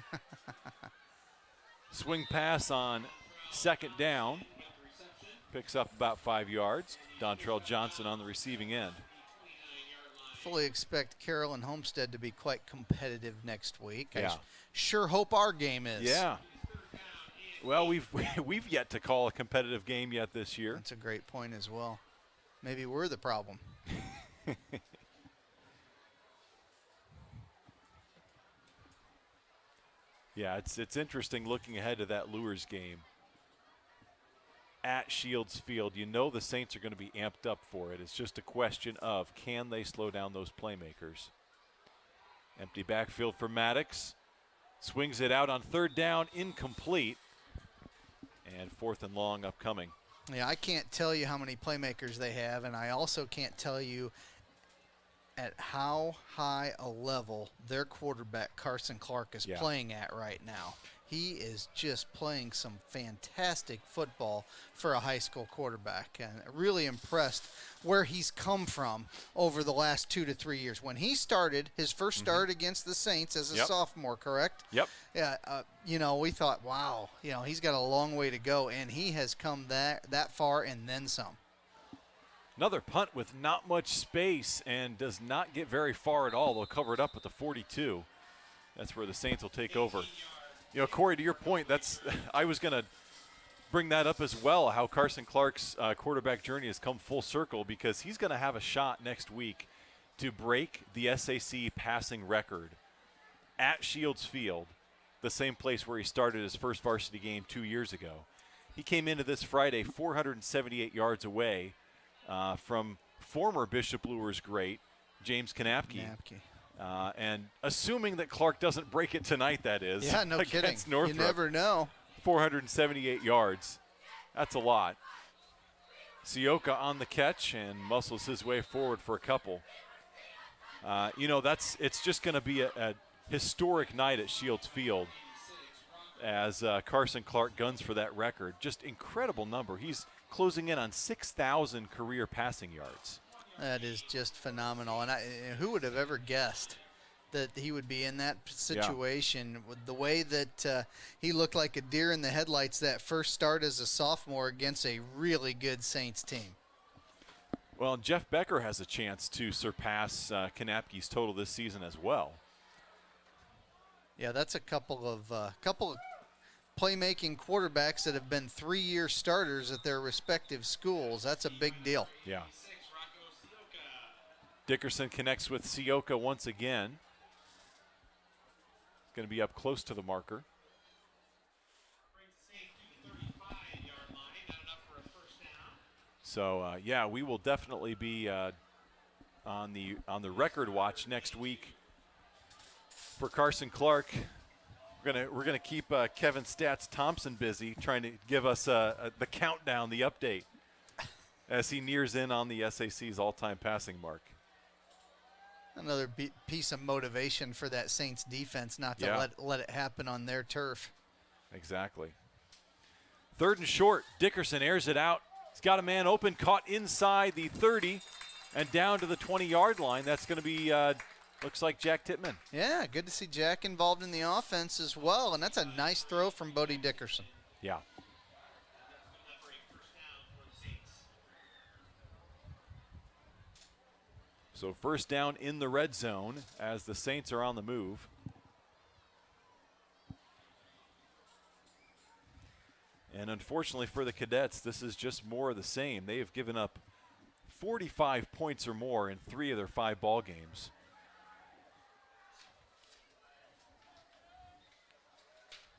Swing pass on second down. Picks up about 5 yards. Dontrell Johnson on the receiving end. Fully expect Carroll and Homestead to be quite competitive next week. Yeah. I sure hope our game is. Yeah. Well, we've yet to call a competitive game yet this year. That's a great point as well. Maybe we're the problem. Yeah, it's interesting looking ahead to that Lures game at Shields Field. You know the Saints are going to be amped up for it. It's just a question of, can they slow down those playmakers? Empty backfield for Maddox. Swings it out on third down, incomplete. And fourth and long upcoming. Yeah, I can't tell you how many playmakers they have, and I also can't tell you at how high a level their quarterback, Carson Clark, is playing at right now. He is just playing some fantastic football for a high school quarterback, and really impressed where he's come from over the last 2 to 3 years. When he started his first start against the Saints as a sophomore, correct? Yep. Yeah. We thought, wow, he's got a long way to go, and he has come that far and then some. Another punt with not much space and does not get very far at all. They'll cover it up at the 42. That's where the Saints will take over. Corey, to your point, I was going to bring that up as well, how Carson Clark's quarterback journey has come full circle, because he's going to have a shot next week to break the SAC passing record at Shields Field, the same place where he started his first varsity game 2 years ago. He came into this Friday 478 yards away from former Bishop Lures great James Kanapke. And assuming that Clark doesn't break it tonight, that is. Yeah, no kidding. Northrop, you never know. 478 yards. That's a lot. Sioka on the catch and muscles his way forward for a couple. It's just going to be a historic night at Shields Field as Carson Clark guns for that record. Just incredible number. He's closing in on 6,000 career passing yards. That is just phenomenal. And who would have ever guessed that he would be in that situation with the way that he looked like a deer in the headlights that first start as a sophomore against a really good Saints team. Well, Jeff Becker has a chance to surpass Kanapke's total this season as well. Yeah, that's a couple of playmaking quarterbacks that have been 3-year starters at their respective schools. That's a big deal. Yeah. Dickerson connects with Sioka once again. Going to be up close to the marker. So yeah, we will definitely be on the record watch next week for Carson Clark. We're gonna keep Kevin Stats Thompson busy trying to give us the countdown, the update, as he nears in on the SAC's all-time passing mark. Another piece of motivation for that Saints defense not to let it happen on their turf. Exactly. 3rd and short. Dickerson airs it out. He's got a man open, caught inside the 30 and down to the 20-yard line. That's going to be, looks like Jack Tittman. Yeah, good to see Jack involved in the offense as well, and that's a nice throw from Bodie Dickerson. Yeah. So first down in the red zone as the Saints are on the move. And unfortunately for the Cadets, this is just more of the same. They have given up 45 points or more in 3 of their 5 ball games.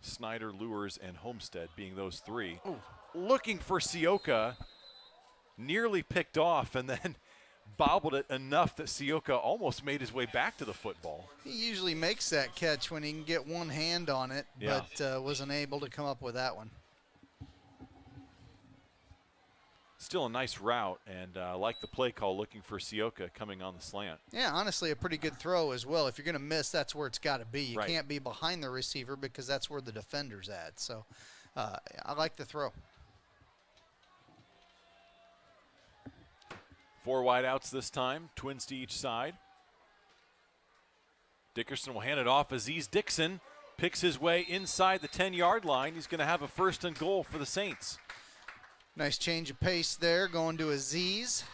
Snyder, Lures, and Homestead being those 3. Ooh. Looking for Sioka, nearly picked off, and then bobbled it enough that Sioka almost made his way back to the football. He usually makes that catch when he can get one hand on it, but wasn't able to come up with that one. Still a nice route, and I like the play call looking for Sioka coming on the slant. Yeah, honestly, a pretty good throw as well. If you're going to miss, that's where it's got to be. You Right. can't be behind the receiver because that's where the defender's at. So I like the throw. 4 wide outs this time, twins to each side. Dickerson will hand it off. Aziz Dixon picks his way inside the 10-yard line. He's going to have a 1st and goal for the Saints. Nice change of pace there, going to Aziz.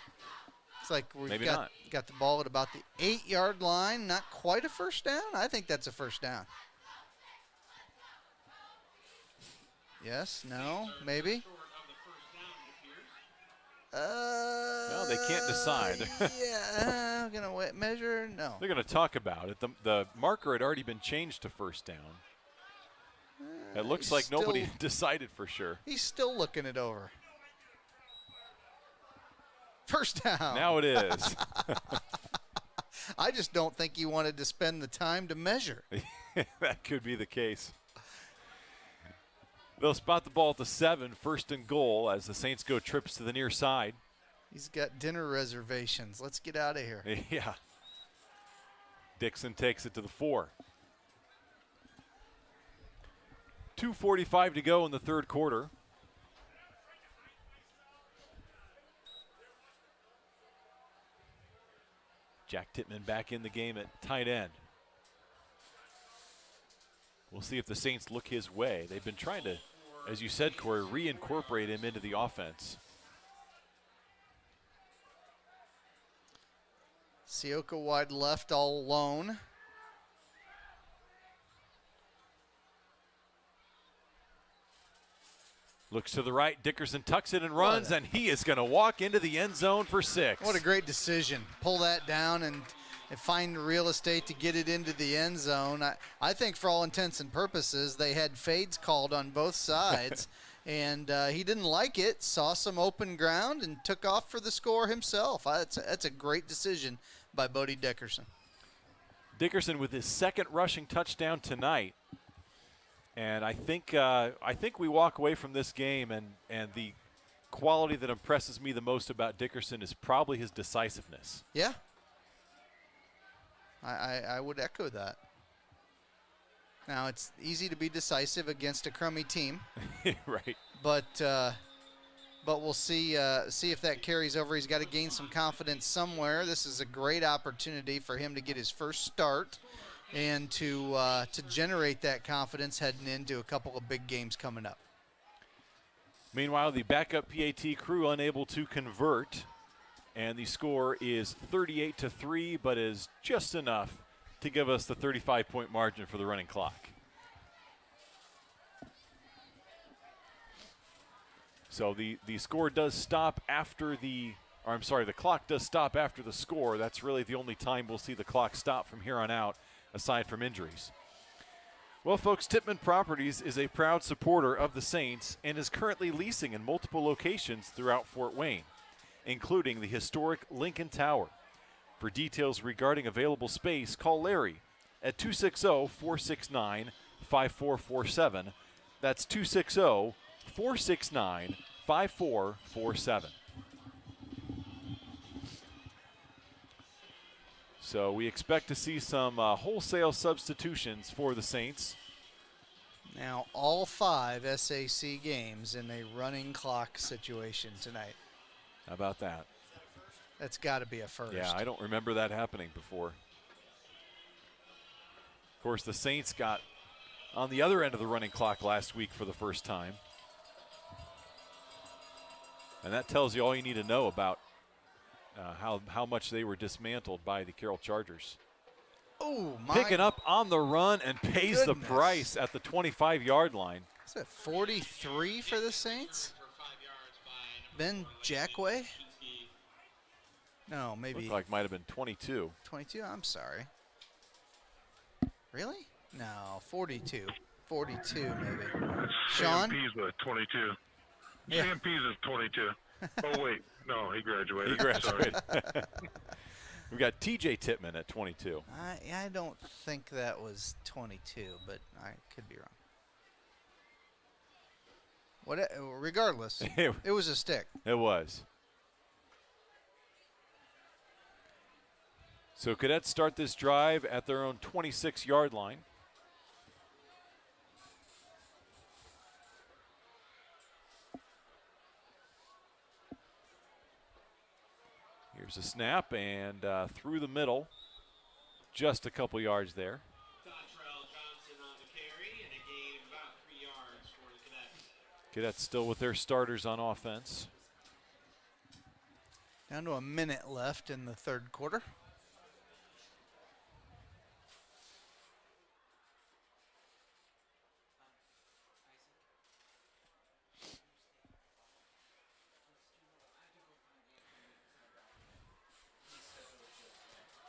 It's like we've got the ball at about the 8-yard line. Not quite a first down. I think that's a first down. Yes, no, maybe. No, they can't decide. Yeah, I'm going to measure. No. They're going to talk about it. The marker had already been changed to first down. It looks like nobody decided for sure. He's still looking it over. First down. Now it is. I just don't think he wanted to spend the time to measure. That could be the case. They'll spot the ball at the 7, 1st and goal as the Saints go trips to the near side. He's got dinner reservations. Let's get out of here. Yeah. Dixon takes it to the 4. 2:45 to go in the 3rd quarter. Jack Tittman back in the game at tight end. We'll see if the Saints look his way. They've been trying to, as you said, Corey, reincorporate him into the offense. Sioka wide left all alone. Looks to the right. Dickerson tucks it and runs, and he is going to walk into the end zone for 6. What a great decision. Pull that down and find real estate to get it into the end zone. I think for all intents and purposes, they had fades called on both sides, and he didn't like it, saw some open ground, and took off for the score himself. That's a great decision by Bodie Dickerson. Dickerson with his 2nd rushing touchdown tonight. And I think we walk away from this game, and the quality that impresses me the most about Dickerson is probably his decisiveness. Yeah. I would echo that. Now, it's easy to be decisive against a crummy team. Right. But we'll see if that carries over. He's got to gain some confidence somewhere. This is a great opportunity for him to get his first start and to generate that confidence heading into a couple of big games coming up. Meanwhile, the backup PAT crew unable to convert, and the score is 38-3, but is just enough to give us the 35-point margin for the running clock. So the score does stop after the clock does stop after the score. That's really the only time we'll see the clock stop from here on out, aside from injuries. Well, folks, Tittman Properties is a proud supporter of the Saints and is currently leasing in multiple locations throughout Fort Wayne. including the historic Lincoln Tower. For details regarding available space, call Larry at 260-469-5447. That's 260-469-5447. So we expect to see some wholesale substitutions for the Saints. Now all 5 SAC games in a running clock situation tonight. How about that? That's got to be a first. Yeah, I don't remember that happening before. Of course, the Saints got on the other end of the running clock last week for the first time. And that tells you all you need to know about how much they were dismantled by the Carroll Chargers. Oh, my. Picking up on the run and pays the price at the 25-yard line. Is that 43 for the Saints? Ben Jackway? No, maybe. Looked like might have been 22. 22? I'm sorry. Really? No, 42. 42 maybe. Sean? Sam Pease with 22. Yeah. Sam Pease is 22. Oh, wait. No, he graduated. He graduated. Sorry. We got TJ Tittman at 22. I don't think that was 22, but I could be wrong. Regardless, it was a stick. It was. So Cadets start this drive at their own 26-yard line. Here's a snap and through the middle, just a couple yards there. Cadets still with their starters on offense. Down to a minute left in the third quarter.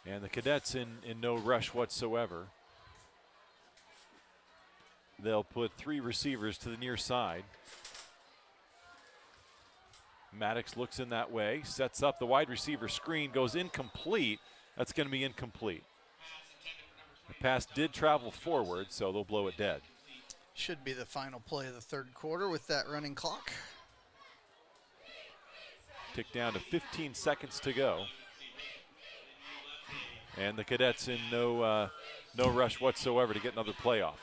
And the Cadets in no rush whatsoever. They'll put 3 receivers to the near side. Maddox looks in that way, sets up the wide receiver screen, goes incomplete. That's going to be incomplete. The pass did travel forward, so they'll blow it dead. Should be the final play of the third quarter with that running clock. Tick down to 15 seconds to go. And the Cadets in no rush whatsoever to get another play off.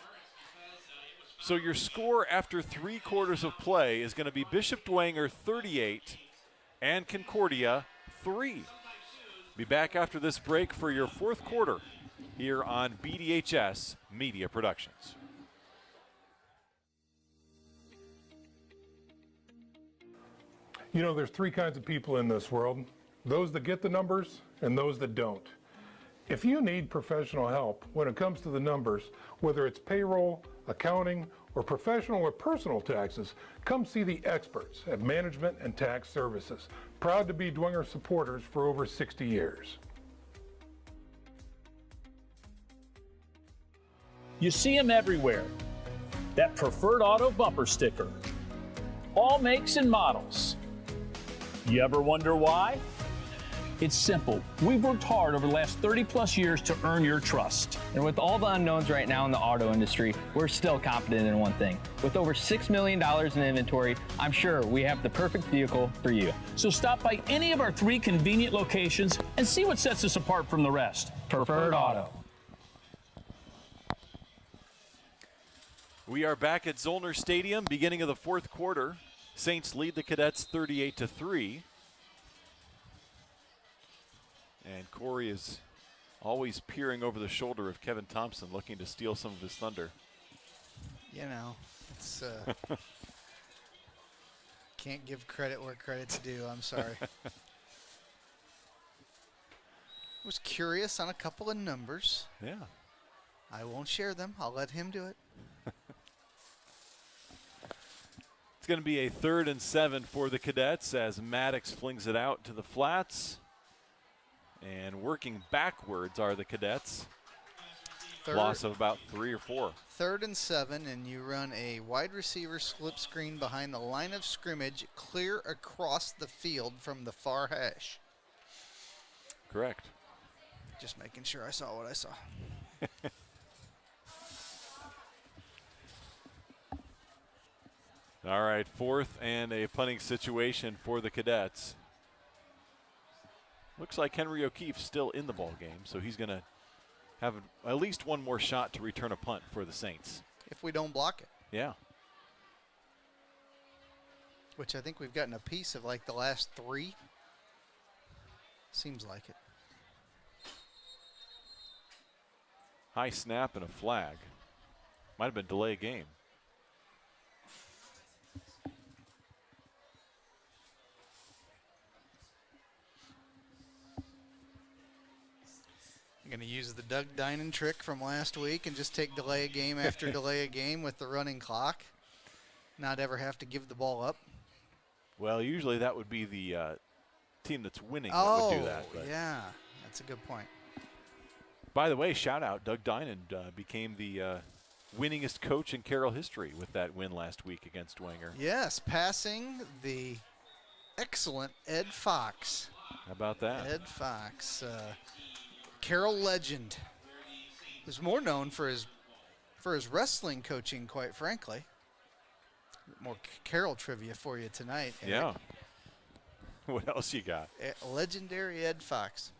So your score after 3 quarters of play is going to be Bishop Dwenger 38 and Concordia 3. Be back after this break for your fourth quarter here on BDHS Media Productions. You know, there's 3 kinds of people in this world. Those that get the numbers and those that don't. If you need professional help when it comes to the numbers, whether it's payroll, accounting, or professional or personal taxes, come see the experts at Management and Tax Services. Proud to be Dwenger supporters for over 60 years. You see them everywhere. That preferred auto bumper sticker. All makes and models. You ever wonder why? It's simple. We've worked hard over the last 30+ years to earn your trust. And with all the unknowns right now in the auto industry, we're still confident in one thing. With over $6 million in inventory, I'm sure we have the perfect vehicle for you. So stop by any of our 3 convenient locations and see what sets us apart from the rest. Preferred Auto. We are back at Zollner Stadium, beginning of the fourth quarter. Saints lead the Cadets 38-3. And Corey is always peering over the shoulder of Kevin Thompson, looking to steal some of his thunder. You know, it's can't give credit where credit's due. I'm sorry. Was curious on a couple of numbers. Yeah. I won't share them. I'll let him do it. It's going to be a 3rd and 7 for the Cadets as Maddox flings it out to the flats. And working backwards are the Cadets. Loss of about 3 or 4. 3rd and 7, and you run a wide receiver slip screen behind the line of scrimmage, clear across the field from the far hash. Correct. Just making sure I saw what I saw. All right, 4th and a punting situation for the Cadets. Looks like Henry O'Keefe's still in the ball game, so he's going to have at least one more shot to return a punt for the Saints. If we don't block it. Yeah. Which I think we've gotten a piece of like the last 3. Seems like it. High snap and a flag. Might have been delay of game. I'm going to use the Doug Dinan trick from last week and just take delay a game after delay a game with the running clock. Not ever have to give the ball up. Well, usually that would be the team that's winning that would do that. Oh, yeah. That's a good point. By the way, shout out, Doug Dinan became the winningest coach in Carroll history with that win last week against Dwenger. Yes, passing the excellent Ed Fox. How about that? Ed Fox, Carroll legend. Is more known for his wrestling coaching, quite frankly. More Carroll trivia for you tonight, Eric. Yeah. What else you got? Legendary Ed Fox.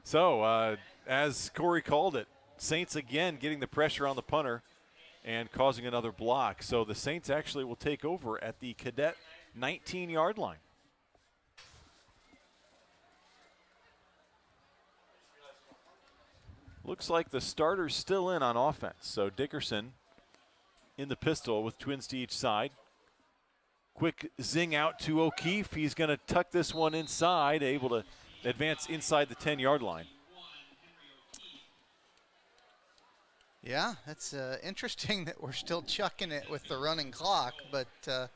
So, as Corey called it, Saints again getting the pressure on the punter and causing another block. So the Saints actually will take over at the Cadet 19-yard line. Looks like the starter's still in on offense. So Dickerson in the pistol with twins to each side. Quick zing out to O'Keefe. He's going to tuck this one inside, able to advance inside the 10-yard line. Yeah, that's interesting that we're still chucking it with the running clock, but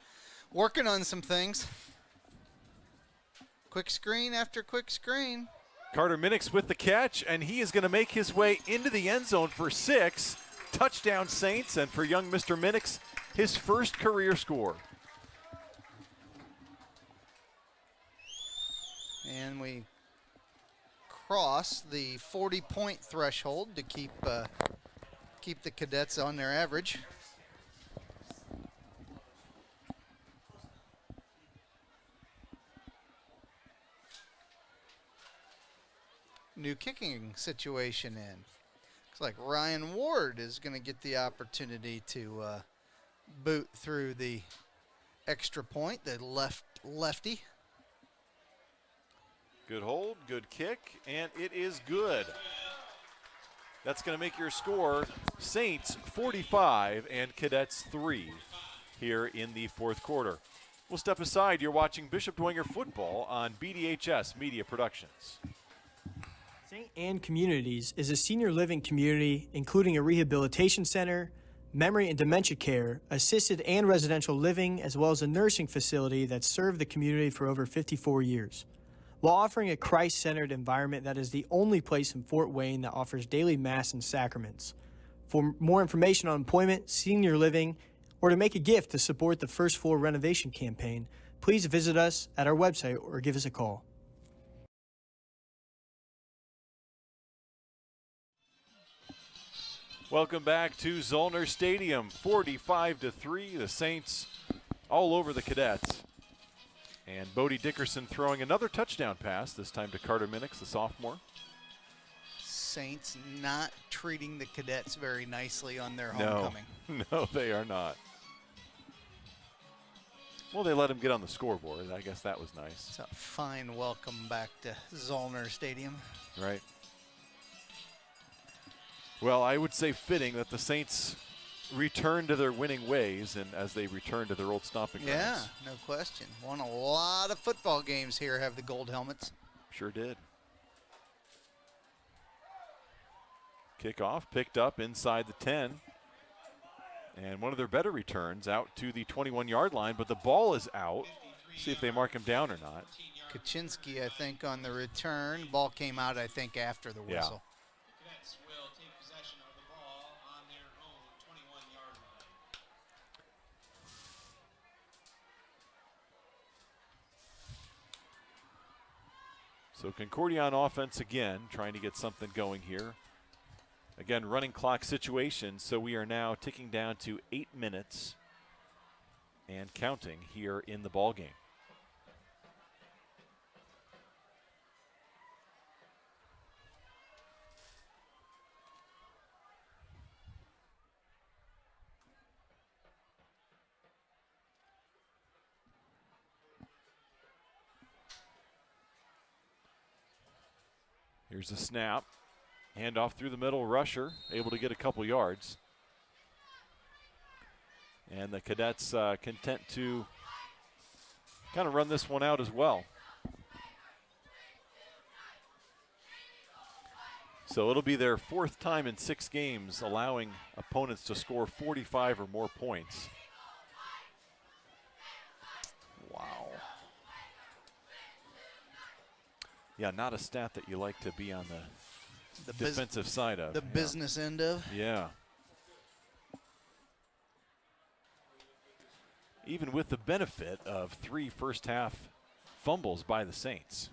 working on some things. Quick screen after quick screen. Carter Minix with the catch, and he is going to make his way into the end zone for 6. Touchdown Saints, and for young Mr. Minix, his first career score. And we cross the 40-point threshold to keep the Cadets on their average. New kicking situation in. Looks like Ryan Ward is going to get the opportunity to boot through the extra point, the lefty. Good hold, good kick, and it is good. That's going to make your score Saints 45 and Cadets 3 here in the fourth quarter. We'll step aside. You're watching Bishop Dwenger football on BDHS Media Productions. St. Anne Communities is a senior living community including a rehabilitation center, memory and dementia care, assisted and residential living, as well as a nursing facility that served the community for over 54 years. While offering a Christ-centered environment that is the only place in Fort Wayne that offers daily mass and sacraments. For more information on employment, senior living, or to make a gift to support the first floor renovation campaign, please visit us at our website or give us a call. Welcome back to Zollner Stadium, 45-3. The Saints all over the Cadets. And Bodie Dickerson throwing another touchdown pass, this time to Carter Minix, the sophomore. Saints not treating the Cadets very nicely on their homecoming. No, they are not. Well, they let him get on the scoreboard. I guess that was nice. It's a fine welcome back to Zollner Stadium. Right. Well, I would say fitting that the Saints return to their winning ways and as they return to their old stomping grounds. Yeah, no question. Won a lot of football games here, have the gold helmets. Sure did. Kickoff picked up inside the 10. And one of their better returns out to the 21-yard line, but the ball is out. See if they mark him down or not. Kaczynski, I think, on the return. Ball came out, I think, after the whistle. So Concordia on offense again, trying to get something going here. Again, running clock situation, so we are now ticking down to 8 minutes and counting here in the ball game. Here's a snap. Handoff through the middle, Rusher able to get a couple yards. And the Cadets content to kind of run this one out as well. So it'll be their 4th time in 6 games allowing opponents to score 45 or more points. Wow. Yeah, not a stat that you like to be on the defensive side of. The business end of. Yeah. Even with the benefit of 3 first-half fumbles by the Saints.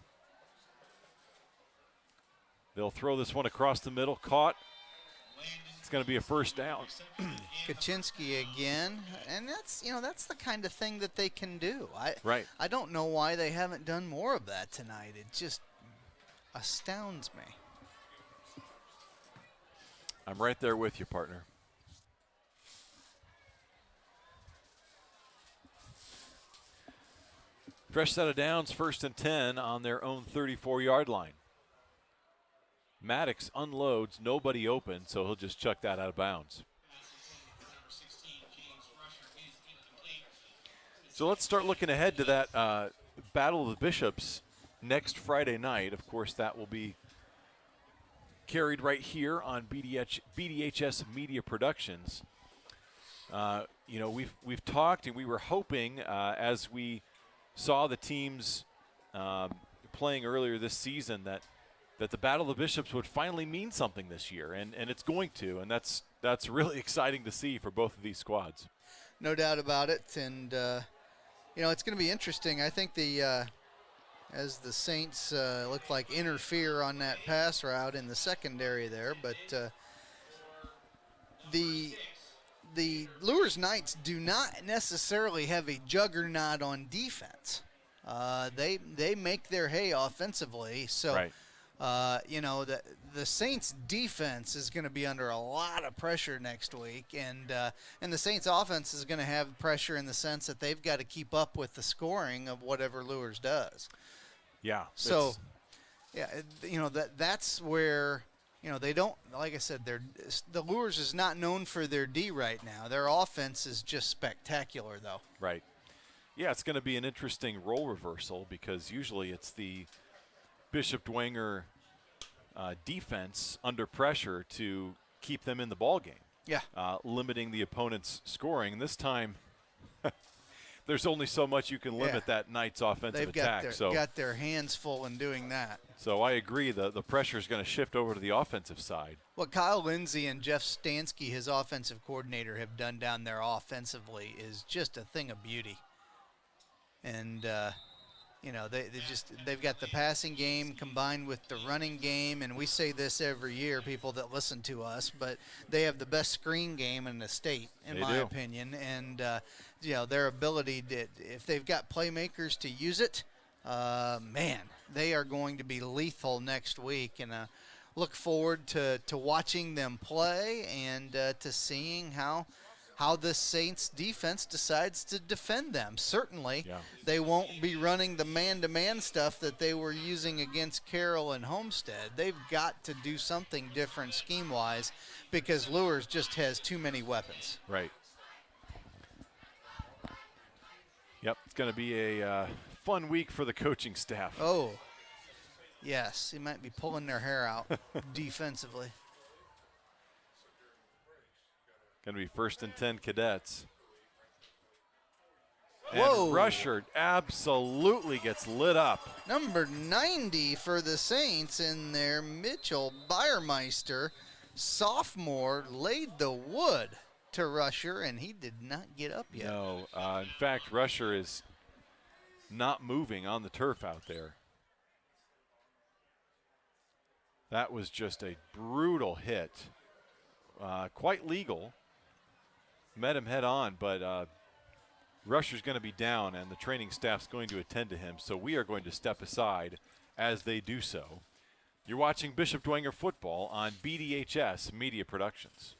They'll throw this one across the middle, caught. It's going to be a first down. Kaczynski again, and that's the kind of thing that they can do. I don't know why they haven't done more of that tonight. It just astounds me. I'm right there with you, partner. Fresh set of downs, 1st and 10 on their own 34-yard line. Maddox unloads, nobody open, so he'll just chuck that out of bounds. So let's start looking ahead to that Battle of the Bishops next Friday night. Of course, that will be carried right here on BDHS Media Productions. We've talked, and we were hoping as we saw the teams playing earlier this season that the Battle of the Bishops would finally mean something this year, and it's going to, and that's really exciting to see for both of these squads. No doubt about it, and it's going to be interesting. I think as the Saints look like interfere on that pass route in the secondary there, but the Lures Knights do not necessarily have a juggernaut on defense. They make their hay offensively, so right. The Saints defense is going to be under a lot of pressure next week, and the Saints offense is going to have pressure in the sense that they've got to keep up with the scoring of whatever Lures does. Yeah. So, that's where, they don't, like I said, the Lures is not known for their D right now. Their offense is just spectacular, though. Right. Yeah, it's going to be an interesting role reversal because usually it's the Bishop Dwenger defense under pressure to keep them in the ball game. Yeah. Limiting the opponent's scoring. And this time, there's only so much you can limit that Knights offensive attack. They've got their hands full in doing that. So I agree. The pressure is going to shift over to the offensive side. What Kyle Lindsey and Jeff Stansky, his offensive coordinator, have done down there offensively is just a thing of beauty. And they've got the passing game combined with the running game, and we say this every year, people that listen to us, but they have the best screen game in the state, in my opinion. And their ability to, if they've got playmakers to use it, man, they are going to be lethal next week. And look forward to watching them play and to seeing how the Saints defense decides to defend them. Certainly, they won't be running the man-to-man stuff that they were using against Carroll and Homestead. They've got to do something different scheme-wise because Lures just has too many weapons. Right. Yep, it's going to be a fun week for the coaching staff. Oh, yes. They might be pulling their hair out defensively. Going to be 1st and 10 Cadets. Whoa. And Rusher absolutely gets lit up. Number 90 for the Saints in there, Mitchell Bayermeister, sophomore, laid the wood to Rusher, and he did not get up yet. No. In fact, Rusher is not moving on the turf out there. That was just a brutal hit. Quite legal. Met him head on, but rusher's going to be down, and the training staff's going to attend to him. So we are going to step aside as they do so. You're watching Bishop Dwenger football on BDHS Media Productions.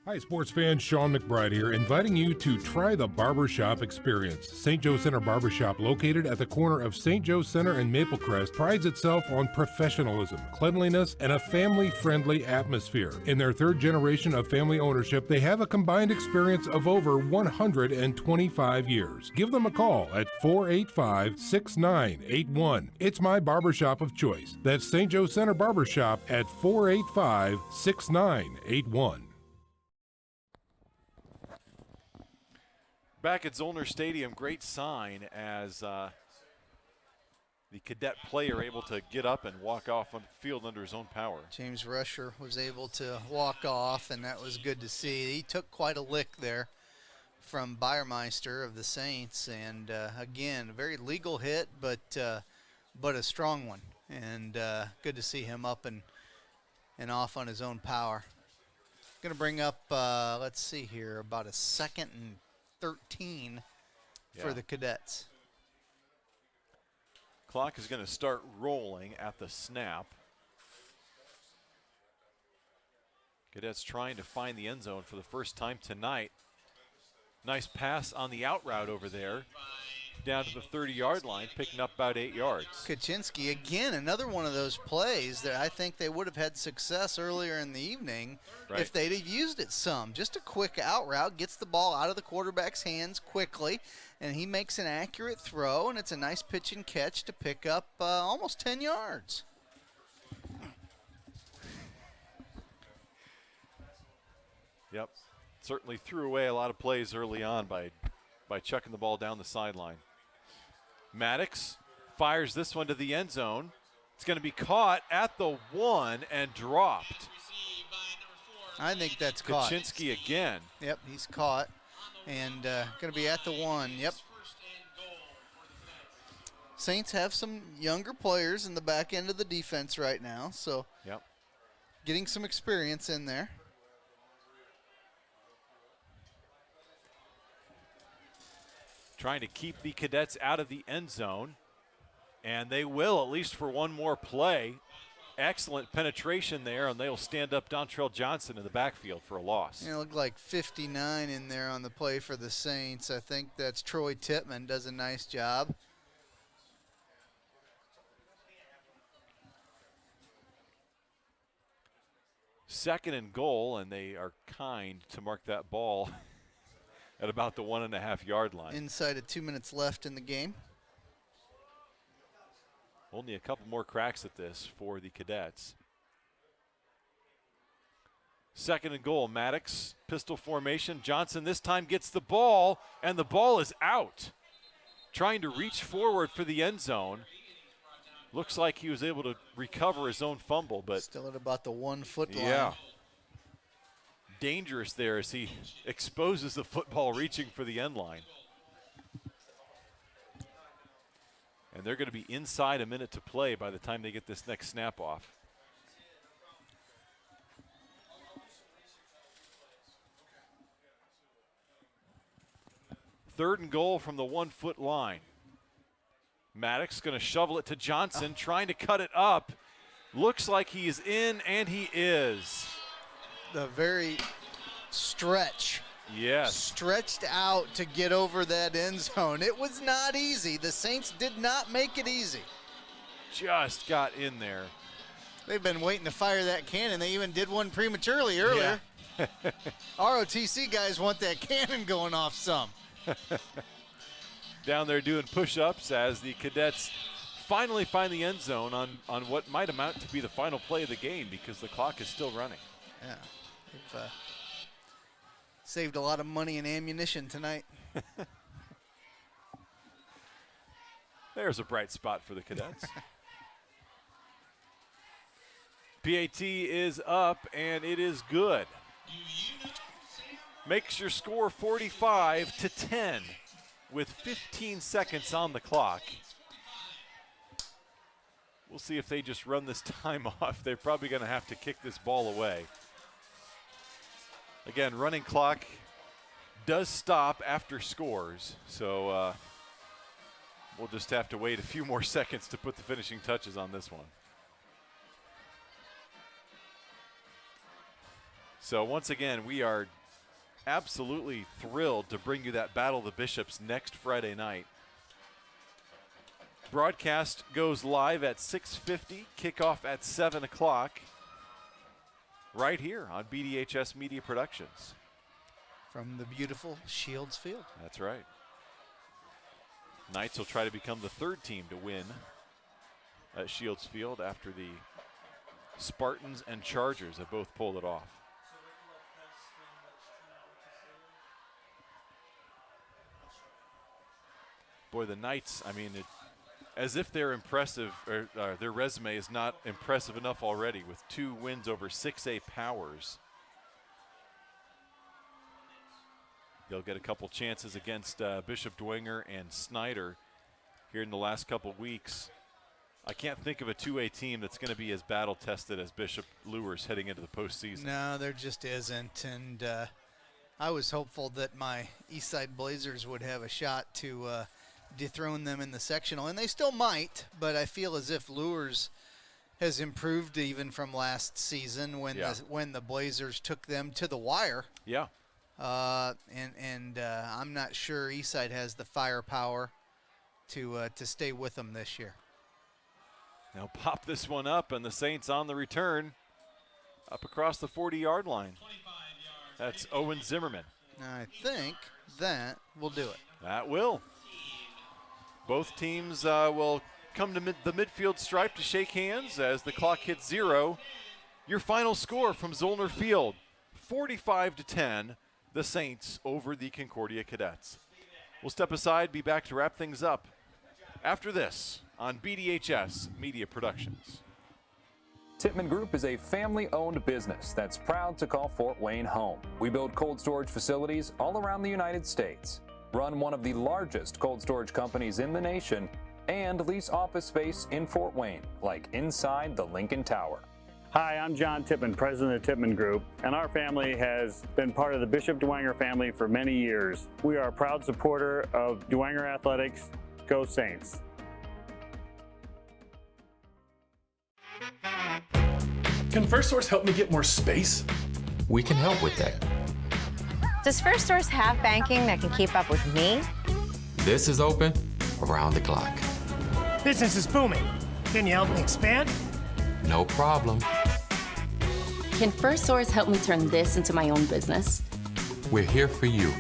Hi, sports fans. Sean McBride here, inviting you to try the barbershop experience. St. Joe Center Barbershop, located at the corner of St. Joe Center and Maplecrest, prides itself on professionalism, cleanliness, and a family-friendly atmosphere. In their third generation of family ownership, they have a combined experience of over 125 years. Give them a call at 485-6981. It's my barbershop of choice. That's St. Joe Center Barbershop at 485-6981. Back at Zollner Stadium, great sign as the cadet player able to get up and walk off on the field under his own power. James Rusher was able to walk off, and that was good to see. He took quite a lick there from Bayermeister of the Saints, and again, a very legal hit, but a strong one, and good to see him up and off on his own power. Going to bring up, let's see here, about a 2nd and 13 for the Cadets. Clock is going to start rolling at the snap. Cadets trying to find the end zone for the first time tonight. Nice pass on the out route over there, down to the 30-yard line, picking up about 8 yards. Kaczynski, again, another one of those plays that I think they would have had success earlier in the evening if they'd have used it some. Just a quick out route, gets the ball out of the quarterback's hands quickly, and he makes an accurate throw, and it's a nice pitch and catch to pick up almost 10 yards. Yep, certainly threw away a lot of plays early on by chucking the ball down the sideline. Maddox fires this one to the end zone. It's going to be caught at the 1 and dropped. I think that's caught. Kaczynski again. Yep, he's caught and going to be at the 1. Yep. Saints have some younger players in the back end of the defense right now, so getting some experience in there. Trying to keep the Cadets out of the end zone, and they will, at least for one more play. Excellent penetration there, and they'll stand up Dontrell Johnson in the backfield for a loss. It looked like 59 in there on the play for the Saints. I think that's Troy Tittman, does a nice job. Second and goal, and they are kind to mark that ball at about the 1.5-yard line. Inside of 2 minutes left in the game. Only a couple more cracks at this for the Cadets. Second and goal, Maddox, pistol formation. Johnson this time gets the ball, and the ball is out. Trying to reach forward for the end zone. Looks like he was able to recover his own fumble, but still at about the 1 foot line. Yeah. Dangerous there as he exposes the football reaching for the end line. And they're going to be inside a minute to play by the time they get this next snap off. Third and goal from the 1 foot line. Maddox going to shovel it to Johnson, trying to cut it up. Looks like he is in, and he is. The very stretch. Yes. Stretched out to get over that end zone. It was not easy. The Saints did not make it easy. Just got in there. They've been waiting to fire that cannon. They even did one prematurely earlier. Yeah. ROTC guys want that cannon going off some. Down there doing push-ups as the Cadets finally find the end zone on what might amount to be the final play of the game because the clock is still running. Yeah, they've saved a lot of money and ammunition tonight. There's a bright spot for the Cadets. PAT is up, and it is good. Makes your score 45-10 with 15 seconds on the clock. We'll see if they just run this time off. They're probably going to have to kick this ball away. Again, running clock does stop after scores, so we'll just have to wait a few more seconds to put the finishing touches on this one. So once again, we are absolutely thrilled to bring you that Battle of the Bishops next Friday night. Broadcast goes live at 6:50, kickoff at 7 o'clock, right here on BDHS Media Productions. From the beautiful Shields Field. That's right. Knights will try to become the third team to win at Shields Field after the Spartans and Chargers have both pulled it off. Boy, the Knights, I mean, as if they're impressive, or their resume is not impressive enough already with 2 wins over 6A powers. They'll get a couple chances against Bishop Dwenger and Snyder here in the last couple weeks. I can't think of a 2A team that's going to be as battle-tested as Bishop Lures heading into the postseason. No, there just isn't, and I was hopeful that my Eastside Blazers would have a shot to dethrone them in the sectional, and they still might, but I feel as if Lures has improved even from last season when the Blazers took them to the wire. Yeah. I'm not sure Eastside has the firepower to stay with them this year. Now pop this one up, and the Saints on the return up across the 40-yard line. That's Owen Zimmerman. I think that will do it. That will. Both teams will come to the midfield stripe to shake hands as the clock hits 0. Your final score from Zollner Field, 45-10, the Saints over the Concordia Cadets. We'll step aside, be back to wrap things up after this on BDHS Media Productions. Tippmann Group is a family-owned business that's proud to call Fort Wayne home. We build cold storage facilities all around the United States, run one of the largest cold storage companies in the nation, and lease office space in Fort Wayne, like inside the Lincoln Tower. Hi, I'm John Tippmann, president of Tippmann Group, and our family has been part of the Bishop Dwenger family for many years. We are a proud supporter of Dwenger Athletics. Go Saints. Can First Source help me get more space? We can help with that. Does First Source have banking that can keep up with me? This is open around the clock. Business is booming. Can you help me expand? No problem. Can First Source help me turn this into my own business? We're here for you.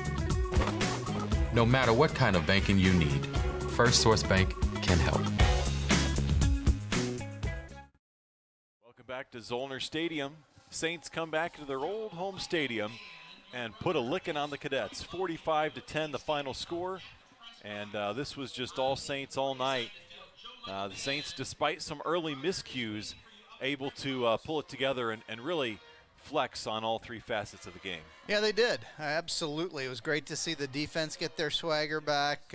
No matter what kind of banking you need, First Source Bank can help. Welcome back to Zollner Stadium. Saints come back to their old home stadium and put a licking on the Cadets. 45-10 the final score, and this was just all Saints all night. The Saints, despite some early miscues, able to pull it together and really flex on all 3 facets of the game. Yeah, they did. Absolutely. It was great to see the defense get their swagger back.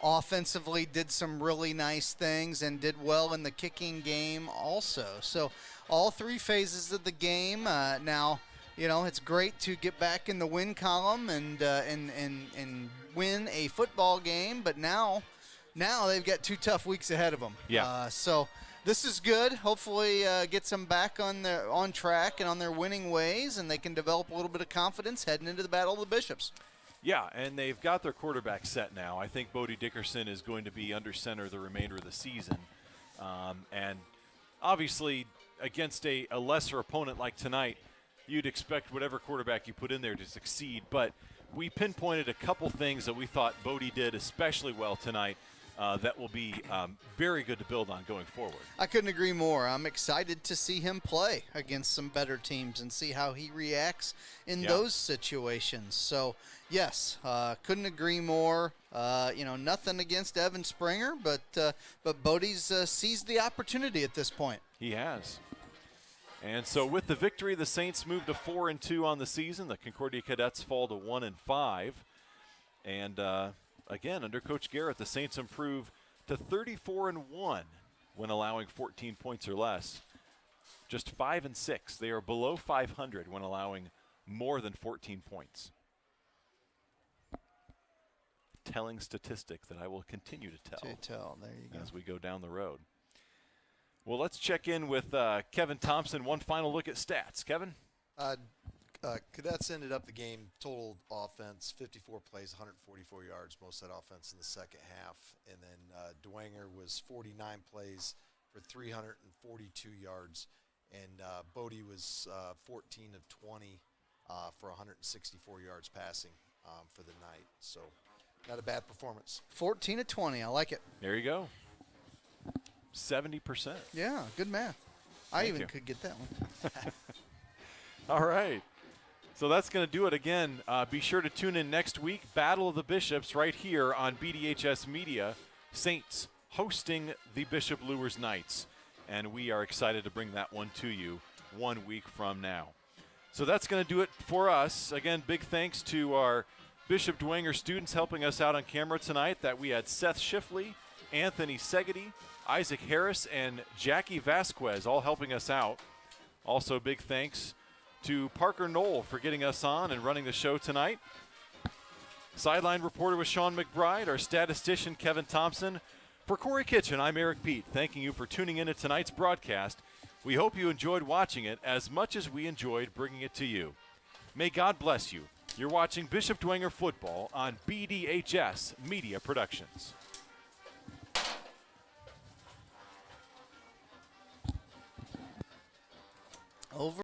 Offensively did some really nice things and did well in the kicking game also. So all 3 phases of the game. Now, you know, it's great to get back in the win column and win a football game, but now they've got 2 tough weeks ahead of them. Yeah. So this is good. Hopefully gets them back on track and on their winning ways, and they can develop a little bit of confidence heading into the Battle of the Bishops. Yeah, and they've got their quarterback set now. I think Bodie Dickerson is going to be under center the remainder of the season. And obviously against a lesser opponent like tonight, you'd expect whatever quarterback you put in there to succeed. But we pinpointed a couple things that we thought Bodie did especially well tonight that will be very good to build on going forward. I couldn't agree more. I'm excited to see him play against some better teams and see how he reacts in those situations. So, yes, couldn't agree more. You know, nothing against Evan Springer, but Bodie's seized the opportunity at this point. He has. And so with the victory, the Saints move to 4-2 on the season. The Concordia Cadets fall to 1-5. And again, under Coach Garrett, the Saints improve to 34-1 when allowing 14 points or less. Just 5 and 6. They are below 500 when allowing more than 14 points. Telling statistic that I will continue to tell. There you go. As we go down the road. Well, let's check in with Kevin Thompson. One final look at stats. Kevin? Cadets ended up the game total offense, 54 plays, 144 yards, most of that offense in the second half. And then Dwenger was 49 plays for 342 yards. And Bodie was 14 of 20 for 164 yards passing for the night. So not a bad performance. 14 of 20. I like it. There you go. 70%. Yeah, good math. I Thank even you. could get that one. All right. So that's going to do it again. Be sure to tune in next week. Battle of the Bishops right here on BDHS Media. Saints hosting the Bishop Luers Knights. And we are excited to bring that one to you 1 week from now. So that's going to do it for us. Again, big thanks to our Bishop Dwenger students helping us out on camera tonight. That we had Seth Schiffley, Anthony Segedy, Isaac Harris, and Jackie Vasquez all helping us out. Also, big thanks to Parker Knoll for getting us on and running the show tonight. Sideline reporter was Sean McBride, our statistician Kevin Thompson. For Corey Kitchen, I'm Eric Pete, thanking you for tuning in to tonight's broadcast. We hope you enjoyed watching it as much as we enjoyed bringing it to you. May God bless you. You're watching Bishop Dwenger football on BDHS Media Productions. Over.